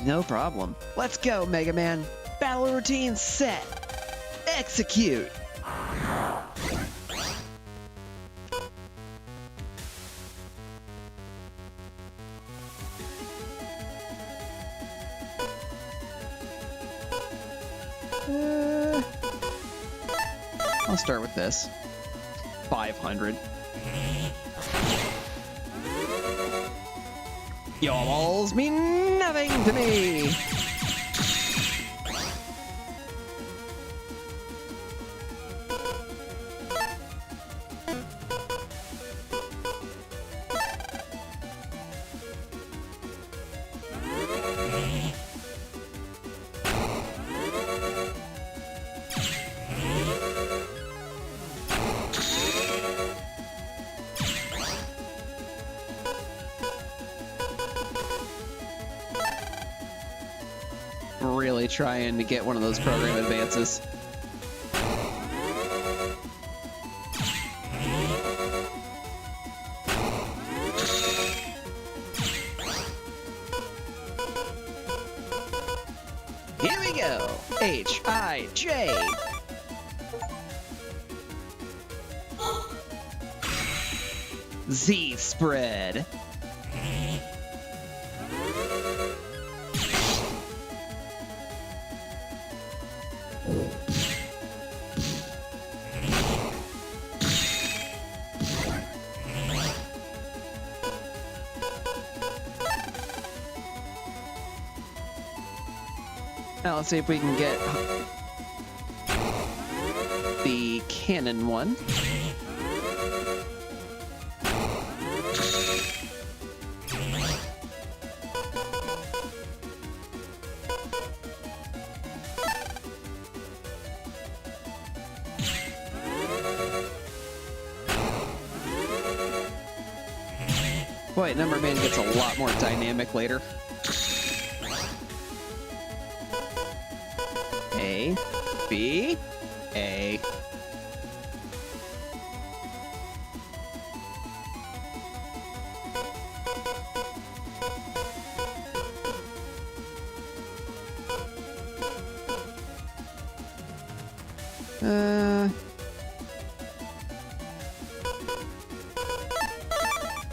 No problem. Let's go, Mega Man. Battle routine set. Execute! I'll start with this. 500. Your balls mean nothing to me! Really trying to get one of those program advances. Here we go! H-I-J! Z-spread! Now let's see if we can get the cannon one. Boy, Numberman gets a lot more dynamic later. A, B, A.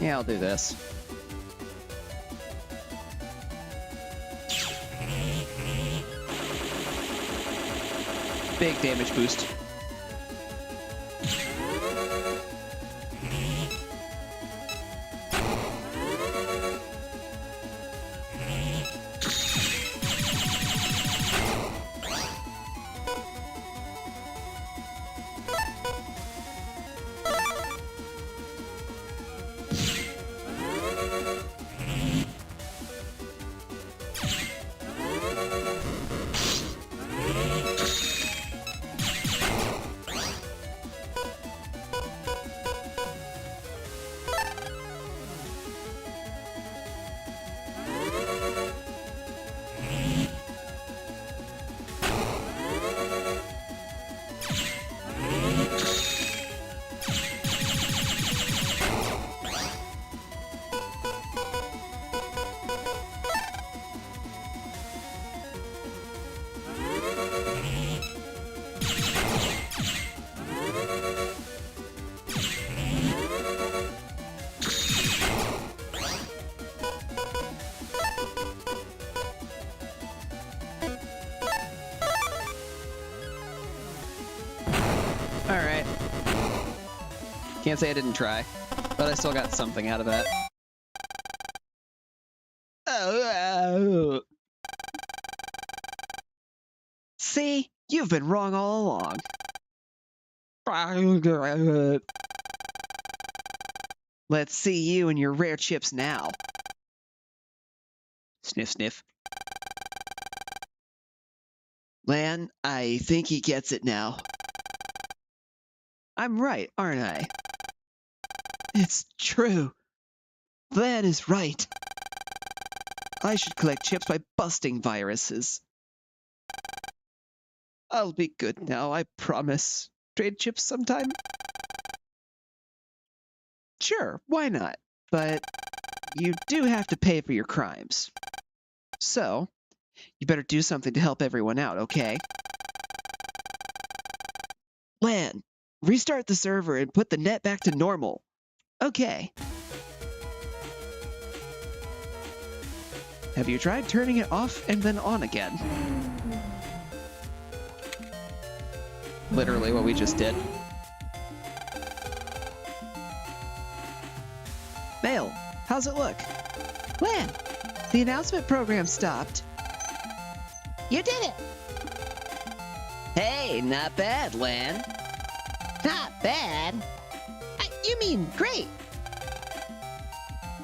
Yeah, I'll do this. Big damage boost. Alright. Can't say I didn't try, but I still got something out of that. See? You've been wrong all along. Let's see you and your rare chips now. Sniff, sniff. Lan, I think he gets it now. I'm right, aren't I? It's true. Lan is right. I should collect chips by busting viruses. I'll be good now, I promise. Trade chips sometime? Sure, why not? But you do have to pay for your crimes. So, you better do something to help everyone out, okay? Lan, restart the server and put the net back to normal. Okay. Have you tried turning it off and then on again? Literally what we just did. Mail, how's it look? Lan, the announcement program stopped. You did it! Hey, not bad, Lan. Not bad. You mean great.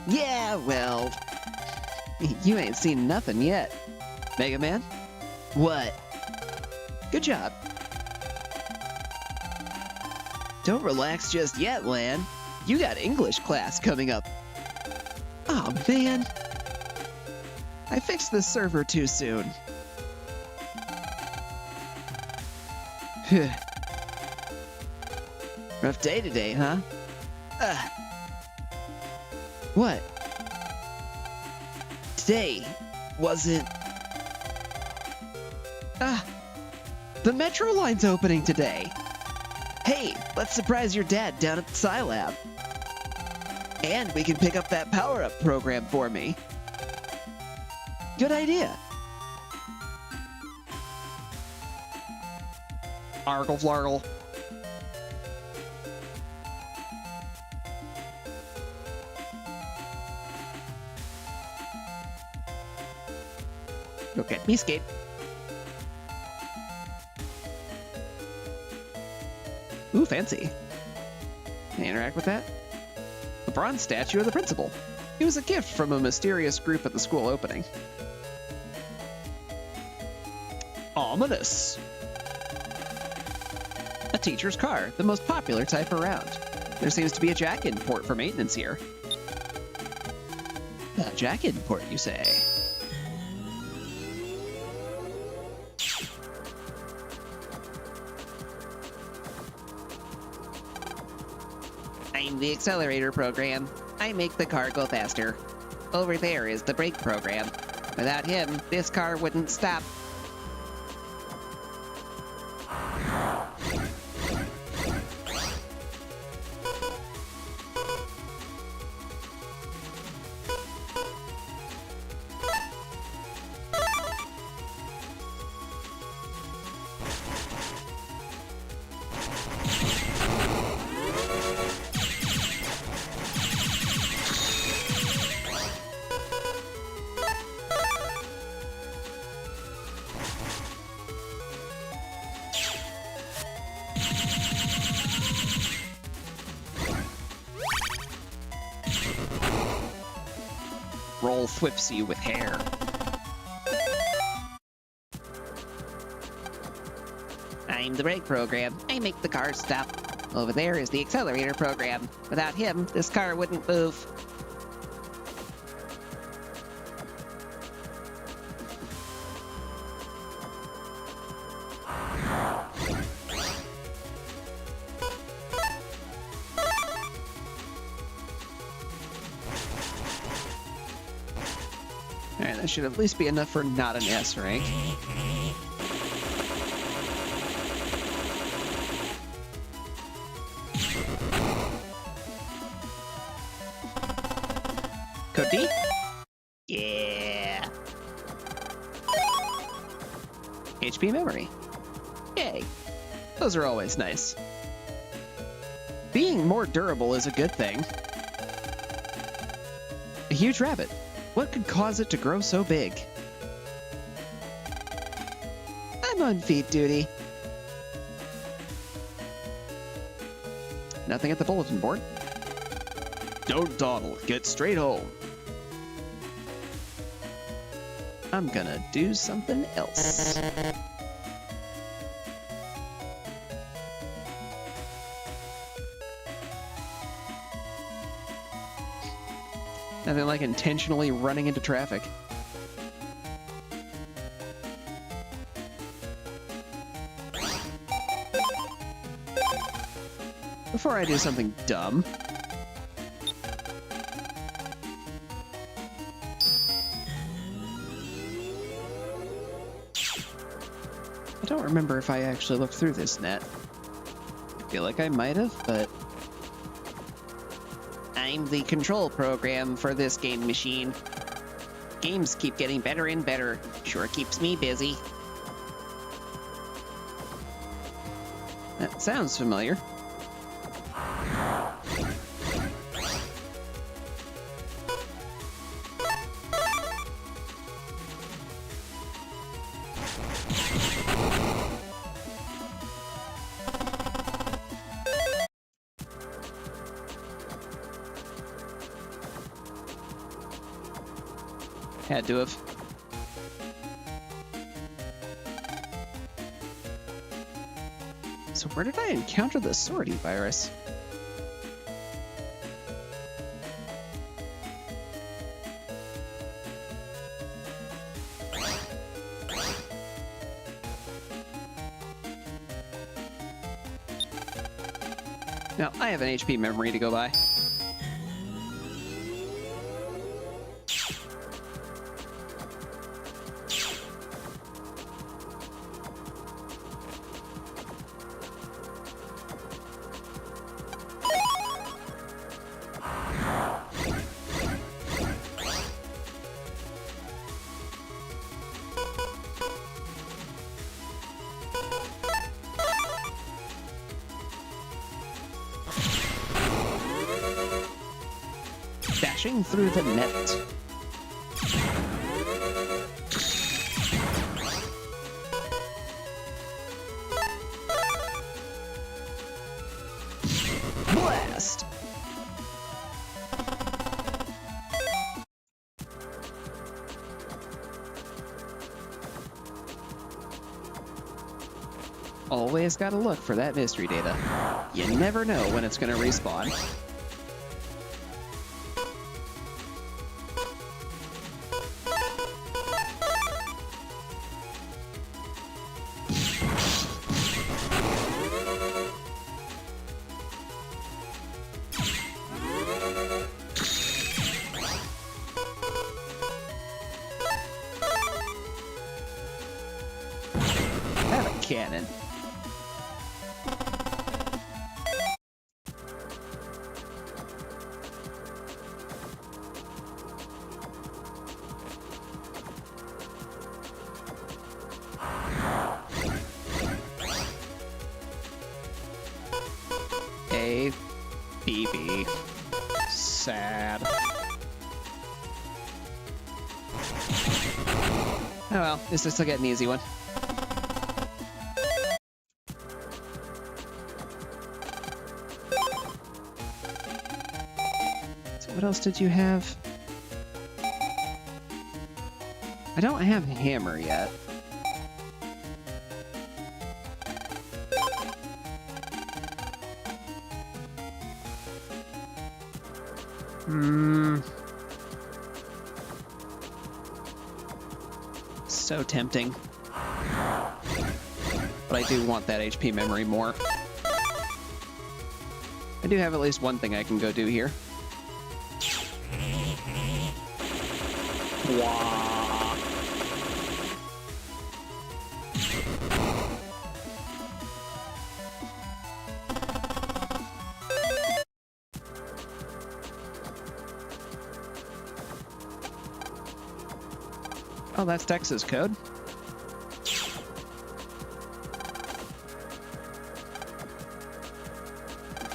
Yeah, well, you ain't seen nothing yet. Mega Man? What? Good job. Don't relax just yet, Lan. You got English class coming up. Oh man. I fixed the server too soon. Rough day today, huh? What? Today wasn't... The metro line's opening today. Hey, let's surprise your dad down at the Sci Lab. And we can pick up that power-up program for me. Good idea. Argle flargle. Go get me, Skate. Ooh, fancy. Can I interact with that? The bronze statue of the principal. It was a gift from a mysterious group at the school opening. Ominous. A teacher's car, the most popular type around. There seems to be a jack-in port for maintenance here. A jack-in port, you say? I'm the accelerator program. I make the car go faster. Over there is the brake program. Without him, this car wouldn't stop. Roll Thwipsy with hair. I'm the brake program. I make the car stop. Over there is the accelerator program. Without him, this car wouldn't move. Alright, that should at least be enough for not an S rank. Code D? Yeah. HP memory. Yay. Those are always nice. Being more durable is a good thing. A huge rabbit. What could cause it to grow so big? I'm on feed duty. Nothing at the bulletin board. Don't dawdle. Get straight home. I'm gonna do something else. Nothing like intentionally running into traffic. Before I do something dumb, I don't remember if I actually looked through this net. I feel like I might have, but I'm the control program for this game machine. Games keep getting better and better. Sure keeps me busy. That sounds familiar. Had to have. So where did I encounter the sortie virus? Now, I have an HP memory to go by. Dashing through the net. Blast! Always gotta look for that mystery data. You never know when it's gonna respawn. Have a cannon. A BB. Sad. Oh well, this is still get an easy one. So what else did you have? I don't have hammer yet. So tempting. But I do want that HP memory more. I do have at least one thing I can go do here. Wah. Oh, that's Texas code.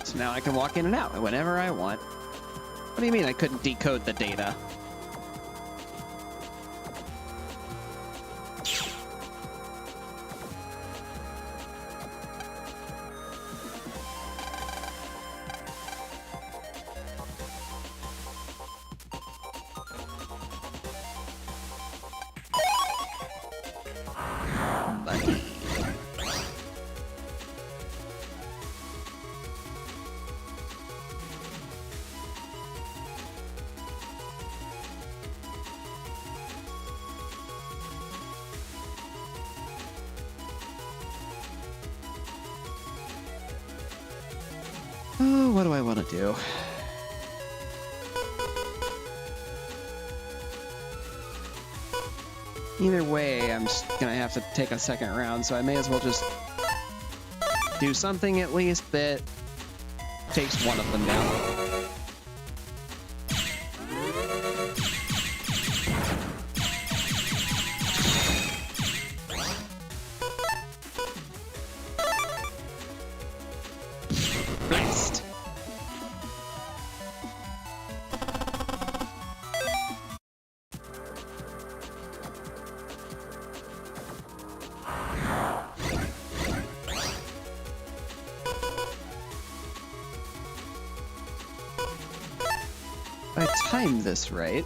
So now I can walk in and out whenever I want. What do you mean I couldn't decode the data? Oh, what do I want to do? Either way, I'm just gonna have to take a second round, so I may as well just do something at least that takes one of them down. Blessed. If I timed this right.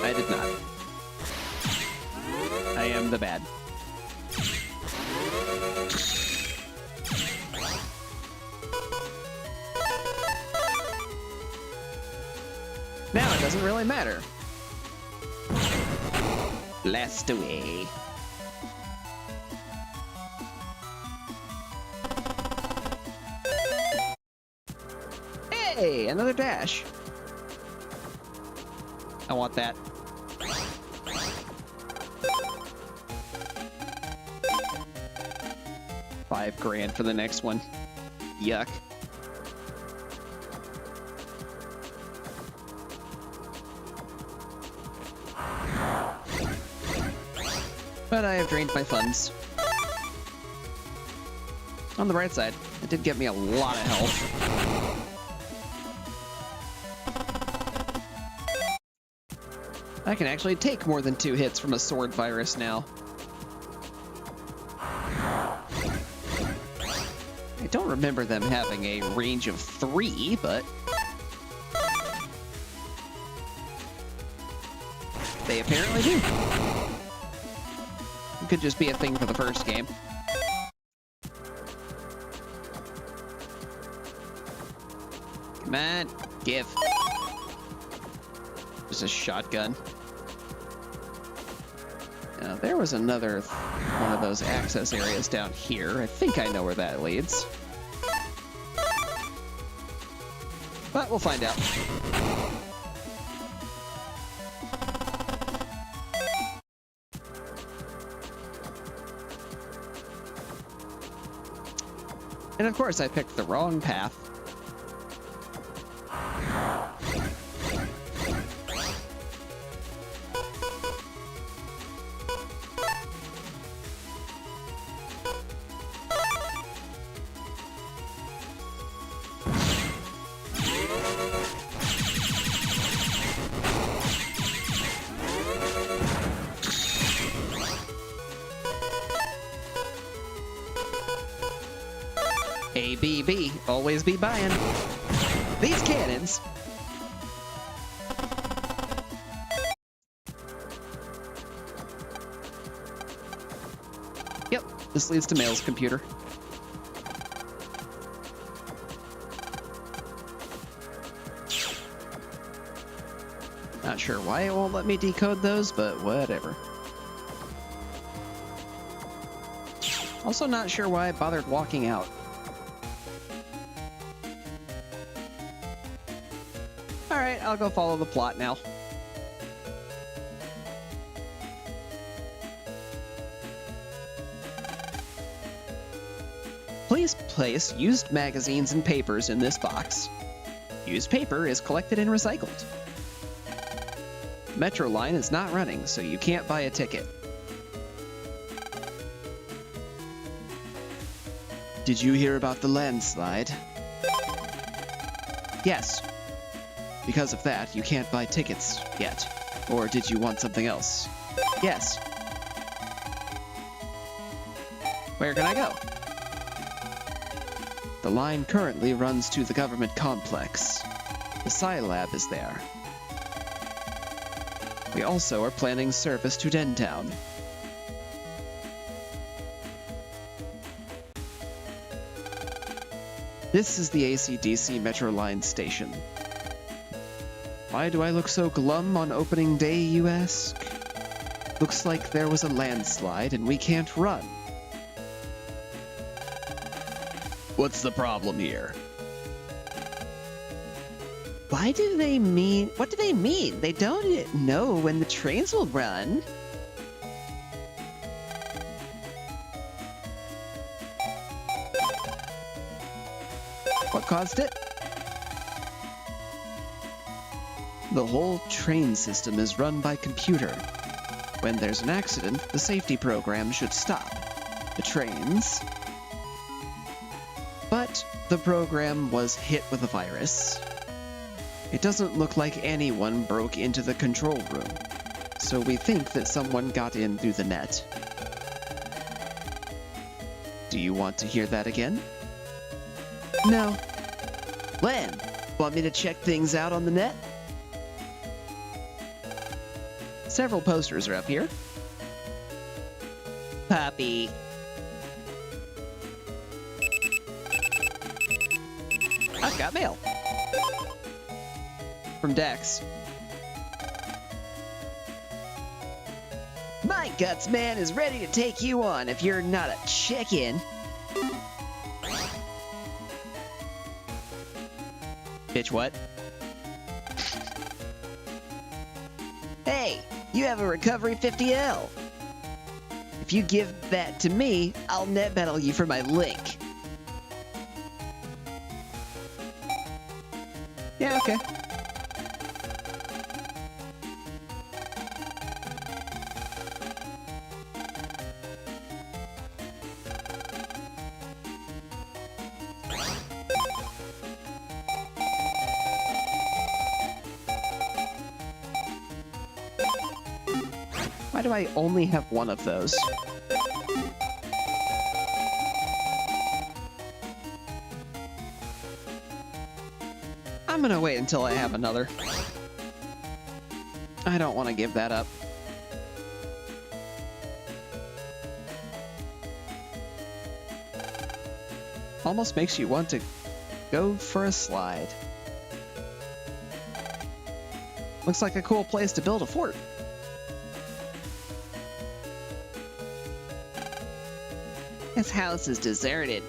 I did not. I am the bad. Now it doesn't really matter. Blast away. Hey, another dash. I want that. $5,000 for the next one. Yuck. But I have drained my funds. On the bright side, it did get me a lot of health. I can actually take more than 2 hits from a sword virus now. I don't remember them having a range of 3, but they apparently do. It could just be a thing for the first game. Come on, give. Just a shotgun. Now, there was another one of those access areas down here. I think I know where that leads. But we'll find out. And of course I picked the wrong path. ABB, always be buying. These cannons. Yep, this leads to Mail's computer. Not sure why it won't let me decode those, but whatever. Also not sure why I bothered walking out. Alright, I'll go follow the plot now. Please place used magazines and papers in this box. Used paper is collected and recycled. Metro line is not running, so you can't buy a ticket. Did you hear about the landslide? Yes. Because of that, you can't buy tickets yet. Or did you want something else? Yes. Where can I go? The line currently runs to the government complex. The Psi Lab is there. We also are planning service to Dentown. This is the AC/DC Metro Line station. Why do I look so glum on opening day, you ask? Looks like there was a landslide and we can't run. What's the problem here? Why do they mean... What do they mean? They don't know when the trains will run. What caused it? The whole train system is run by computer. When there's an accident, the safety program should stop the trains. But the program was hit with a virus. It doesn't look like anyone broke into the control room, so we think that someone got in through the net. Do you want to hear that again? No. Len, want me to check things out on the net? Several posters are up here. Puppy. I've got mail. From Dex. My guts man is ready to take you on if you're not a chicken. Bitch, what? Hey, you have a recovery 50L. If you give that to me, I'll net battle you for my link. Yeah, okay. Why do I only have one of those? I'm gonna wait until I have another. I don't want to give that up. Almost makes you want to go for a slide. Looks like a cool place to build a fort. This house is deserted.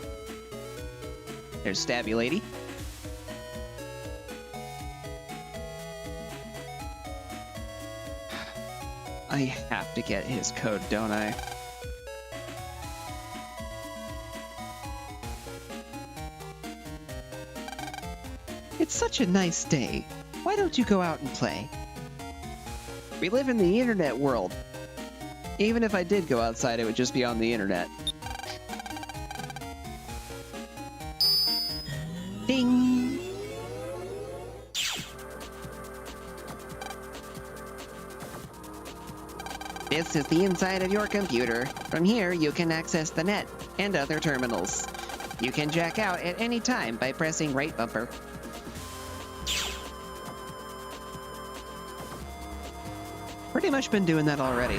There's Stabby Lady. I have to get his code, don't I? It's such a nice day. Why don't you go out and play? We live in the internet world. Even if I did go outside, it would just be on the internet. Ding! This is the inside of your computer. From here, you can access the net and other terminals. You can jack out at any time by pressing right bumper. Pretty much been doing that already.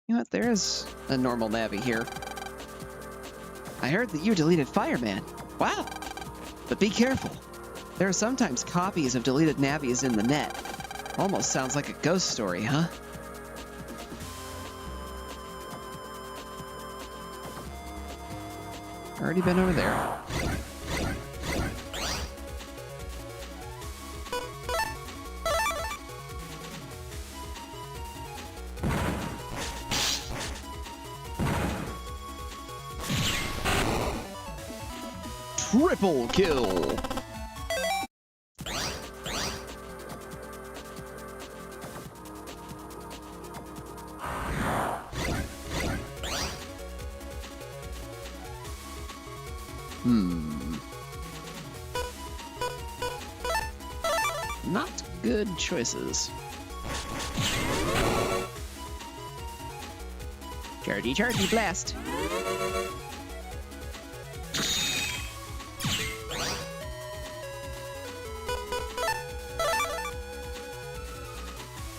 You know what? There is a normal Navi here. I heard that you deleted Fireman. Wow! But be careful. There are sometimes copies of deleted Navis in the net. Almost sounds like a ghost story, huh? Already been over there. Triple kill! Not good choices. Chargy blast.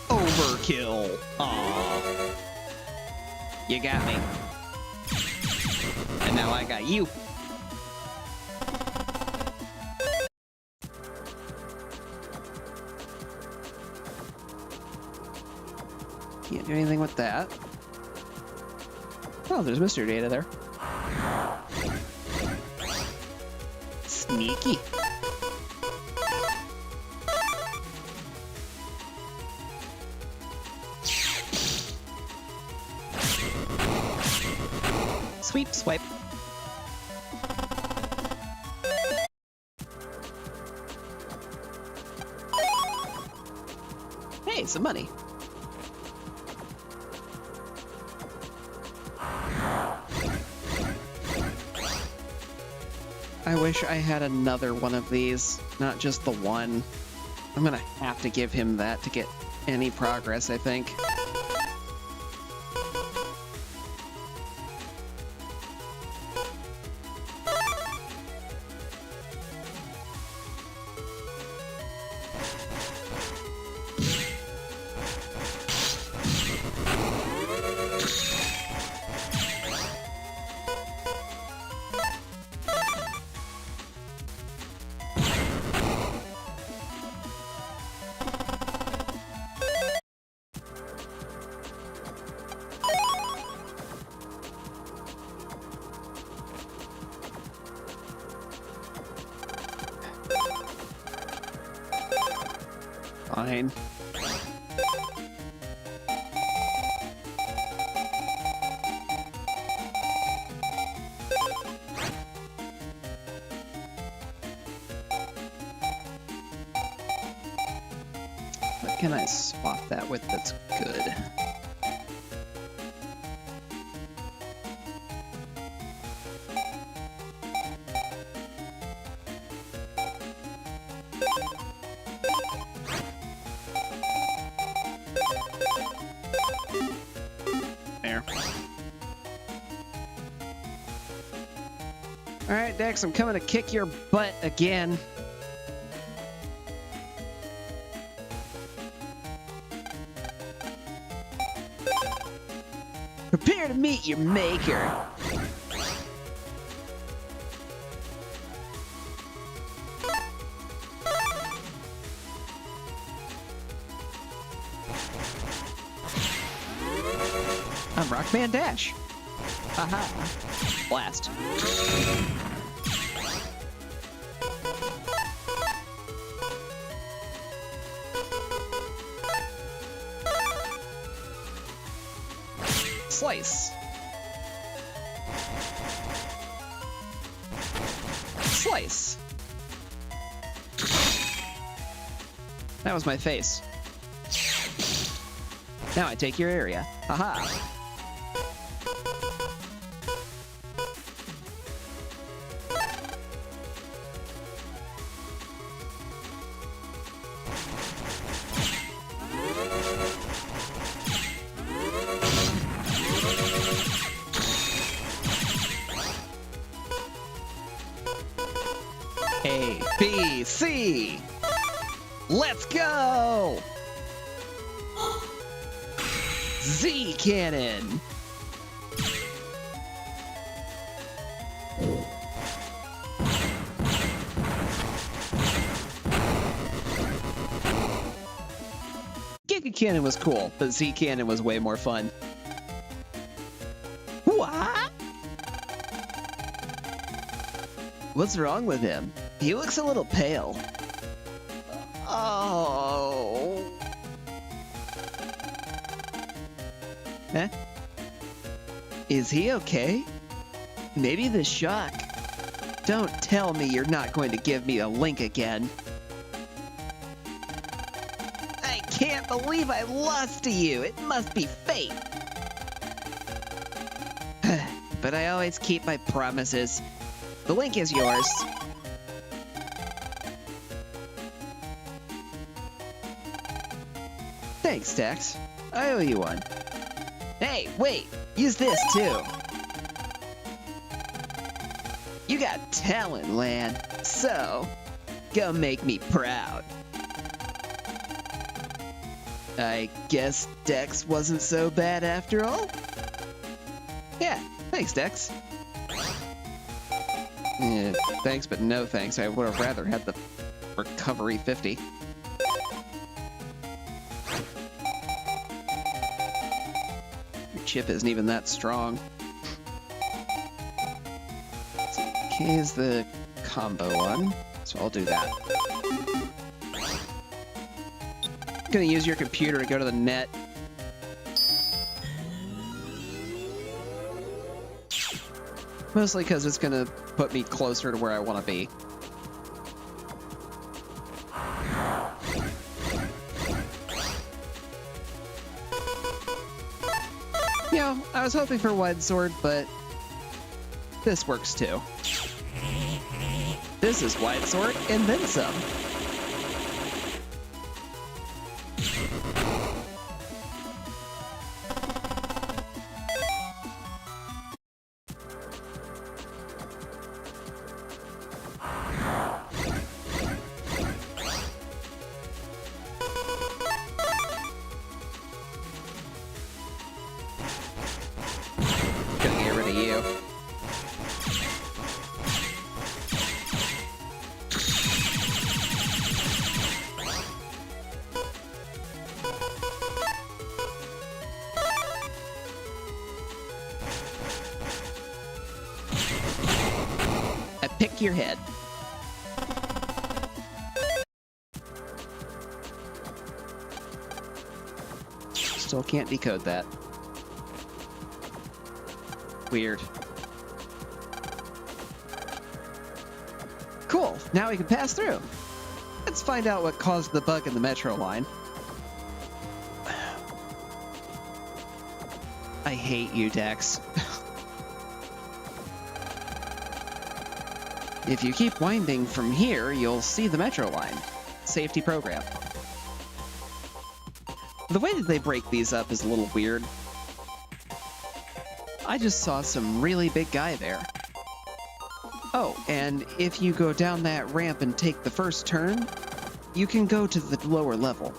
Overkill. Aww. You got me. And now I got you. do anything with that. Oh, there's Mr. Data there. Sneaky. Sweep, swipe. Hey, some money. I wish I had another one of these, not just the one. I'm gonna have to give him that to get any progress, I think. Fine. What can I swap that with that's good? There. Alright, Dex, I'm coming to kick your butt again. Prepare to meet your maker. I'm Rockman Dash. Aha. Blast. Slice. Slice. That was my face. Now I take your area. Haha. A, B, C. Let's go! Z cannon. Giga cannon was cool, but Z cannon was way more fun. What? What's wrong with him? He looks a little pale. Oh. Eh? Is he okay? Maybe the shock. Don't tell me you're not going to give me a link again. I can't believe I lost to you. It must be fate. But I always keep my promises. The link is yours. Thanks, Dex. I owe you one. Hey, wait! Use this, too! You got talent, Lan. So, go make me proud. I guess Dex wasn't so bad after all? Yeah, thanks, Dex. Thanks, but no thanks. I would have rather had the recovery 50. chip isn't even that strong. So K is the combo one, so I'll do that. Gonna use your computer to go to the net. Mostly because it's gonna put me closer to where I want to be. You know, I was hoping for wide sword, but this works too. This is wide sword and then some. Gonna get rid of you. I pick your head. Still can't decode that. Weird. Cool, now we can pass through. Let's find out what caused the bug in the metro line. I hate you, Dex. If you keep winding from here, you'll see the metro line. Safety program. The way that they break these up is a little weird. I just saw some really big guy there. Oh, and if you go down that ramp and take the first turn, you can go to the lower level.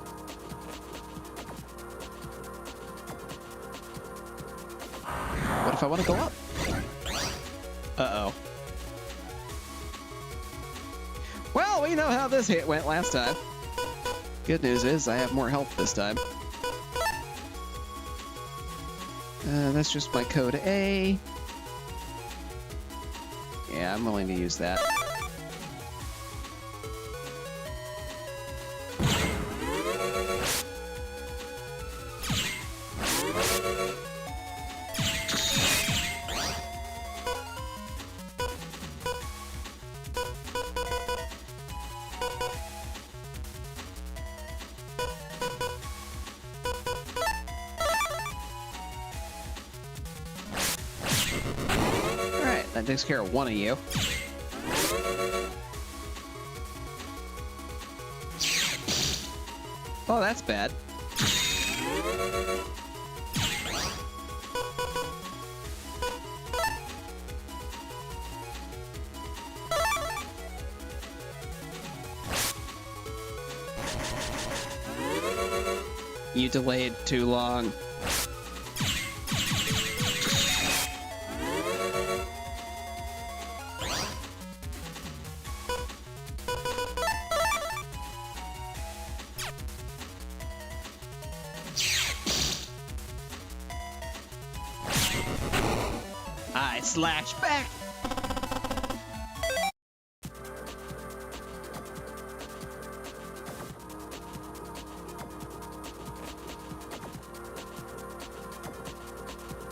What if I want to go up? Uh-oh. Well, we know how this hit went last time. Good news is I have more health this time. That's just my code A. Yeah, I'm willing to use that. That takes care of one of you. Oh, that's bad. You delayed too long. I slash back.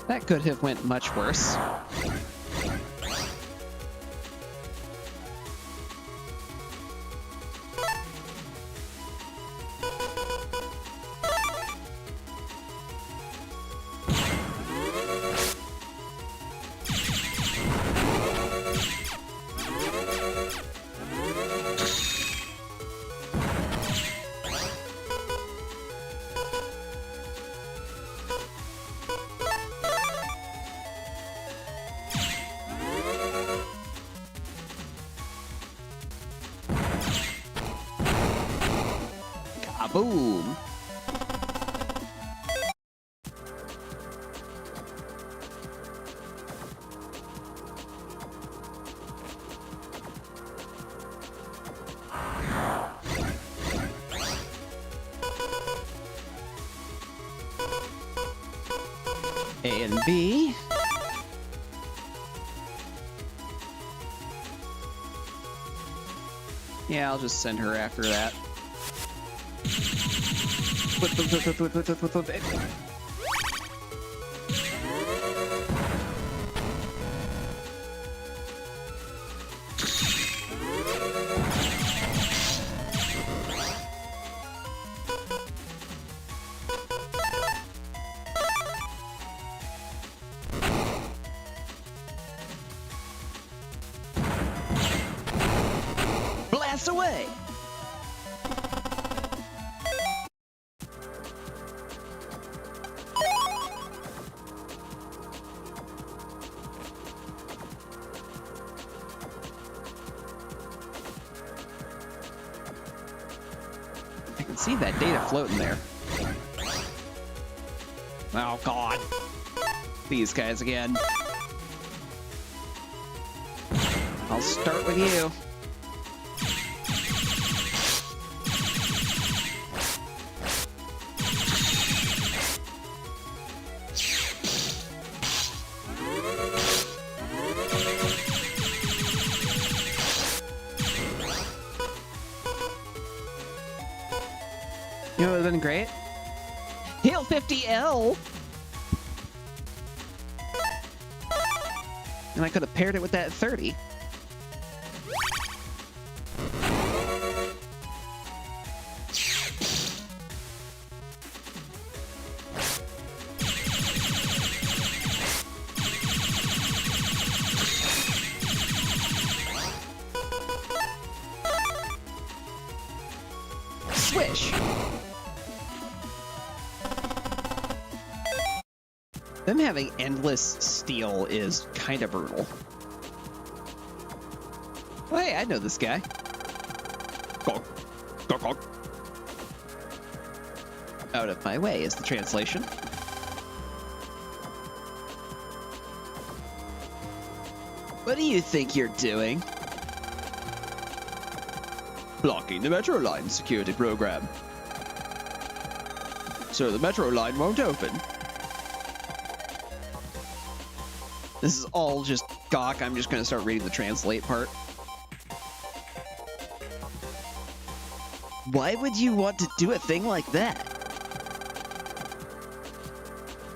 That could have went much worse. Boom. A and B. Yeah, I'll just send her after that. Blast away! I can see that data floating there. Oh god. These guys again. I'll start with you. You know what would have been great? Hail 50L! And I could have paired it with that 30. Swish! Them having endless steel is kind of brutal. Oh, hey, I know this guy. Gong. Gong, gong. Out of my way is the translation. What do you think you're doing? Blocking the metro line security program. So the metro line won't open. This is all just gawk. I'm just going to start reading the translate part. Why would you want to do a thing like that?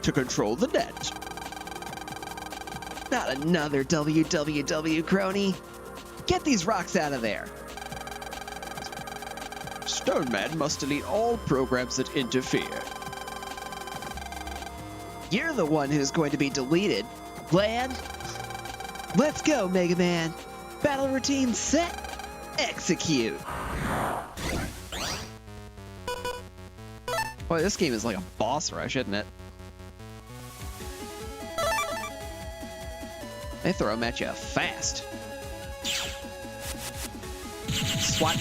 To control the net. Not another www crony. Get these rocks out of there. Stoneman must delete all programs that interfere. You're the one who's going to be deleted. Glad? Let's go, Mega Man. Battle routine set. Execute. Boy, this game is like a boss rush, isn't it? They throw them at you fast. Swat.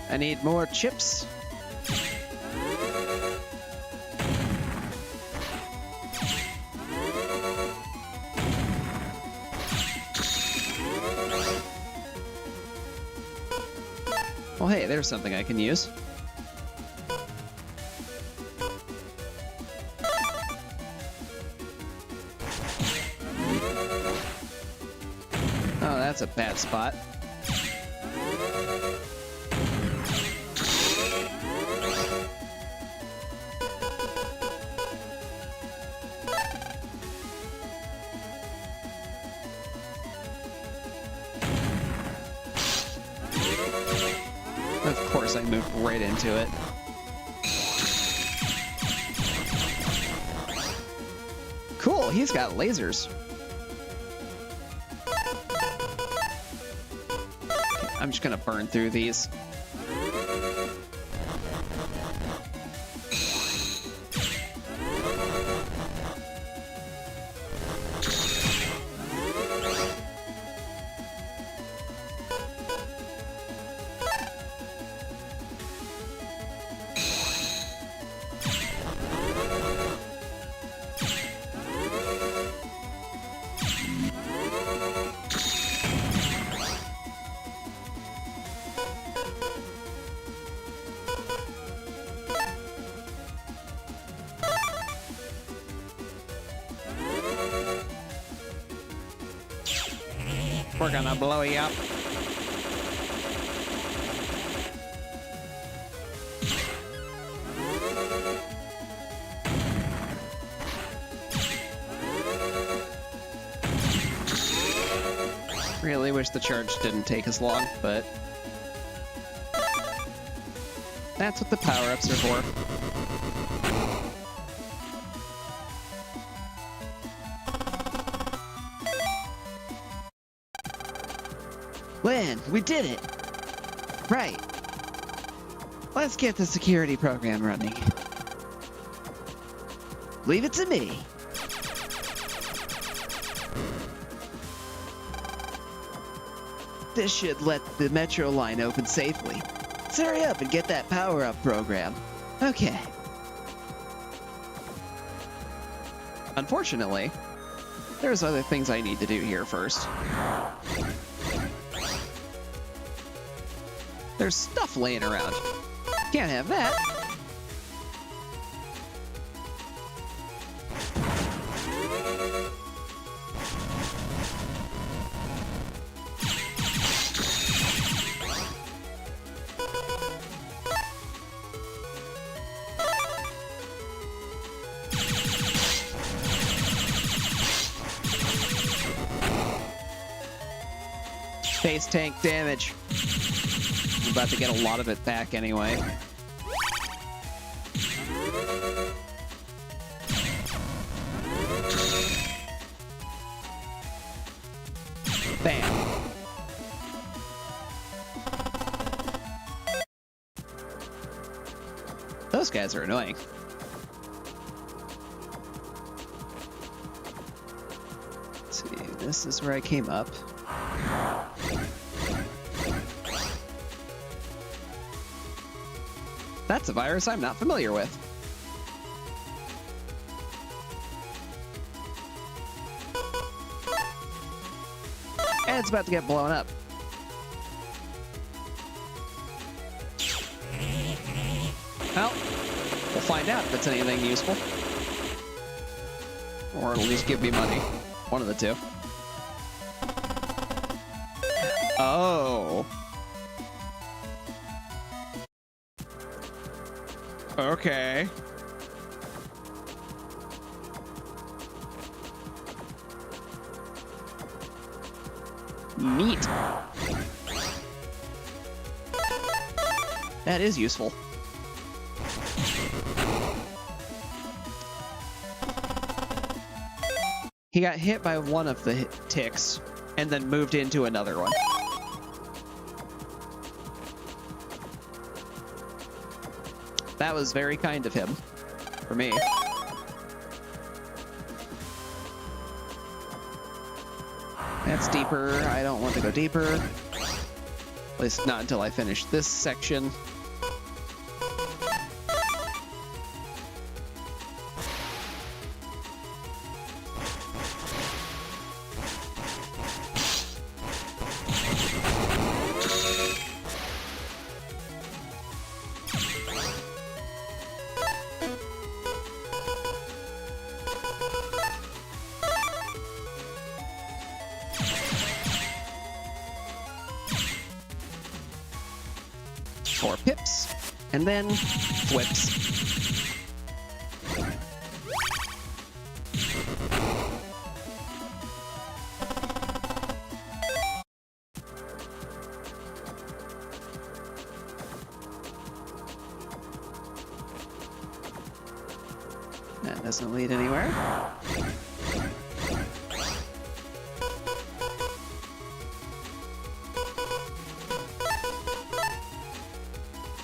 I need more chips. Well, hey, there's something I can use. Oh, that's a bad spot. Of course, I moved right into it. Cool, he's got lasers. Okay, I'm just gonna burn through these. We're gonna blow you up. Really wish the charge didn't take as long, but that's what the power-ups are for. Lynn, we did it! Right. Let's get the security program running. Leave it to me. This should let the metro line open safely. Let's hurry up and get that power-up program. Okay. Unfortunately, there's other things I need to do here first. There's stuff laying around. Can't have that. Base tank damage. I'm about to get a lot of it back anyway. Bam. Those guys are annoying. Let's see, this is where I came up. That's a virus I'm not familiar with. And it's about to get blown up. Well, we'll find out if it's anything useful. Or it'll at least give me money. One of the two. Oh. Okay. Neat. That is useful. He got hit by one of the ticks and then moved into another one. That was very kind of him, for me. That's deeper. I don't want to go deeper. At least not until I finish this section. Four pips, and then flips. That doesn't lead anywhere.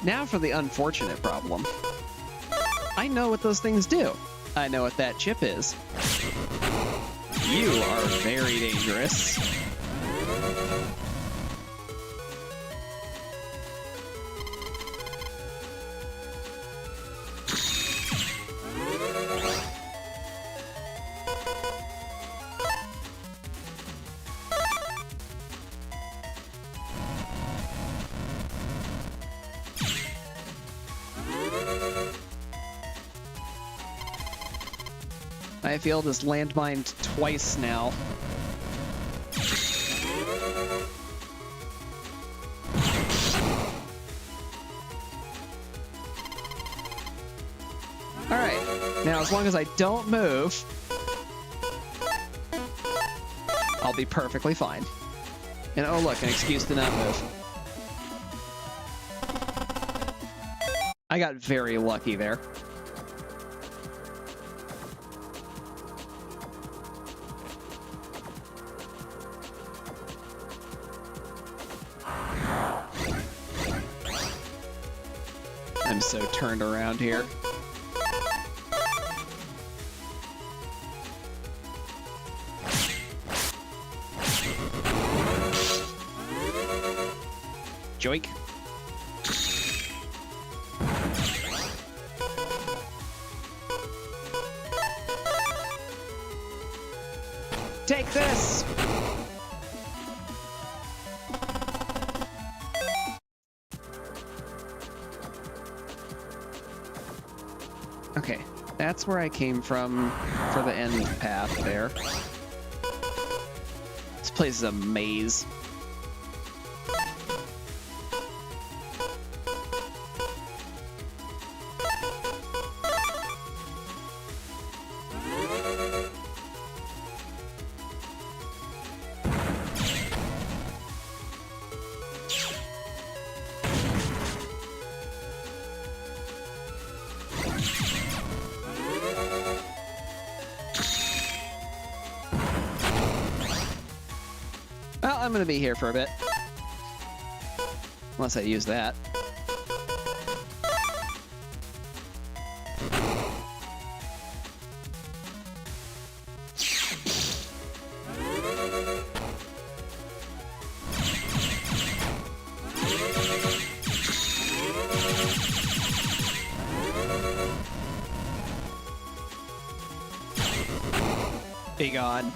Now for the unfortunate problem. I know what those things do. I know what that chip is. You are very dangerous. I feel this landmined twice now. Alright, now as long as I don't move, I'll be perfectly fine. And oh look, an excuse to not move. I got very lucky there. I'm so turned around here. Joink. Take this! Okay, that's where I came from for the end path there. This place is a maze. Well, I'm gonna be here for a bit. Unless I use that. Be gone.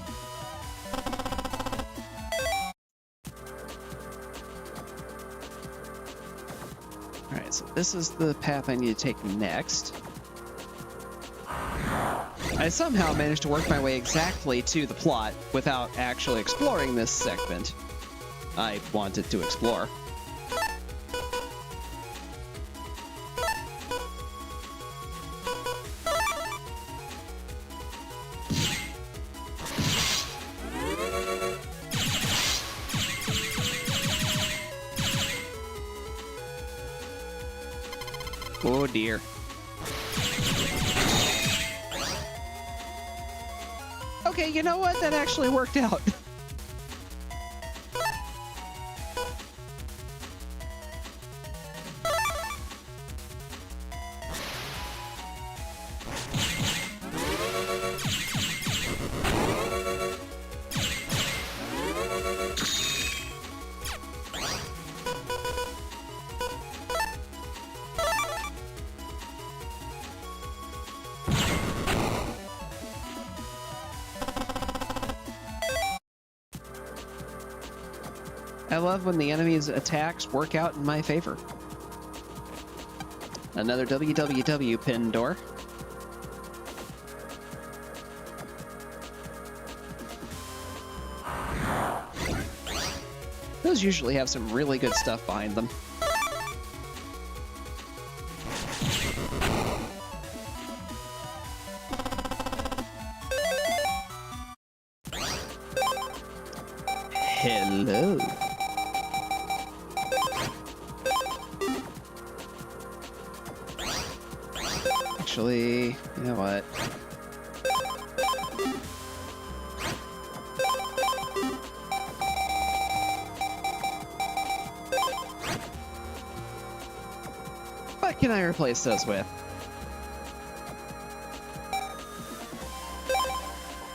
Alright, so this is the path I need to take next. I somehow managed to work my way exactly to the plot without actually exploring this segment I wanted to explore. Oh dear. Okay, you know what? That actually worked out. I love when the enemy's attacks work out in my favor. Another WWW pin door. Those usually have some really good stuff behind them. Hello. Actually, you know what? What can I replace those with?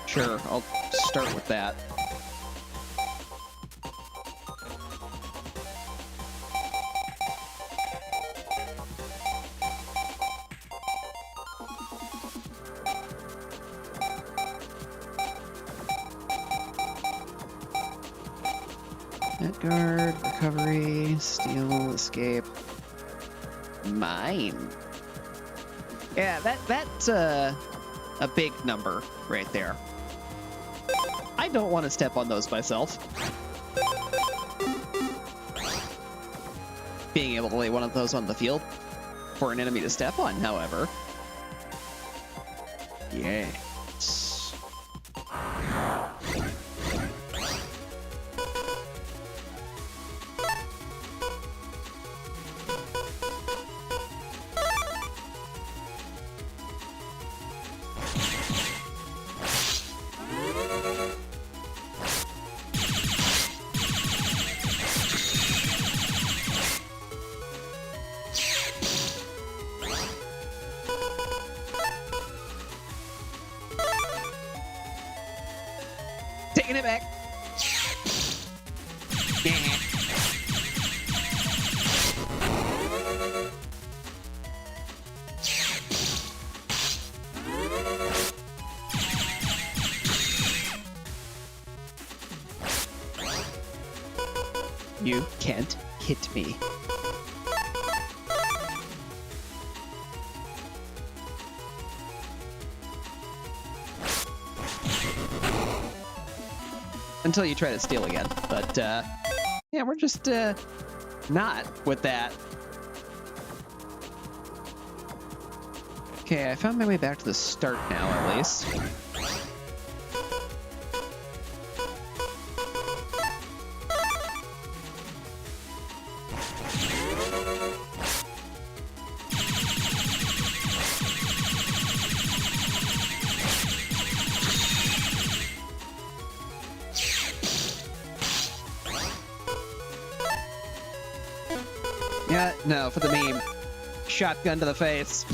Sure, I'll start with that. Net guard, recovery, steal, escape. Mine. Yeah, that's a big number right there. I don't want to step on those myself. Being able to lay one of those on the field for an enemy to step on, however. Yes. Taking it back. You can't hit me. Until you try to steal again. But, yeah, we're just, not with that. Okay, I found my way back to the start now, at least. Yeah, no, for the meme. Shotgun to the face.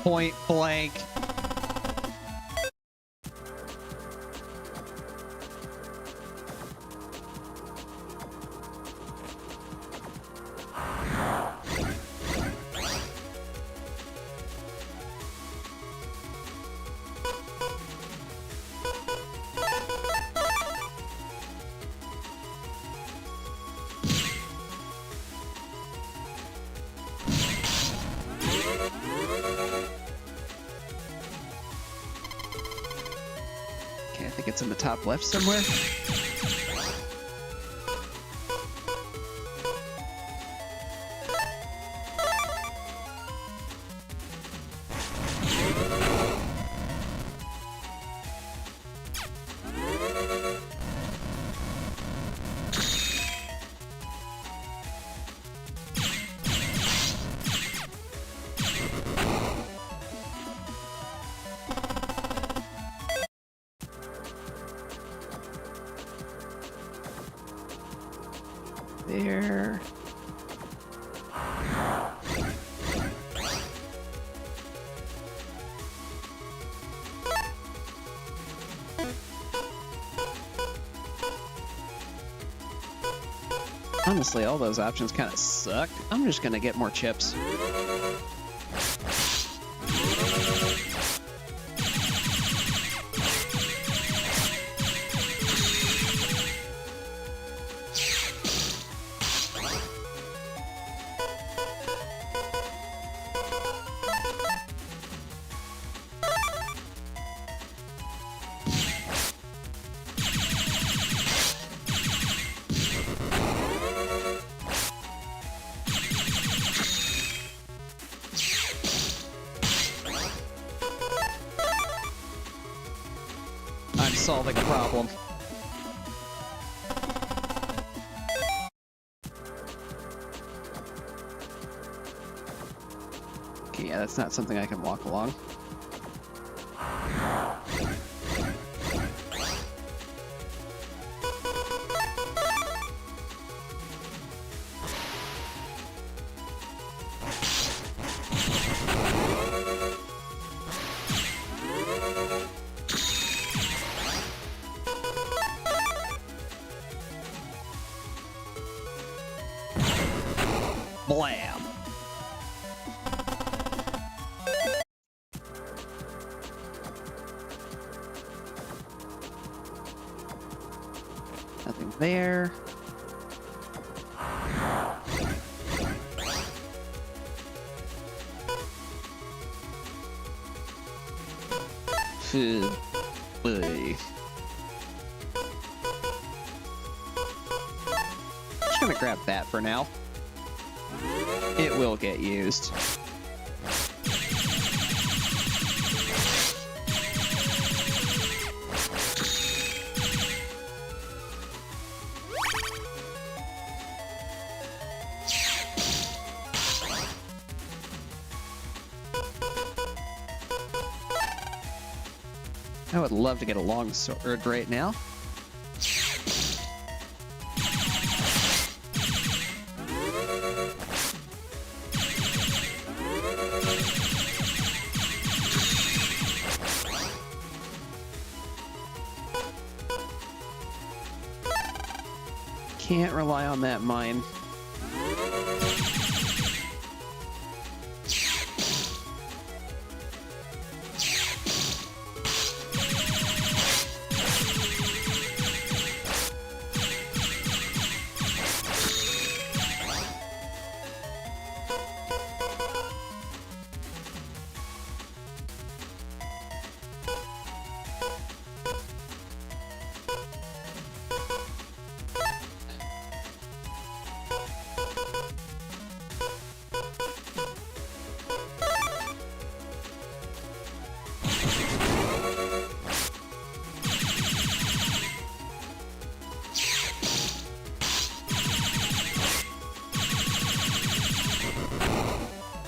Point blank. Okay, I think it's in the top left somewhere. There. Honestly, all those options kind of suck. I'm just gonna get more chips. I'm solving a problem. Okay, yeah, that's not something I can walk along. there. Ugh. Just gonna grab that for now. It will get used. I would love to get a long sword right now. Can't rely on that mine.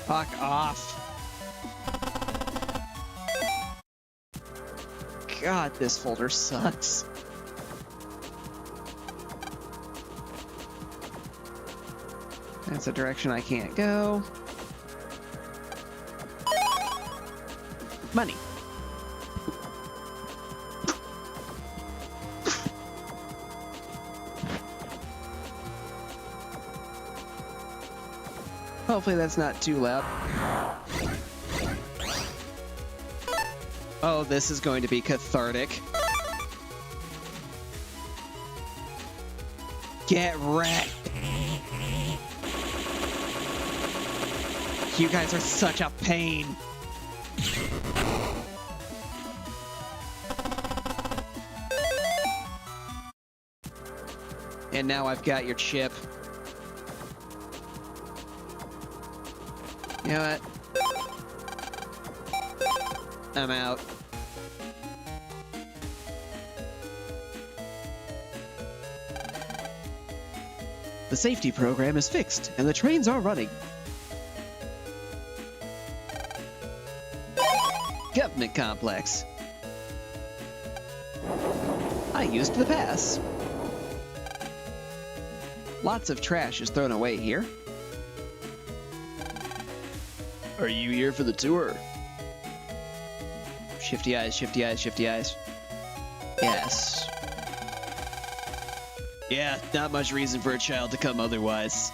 Fuck off. God, this folder sucks. That's a direction I can't go. Money. Hopefully that's not too loud. Oh, this is going to be cathartic. Get wrecked. You guys are such a pain. And now I've got your chip. You know what? I'm out. The safety program is fixed, and the trains are running. Government complex. I used the pass. Lots of trash is thrown away here. Are you here for the tour? Shifty eyes, shifty eyes, shifty eyes. Yes. Yeah, not much reason for a child to come otherwise.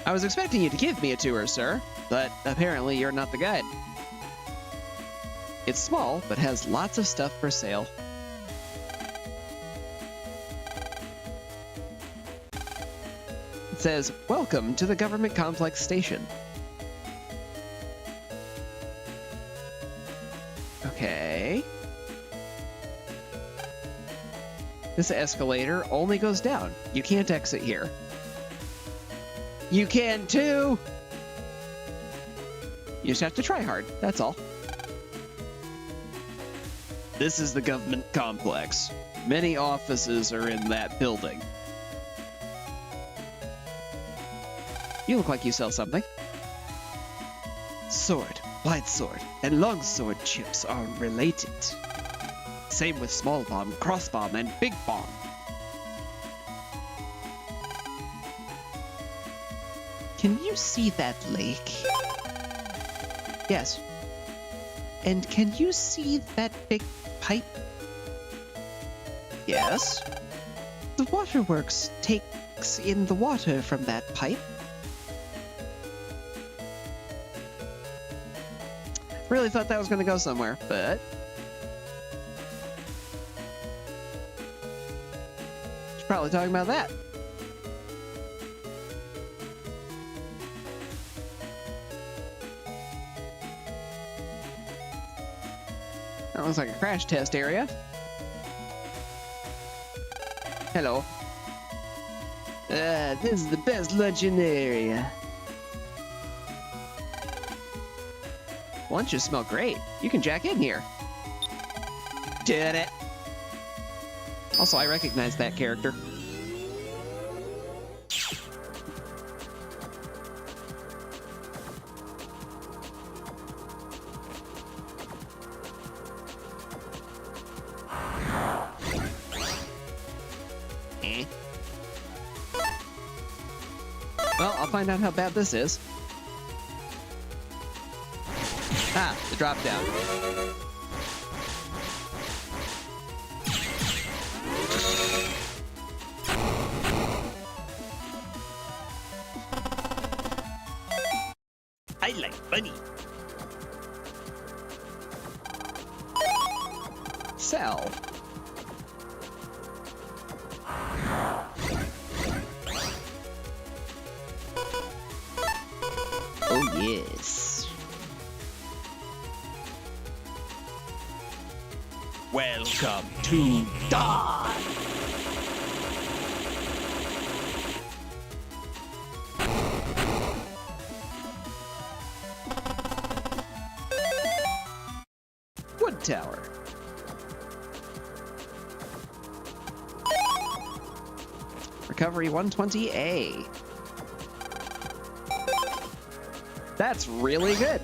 I was expecting you to give me a tour, sir, but apparently you're not the guide. It's small, but has lots of stuff for sale. It says, "Welcome to the Government Complex Station." Okay. This escalator only goes down. You can't exit here. You can too! You just have to try hard, that's all. This is the government complex. Many offices are in that building. You look like you sell something. Sword, wide sword, and long sword chips are related. Same with small bomb, cross bomb, and big bomb. Can you see that lake? Yes. And can you see that big pipe? Yes. The waterworks takes in the water from that pipe. Really thought that was going to go somewhere, but Probably talking about that. That looks like a crash test area. Hello. This is the best luncheon area. Lunches smell great. You can jack in here. Did it. Also, I recognize that character. Well, I'll find out how bad this is. Ah, the drop down. I like bunny. Sell. Oh, yes. Welcome to die. Wood tower. Recovery 120A. That's really good.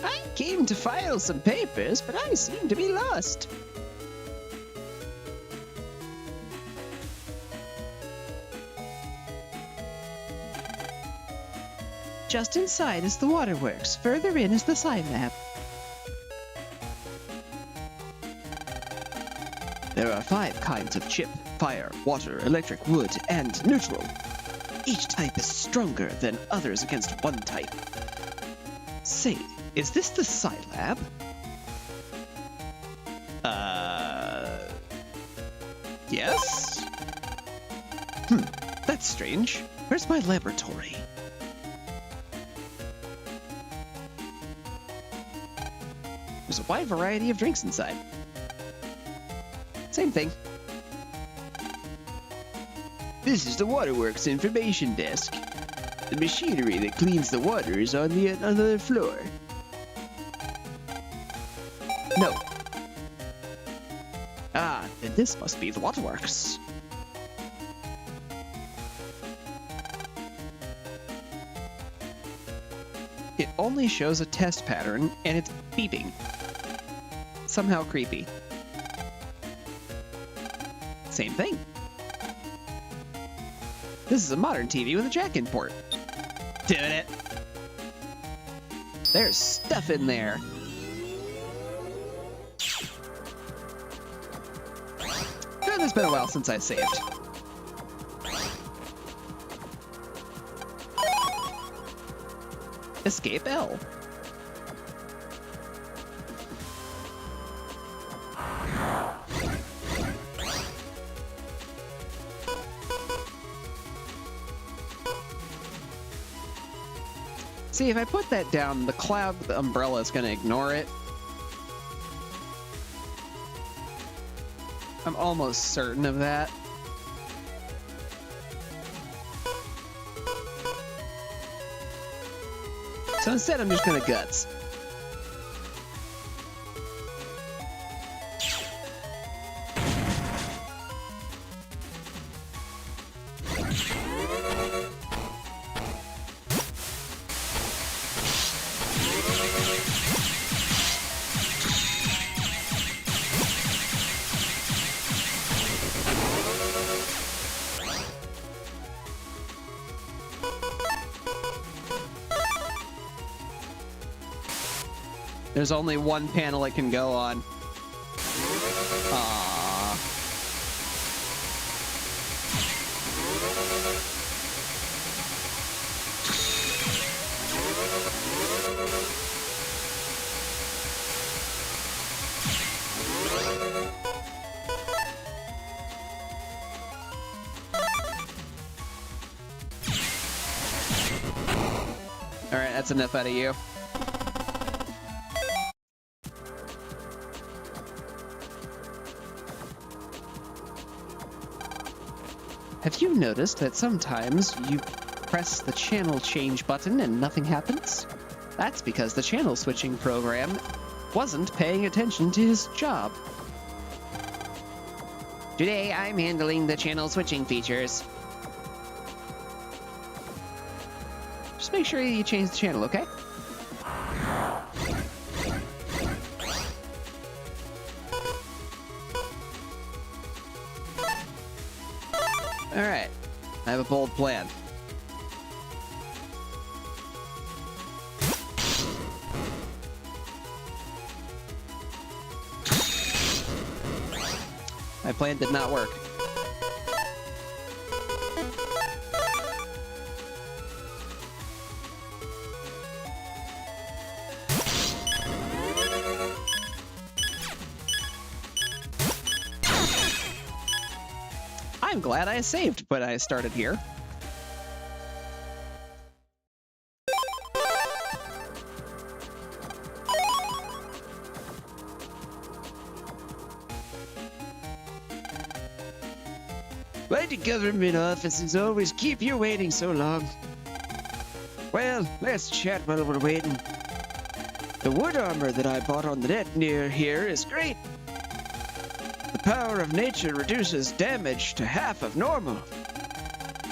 I came to file some papers, but I seem to be lost. Just inside is the waterworks. Further in is the Scilab. There are 5 kinds of chip: fire, water, electric, wood, and neutral. Each type is stronger than others against one type. Say, is this the Scilab? Yes? That's strange. Where's my laboratory? There's a wide variety of drinks inside. Same thing. This is the Waterworks information desk. The machinery that cleans the water is on the other floor. No. Ah, then this must be the Waterworks. It only shows a test pattern, and it's beeping. Somehow creepy. Same thing. This is a modern TV with a jack-in port. Doing it. There's stuff in there. Good, it's been a while since I saved. Escape L. See, if I put that down, the cloud with the umbrella is going to ignore it. I'm almost certain of that. So instead, I'm just going to guts. There's only one panel it can go on. Aww. Alright, that's enough out of you. Have you noticed that sometimes you press the channel change button and nothing happens? That's because the channel switching program wasn't paying attention to his job. Today, I'm handling the channel switching features. Just make sure you change the channel, okay? Alright, I have a bold plan. My plan did not work. I'm glad I saved when I started here. Why do government offices always keep you waiting so long? Well, let's chat while we're waiting. The wood armor that I bought on the net near here is great. The power of nature reduces damage to half of normal.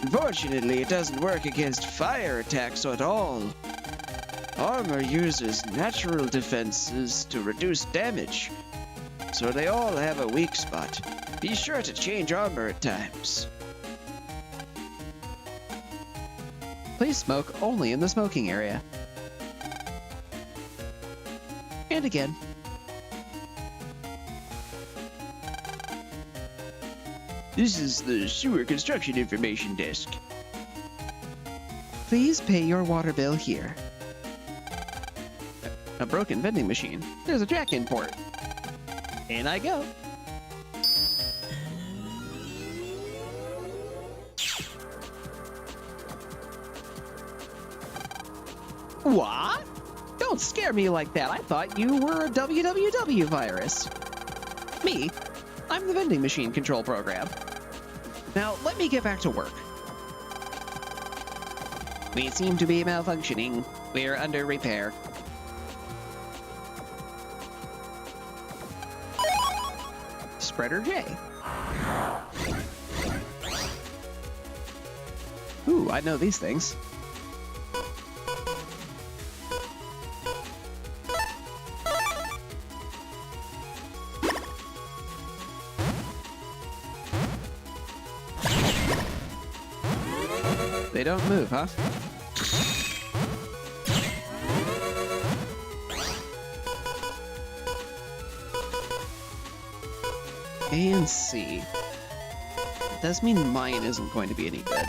Unfortunately, it doesn't work against fire attacks at all. Armor uses natural defenses to reduce damage, so they all have a weak spot. Be sure to change armor at times. Please smoke only in the smoking area. And again. This is the sewer construction information desk. Please pay your water bill here. A broken vending machine. There's a jack in port. In I go. What? Don't scare me like that. I thought you were a www virus. Me? I'm the vending machine control program. Now, let me get back to work. We seem to be malfunctioning. We're under repair. Spreader J. Ooh, I know these things. They don't move, huh? A and C. It does mean mine isn't going to be any good.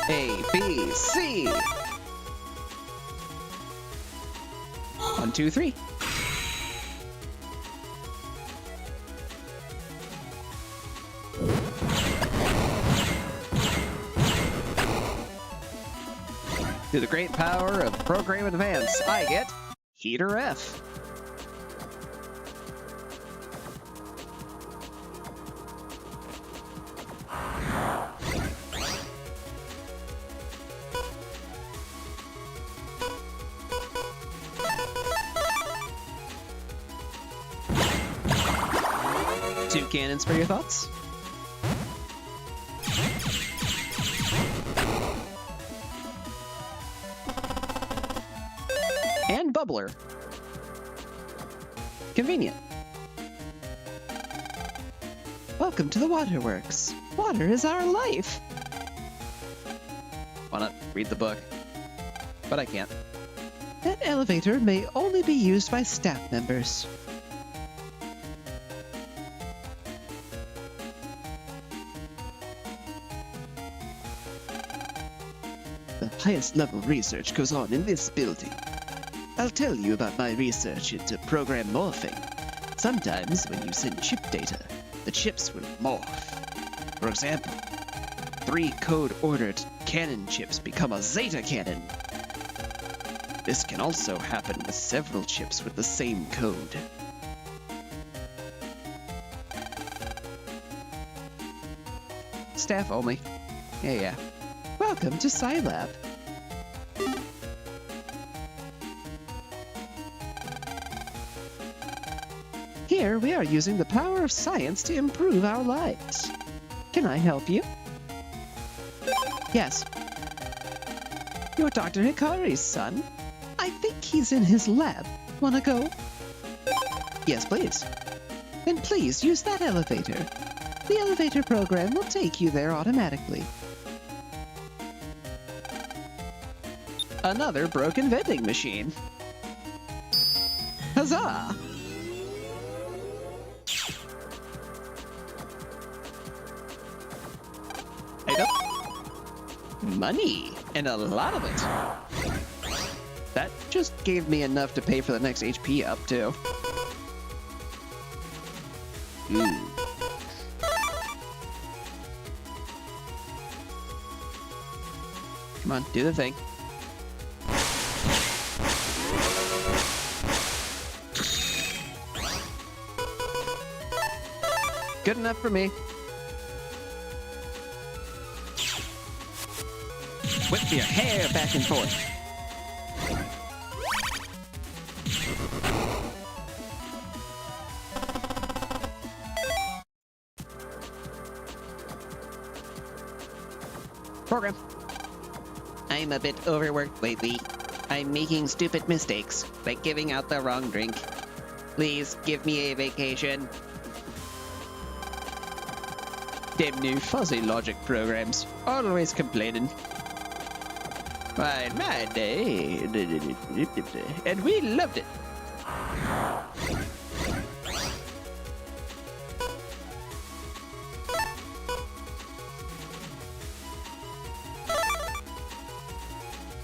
A, B, C. 1, 2, 3. Through the great power of Program Advance, I get Heater F. Two cannons for your thoughts. And bubbler. Convenient. Welcome to the waterworks. Water is our life. Wanna read the book? But I can't. That elevator may only be used by staff members. highest level research goes on in this building. I'll tell you about my research into program morphing. Sometimes when you send chip data, the chips will morph. For example, 3 code-ordered cannon chips become a Zeta cannon. This can also happen with several chips with the same code. Staff only. Yeah. Welcome to Scilab. Here we are using the power of science to improve our lives. Can I help you? Yes. You're Dr. Hikari's son? I think he's in his lab. Wanna go? Yes, please. Then please use that elevator. The elevator program will take you there automatically. Another broken vending machine. Huzzah! Money, and a lot of it. That just gave me enough to pay for the next HP up, too. Come on, do the thing. Good enough for me. Whip your hair back and forth. Program. I'm a bit overworked lately. I'm making stupid mistakes, like giving out the wrong drink. Please give me a vacation. Them new fuzzy logic programs, always complaining. Why, my day, and we loved it.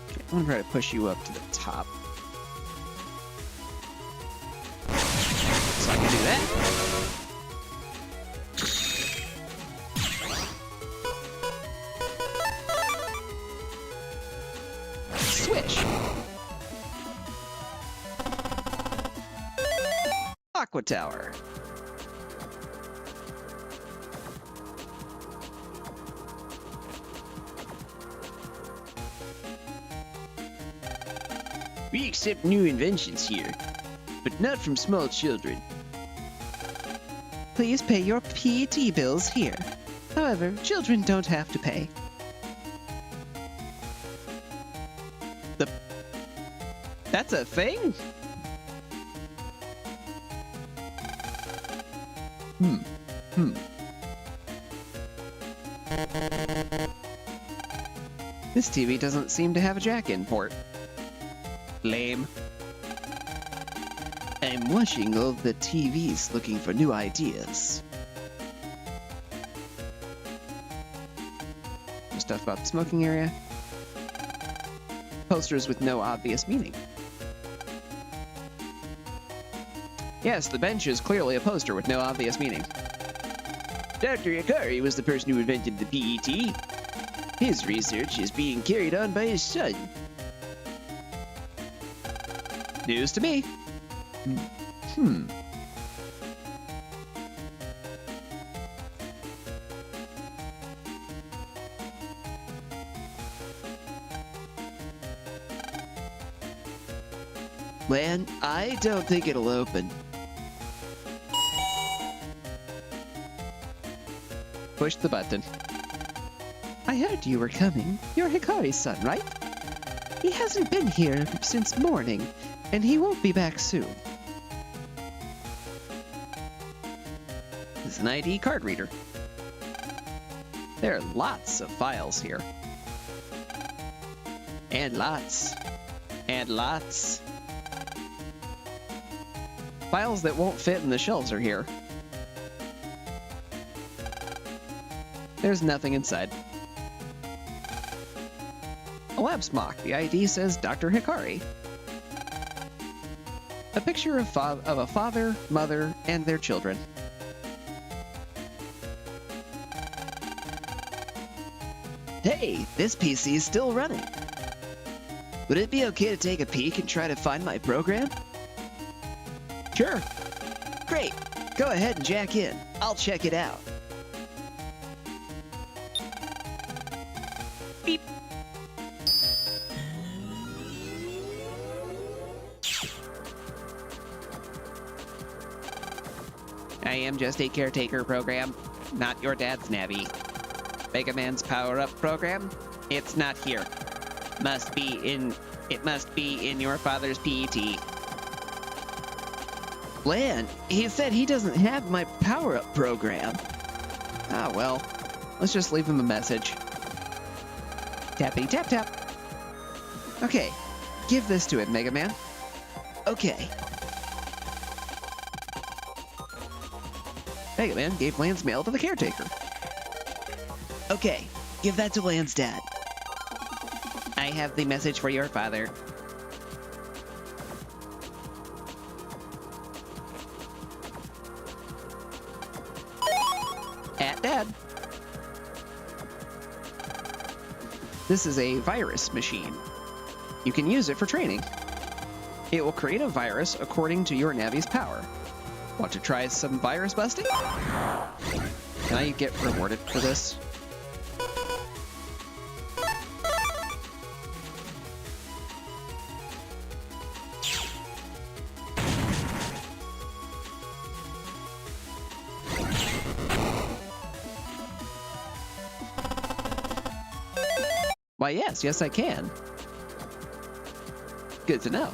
Okay, I'm gonna try to push you up to the top. So I can do that. Aqua Tower. We accept new inventions here, but not from small children. Please pay your PET bills here. However, children don't have to pay. That's a thing? This TV doesn't seem to have a jack-in port. Lame. I'm watching all the TVs looking for new ideas. Some stuff about the smoking area. Posters with no obvious meaning. Yes, the bench is clearly a poster with no obvious meaning. Dr. Hikari was the person who invented the PET. His research is being carried on by his son. News to me. Man, I don't think it'll open. Push the button. I heard you were coming. You're Hikari's son, right? He hasn't been here since morning, and he won't be back soon. It's an ID card reader. There are lots of files here. And lots. And lots. Files that won't fit in the shelves are here. There's nothing inside. A lab smock. The ID says Dr. Hikari. A picture of a father, mother, and their children. Hey, this PC is still running. Would it be okay to take a peek and try to find my program? Sure. Great. Go ahead and jack in. I'll check it out. Beep. I am just a caretaker program, not your dad's navvy. Mega Man's power-up program? It's not here. It must be in your father's PET. Lan, he said he doesn't have my power-up program. Ah, well. Let's just leave him a message. Tappity tap tap. Okay. Give this to him, Mega Man. Okay. Mega Man gave Lan's mail to the caretaker. Okay, give that to Lan's dad. I have the message for your father. At Dad. This is a virus machine. You can use it for training. It will create a virus according to your Navi's power. Want to try some virus busting? Can I get rewarded for this? Why, yes, I can. Good to know.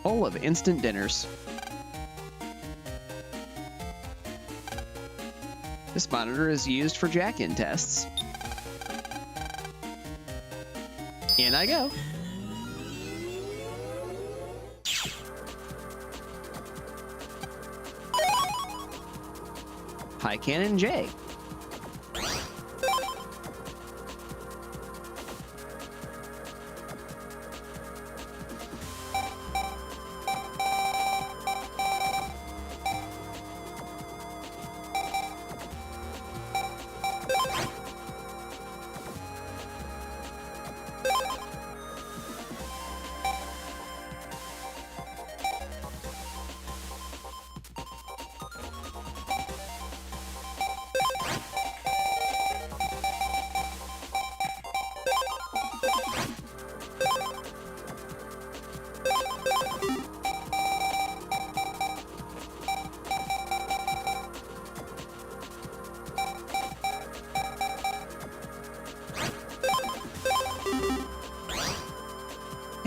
Bowl of instant dinners. This monitor is used for jack-in tests. In I go. High Cannon J.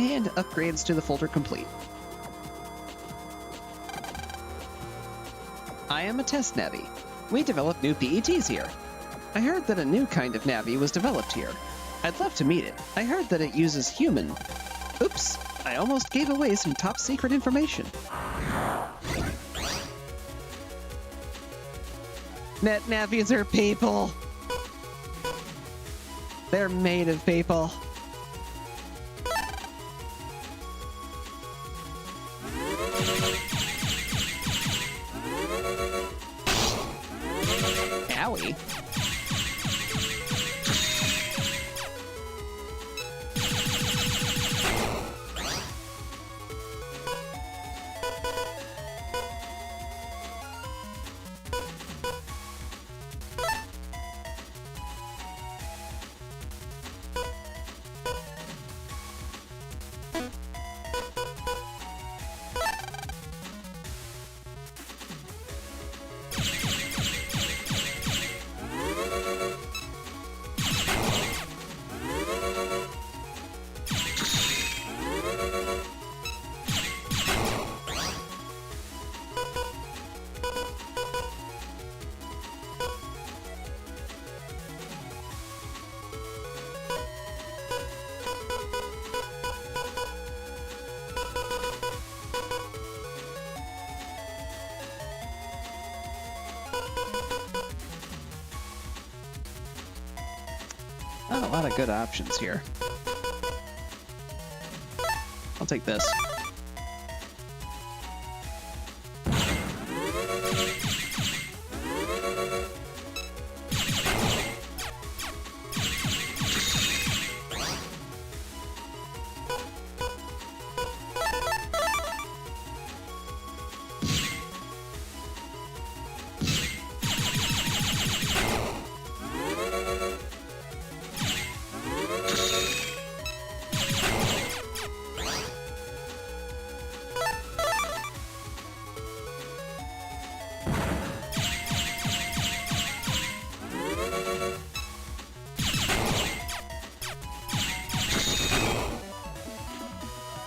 And upgrades to the folder complete. I am a test Navi. We develop new PETs here. I heard that a new kind of Navi was developed here. I'd love to meet it. I heard that it uses human. Oops, I almost gave away some top secret information. Net Navis are people. They're made of people. Owie. Oh, a lot of good options here. I'll take this.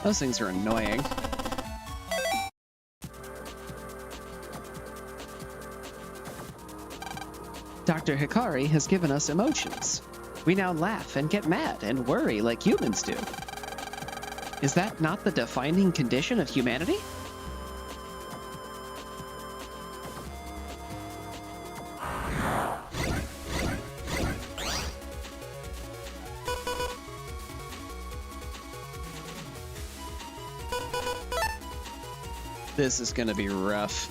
Those things are annoying. Dr. Hikari has given us emotions. We now laugh and get mad and worry like humans do. Is that not the defining condition of humanity? This is gonna be rough.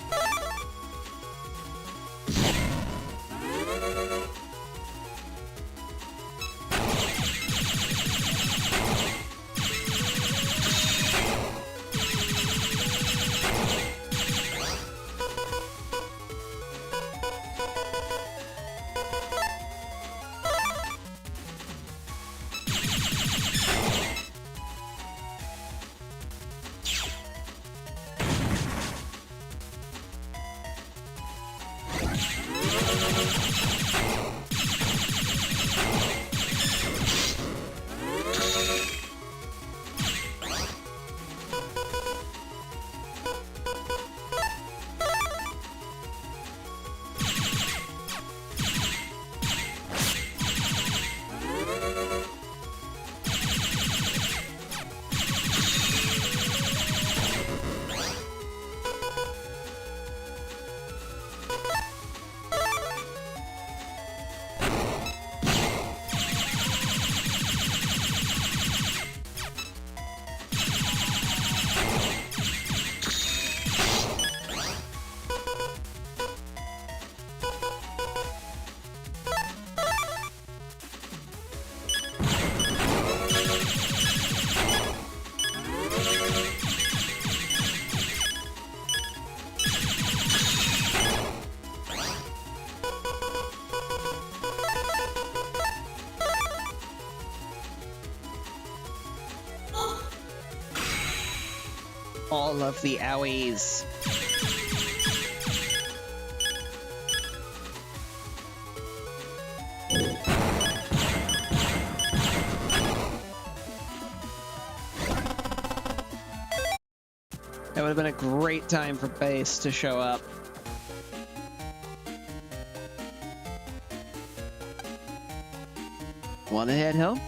All of the owies. That would have been a great time for base to show up. Want to head home?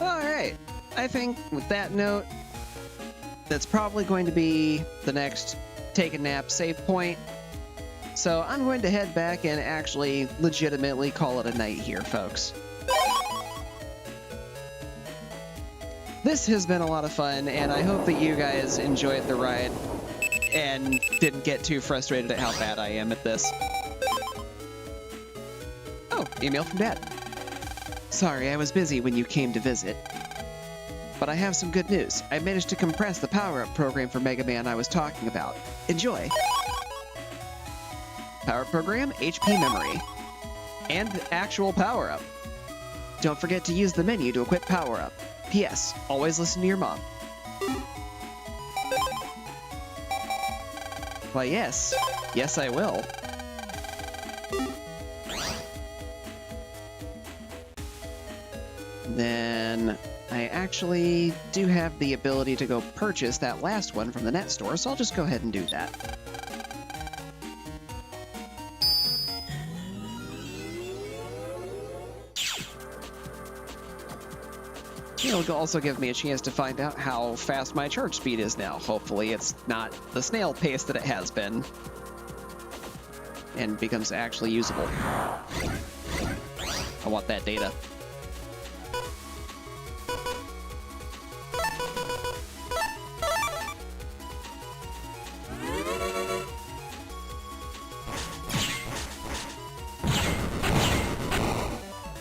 Alright, I think with that note, that's probably going to be the next take a nap save point. So I'm going to head back and actually legitimately call it a night here, folks. This has been a lot of fun, and I hope that you guys enjoyed the ride and didn't get too frustrated at how bad I am at this. Oh, email from Dad. Sorry, I was busy when you came to visit. But I have some good news. I managed to compress the power-up program for Mega Man I was talking about. Enjoy! Power-up program, HP memory. And actual power-up. Don't forget to use the menu to equip power-up. P.S. Always listen to your mom. Why, yes. Yes, I will. Then I actually do have the ability to go purchase that last one from the net store, so I'll just go ahead and do that. It'll also give me a chance to find out how fast my charge speed is now. Hopefully it's not the snail pace that it has been, and becomes actually usable. I want that data.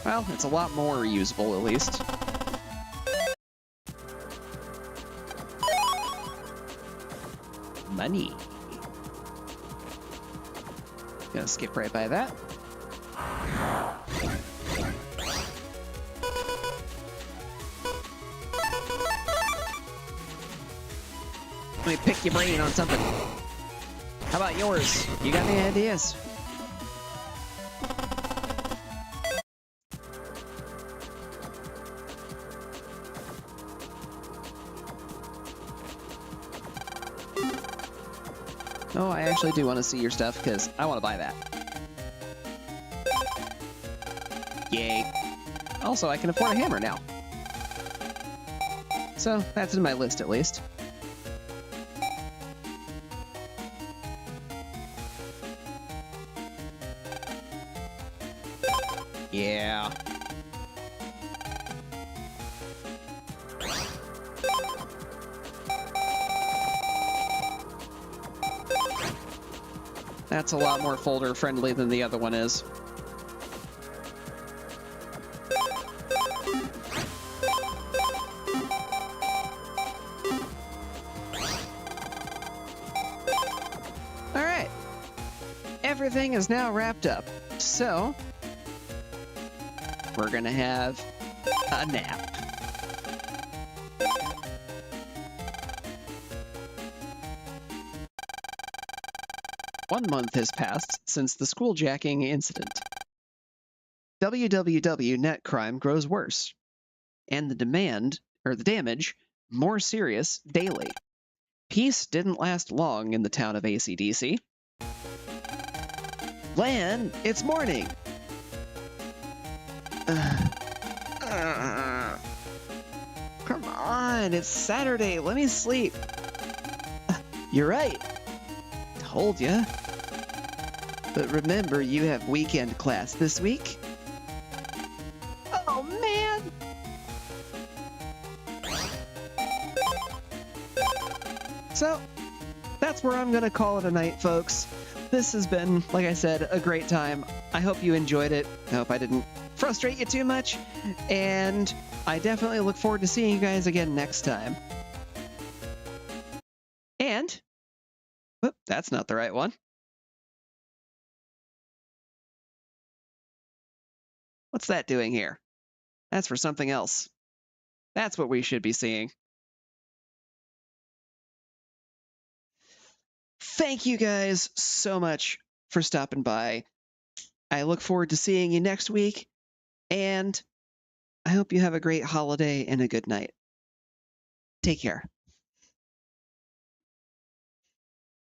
Well, it's a lot more usable, at least. Money. Gonna skip right by that. Let me pick your brain on something. How about yours? You got any ideas? Oh, I actually do want to see your stuff, because I want to buy that. Yay. Also, I can afford a hammer now. So, that's in my list, at least. Yeah. That's a lot more folder friendly than the other one is. All right. Everything is now wrapped up. So, we're gonna have a nap. One month has passed since the schooljacking incident. WWW net crime grows worse, and the damage, more serious daily. Peace didn't last long in the town of AC/DC. Lan, it's morning! Come on, it's Saturday, let me sleep. You're right. Told ya. But remember, you have weekend class this week. Oh, man! So, that's where I'm gonna call it a night, folks. This has been, like I said, a great time. I hope you enjoyed it. I hope I didn't frustrate you too much. And I definitely look forward to seeing you guys again next time. And... whoop, that's not the right one. What's that doing here? That's for something else. That's what we should be seeing. Thank you guys so much for stopping by. I look forward to seeing you next week, and I hope you have a great holiday and a good night. Take care.